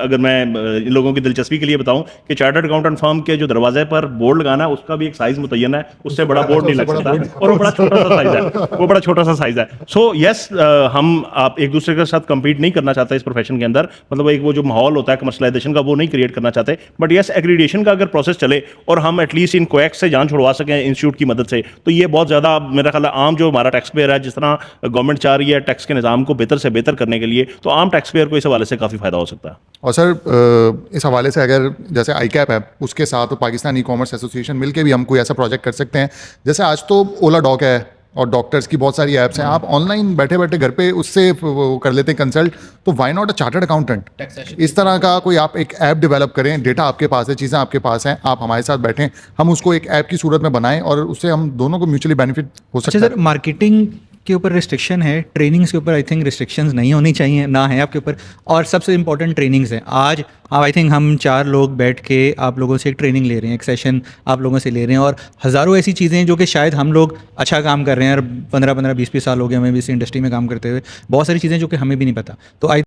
अगर मैं इन लोगों की दिलचस्पी के लिए बताऊं कि चार्टर्ड अकाउंटेंट फर्म के जो दरवाजे पर बोर्ड लगाना है उसका भी एक साइज़ मुतय्यन है, उससे बड़ा बोर्ड नहीं लग सकता और वो बड़ा छोटा सा साइज़ है, वो बड़ा छोटा सा साइज़ है। सो यस, हम आप एक दूसरे के साथ कम्पीट नहीं करना चाहते इस प्रोफेशन के अंदर, मतलब एक वो जो माहौल होता है कमर्शलाइजेशन का वो नहीं क्रिएट करना चाहते, बट यस एक्रीडेशन का अगर प्रोसेस चले और हम एटलीस्ट इन क्वैक्स से जान छुड़वा सकें इंस्टीट्यूट की मदद से, तो ये बहुत ज़्यादा मेरा ख्याल है आम जो हमारा टैक्स पेयर है, जिस तरह गवर्नमेंट चाह रही है टैक्स के निज़ाम को बेहतर से बेहतर करने के लिए, तो आम टैक्स पेयर को इस हवाले से काफ़ी फ़ायदा हो सकता है। और सर इस हवाले से अगर जैसे ICAP है उसके साथ पाकिस्तान ई कॉमर्स एसोसिएशन मिलके भी हम कोई ऐसा प्रोजेक्ट कर सकते हैं, जैसे आज तो ओला डॉक है और डॉक्टर्स की बहुत सारी ऐप्स हैं, आप ऑनलाइन बैठे बैठे घर पे उससे वो कर लेते हैं कंसल्ट, तो why not a chartered accountant. इस तरह का कोई आप एक ऐप डेवलप करें, डेटा आपके पास है, चीज़ें आपके पास हैं, आप हमारे साथ बैठें, हम उसको एक ऐप की सूरत में बनाएं और उससे हम दोनों को म्यूचुअली बेनिफिट हो सकता है। अच्छा सर, मार्केटिंग के ऊपर रिस्ट्रिक्शन है, ट्रेनिंग्स के ऊपर आई थिंक रिस्ट्रिक्शंस नहीं होनी चाहिए, ना है आपके ऊपर। और सबसे इंपॉर्टेंट ट्रेनिंग्स हैं। आज आई थिंक हम 4 लोग बैठ के आप लोगों से एक ट्रेनिंग ले रहे हैं, एक सेशन आप लोगों से ले रहे हैं, और हज़ारों ऐसी चीज़ें हैं जो कि शायद हम लोग अच्छा काम कर रहे हैं, और 15-15 20-20 साल हो गए हमें भी इस इंडस्ट्री में काम करते हुए, बहुत सारी चीज़ें जो कि हमें भी नहीं पता। तो आई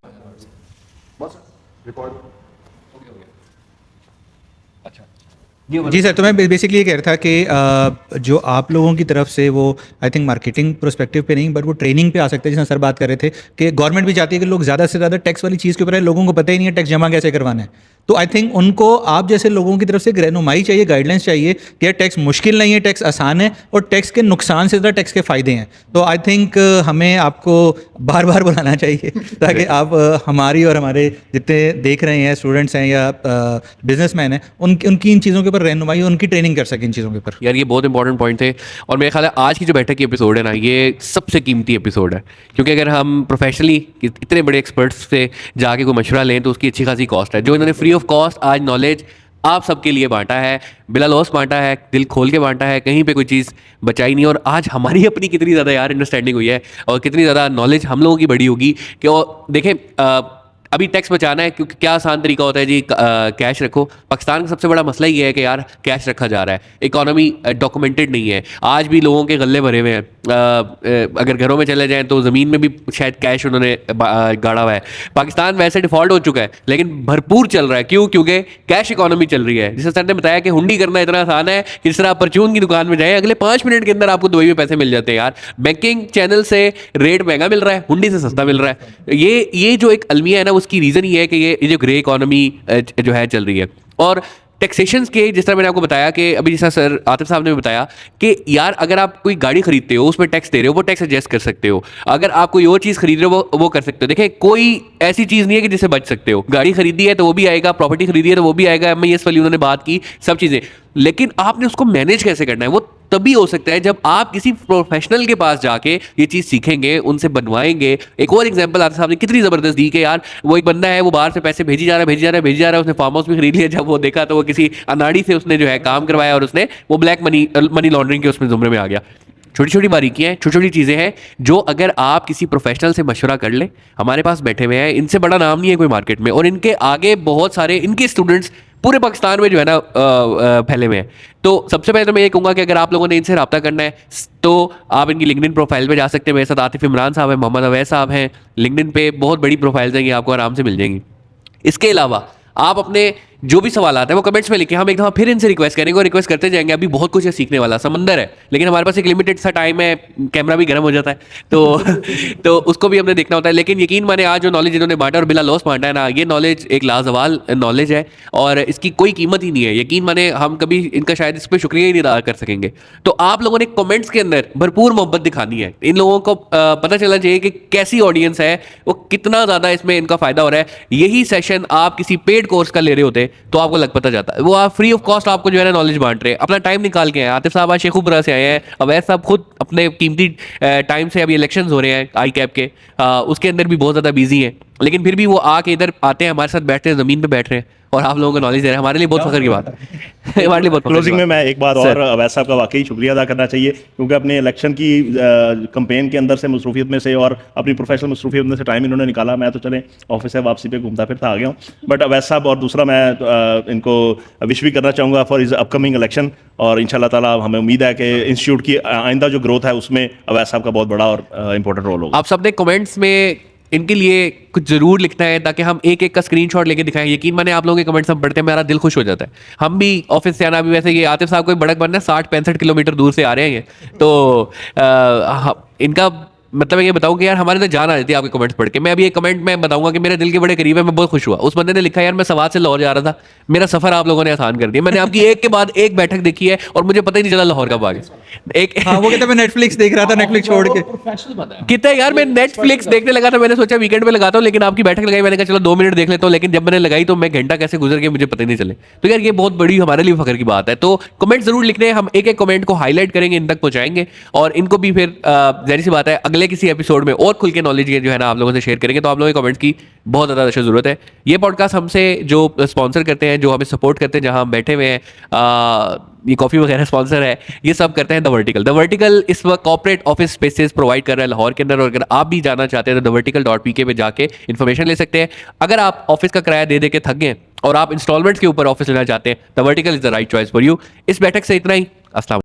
जी सर, तो मैं बेसिकली ये कह रहा था कि जो आप लोगों की तरफ से वो आई थिंक मार्केटिंग प्रोस्पेक्टिव पे नहीं, बट वो ट्रेनिंग पे आ सकते हैं, जिसमें सर बात कर रहे थे कि गवर्नमेंट भी चाहती है कि लोग ज़्यादा से ज़्यादा टैक्स वाली चीज़ के ऊपर है, लोगों को पता ही नहीं है टैक्स जमा कैसे करवाना है। तो आई थिंक उनको आप जैसे लोगों की तरफ से एक रहनुमाई चाहिए, गाइडलाइंस चाहिए कि यार टैक्स मुश्किल नहीं है, टैक्स आसान है, और टैक्स के नुकसान से ज़्यादा टैक्स के फ़ायदे हैं। तो आई थिंक हमें आपको बार बार बुलाना चाहिए ताकि आप हमारी और हमारे जितने देख रहे हैं स्टूडेंट्स हैं या बिजनेसमैन हैं, उनकी इन चीज़ों के ऊपर रहनुमाई, उनकी ट्रेनिंग कर सकें इन चीज़ों के ऊपर। यार ये बहुत इंपॉर्टेंट पॉइंट थे, और मेरे ख्याल है आज की जो बैठक की एपिसोड है ना, ये सबसे कीमती एपिसोड है, क्योंकि अगर हम प्रोफेशनली इतने बड़े एक्सपर्ट्स से जाके कोई मशवरा लें तो उसकी अच्छी खासी कॉस्ट है। जो इन्होंने फ्री ऑफ कॉस्ट आज नॉलेज आप सबके लिए बांटा है, बिला लॉस बांटा है, दिल खोल के बांटा है, कहीं पे कोई चीज़ बचाई नहीं। और आज हमारी अपनी कितनी ज़्यादा यार अंडरस्टैंडिंग हुई है, और कितनी ज़्यादा नॉलेज हम लोगों की बड़ी होगी कि देखें अभी टैक्स बचाना है, क्योंकि क्या आसान तरीका होता है जी, कैश रखो। पाकिस्तान का सबसे बड़ा मसला ये है कि यार कैश रखा जा रहा है, इकोनॉमी डॉक्यूमेंटेड नहीं है, आज भी लोगों के गल्ले भरे हुए हैं। अगर घरों में चले जाएं तो ज़मीन में भी शायद कैश उन्होंने गाड़ा हुआ है। पाकिस्तान वैसे डिफ़ॉल्ट हो चुका है, लेकिन भरपूर चल रहा है। क्यों? क्योंकि कैश इकोनॉमी चल रही है। जैसे सर ने बताया कि हुंडी करना इतना आसान है कि जिस तरह आप परचून की दुकान में जाएं, अगले 5 मिनट के अंदर आपको दुबई में पैसे मिल जाते हैं। यार बैंकिंग चैनल से रेट महंगा मिल रहा है, हुंडी से सस्ता मिल रहा है। ये जो एक अलमिया है ना, उसकी रीज़न ये है कि ये जो ग्रे इकोनॉमी जो है चल रही है। और टैक्सेशंस के, जिस तरह मैंने आपको बताया कि अभी जैसा सर आतिफ साहब ने बताया कि यार अगर आप कोई गाड़ी खरीदते हो, उसमें टैक्स दे रहे हो, वो टैक्स एडजस्ट कर सकते हो। अगर आप कोई और चीज़ खरीद रहे हो वो कर सकते हो। देखें, कोई ऐसी चीज़ नहीं है कि जिससे बच सकते हो। गाड़ी खरीदी है तो वो भी आएगा, प्रॉपर्टी खरीदी है तो वो भी आएगा, MIS वाली उन्होंने बात की, सब चीज़ें। लेकिन आपने उसको मैनेज कैसे करना है, वो तभी हो सकता है जब आप किसी प्रोफेशनल के पास जाके ये चीज़ सीखेंगे, उनसे बनवाएंगे। एक और एग्जांपल आतिफ साहब ने कितनी ज़बरदस्त दी कि यार वो एक बंदा है, वो बाहर से पैसे भेजी जा रहा है, उसने फार्म हाउस भी खरीद लिया। जब वो देखा तो वो किसी अनाड़ी से उसने जो है काम करवाया, और उसने वो ब्लैक मनी लॉन्ड्रिंग के उसमें जुमरे में आ गया। छोटी छोटी बारीकियाँ हैं, छोटी छोटी चीज़ें हैं जो अगर आप किसी प्रोफेशनल से मशवरा कर ले, हमारे पास बैठे हुए हैं, इनसे बड़ा नाम नहीं है कोई मार्केट में, और इनके आगे बहुत सारे इनके स्टूडेंट्स पूरे पाकिस्तान में जो है ना फैले हुए हैं। तो सबसे पहले तो मैं ये कहूँगा कि अगर आप लोगों ने इनसे रब्ता करना है तो आप इनकी लिंक्डइन प्रोफाइल पे जा सकते हैं। मेरे साथ आतिफ इमरान साहब हैं, मोहम्मद अवैस साहब हैं, लिंक्डइन पे बहुत बड़ी प्रोफाइल्स हैं, ये आपको आराम से मिल जाएंगी। इसके अलावा आप अपने जो भी सवाल आता है वो कमेंट्स में लिखें, हम एक दफ़ा फिर इनसे रिक्वेस्ट करेंगे और रिक्वेस्ट करते जाएंगे। अभी बहुत कुछ है सीखने वाला, समंदर है, लेकिन हमारे पास एक लिमिटेड सा टाइम है, कैमरा भी गर्म हो जाता है तो उसको भी हमने देखना होता है। लेकिन यकीन माने आज जो नॉलेज इन्होंने बांटा और बिला लॉस बांटा है ना, ये नॉलेज एक लाजवाल नॉलेज है और इसकी कोई कीमत ही नहीं है। यकीन माने हम कभी इनका शायद इस पर शुक्रिया ही नहीं अदा कर सकेंगे। तो आप लोगों ने कमेंट्स के अंदर भरपूर मोहब्बत दिखानी है। इन लोगों को पता चलना चाहिए कि कैसी ऑडियंस है, वो कितना ज़्यादा इसमें इनका फ़ायदा हो रहा है। यही सेशन आप किसी पेड कोर्स का ले रहे होते तो आपको लग पता जाता है। वो आप फ्री ऑफ कॉस्ट आपको जो है ना नॉलेज बांट रहे हैं, अपना टाइम निकाल के आए। आतिफ साहब आज शेखुपुरा से आए हैं, अवैस साहब खुद अपने कीमती टाइम से, अभी इलेक्शंस हो रहे हैं आई कैप के, उसके अंदर भी बहुत ज़्यादा बिजी हैं, लेकिन फिर भी वो आके इधर आते हैं, हमारे साथ बैठते हैं, ज़मीन पे बैठ रहे हैं और आप लोगों को नॉलेज दे रहे हैं। हमारे लिए बहुत फख्र की बात है। हमारे लिए बहुत क्लोजिंग में मैं एक बात और अवैस साहब का वाकई शुक्रिया अदा करना चाहिए, क्योंकि अपने इलेक्शन की कंपेन के अंदर से मसरूफियत में से और अपनी प्रोफेशनल मसरूफियत में से टाइम इन्होंने निकाला। मैं तो चले ऑफिस से वापसी पे घूमता फिरता आ गया हूँ, बट अवैस साहब और दूसरा मैं इनको विश भी करना चाहूँगा फॉर इज अपकमिंग इलेक्शन, और इंशाल्लाह ताला हमें उम्मीद है कि इंस्टीट्यूट की आइंदा जो ग्रोथ है उसमें अवैस साहब का बहुत बड़ा और इंपॉर्टेंट रोल होगा। आप सबने कमेंट्स में इनके लिए कुछ ज़रूर लिखना है ताकि हम एक एक का स्क्रीनशॉट लेके दिखाएं। यकीन माने आप लोगों के कमेंट्स हम पढ़ते हैं, मेरा दिल खुश हो जाता है। हम भी ऑफिस से आना भी, वैसे ये आतिफ साहब कोई बड़क बनना 60-65 किलोमीटर दूर से आ रहे हैं ये, तो इनका मतलब ये बताऊँ कि यार हमारे अंदर जान आ जाती है आपके कमेंट्स पढ़ के। मैं अभी एक कमेंट में बताऊंगा कि मेरे दिल के बड़े करीब है, मैं बहुत खुश हुआ। उस बंदे ने लिखा यार मैं सवाद से लाहौर जा रहा था, मेरा सफर आप लोगों ने आसान कर दिया। मैंने आपकी एक के बाद एक बैठक देखी है और मुझे पता ही नहीं चला लाहौर कब आ गया। एक वो कहता मैं नेटफ्लिक्स देख रहा था, नेटफ्लिक्स छोड़ के कितना यार मैं नेटफ्लिक्स देखने लगा था, मैंने सोचा वीकेंड में लगाता हूँ, लेकिन आपकी बैठक लगाई, मैंने कहा चलो 2 मिनट देख लेता हूँ, लेकिन जब मैंने लगाई तो मैं घंटा कैसे गुजर गया मुझे पता ही नहीं चले। तो यार ये बहुत बड़ी हमारे लिए फख्र की बात है। तो कमेंट जरूर लिखने हैं, हम एक एक कमेंट को हाईलाइट करेंगे, इन तक पहुंचाएंगे और इनको भी फिर जाहिर सी बात है अगले किसी एपिसोड में और खुल के नॉलेज जो है ना आप लोगों से शेयर करेंगे। तो आप लोगों के कमेंट्स की बहुत ज़्यादा ज़रूरत है। ये पॉडकास्ट हमसे जो स्पॉन्सर करते हैं, जो हमें सपोर्ट करते हैं, जहाँ हम बैठे हुए हैं, ये कॉफ़ी वगैरह स्पॉन्सर है, ये सब करते हैं द वर्टिकल। द वर्टिकल इस वक्त कॉर्पोरेट ऑफिस स्पेसेस प्रोवाइड कर रहा है लाहौर के अंदर, और अगर आप भी जाना चाहते हैं तो thevertical.pk पे जाके इन्फॉर्मेशन ले सकते हैं। अगर आप ऑफिस का किराया दे दे के थक गए और आप इंस्टॉलमेंट्स के ऊपर ऑफिस लेना चाहते हैं, the vertical is the right choice for you. इस बैठक से इतना ही। अस्सलाम वालेकुम।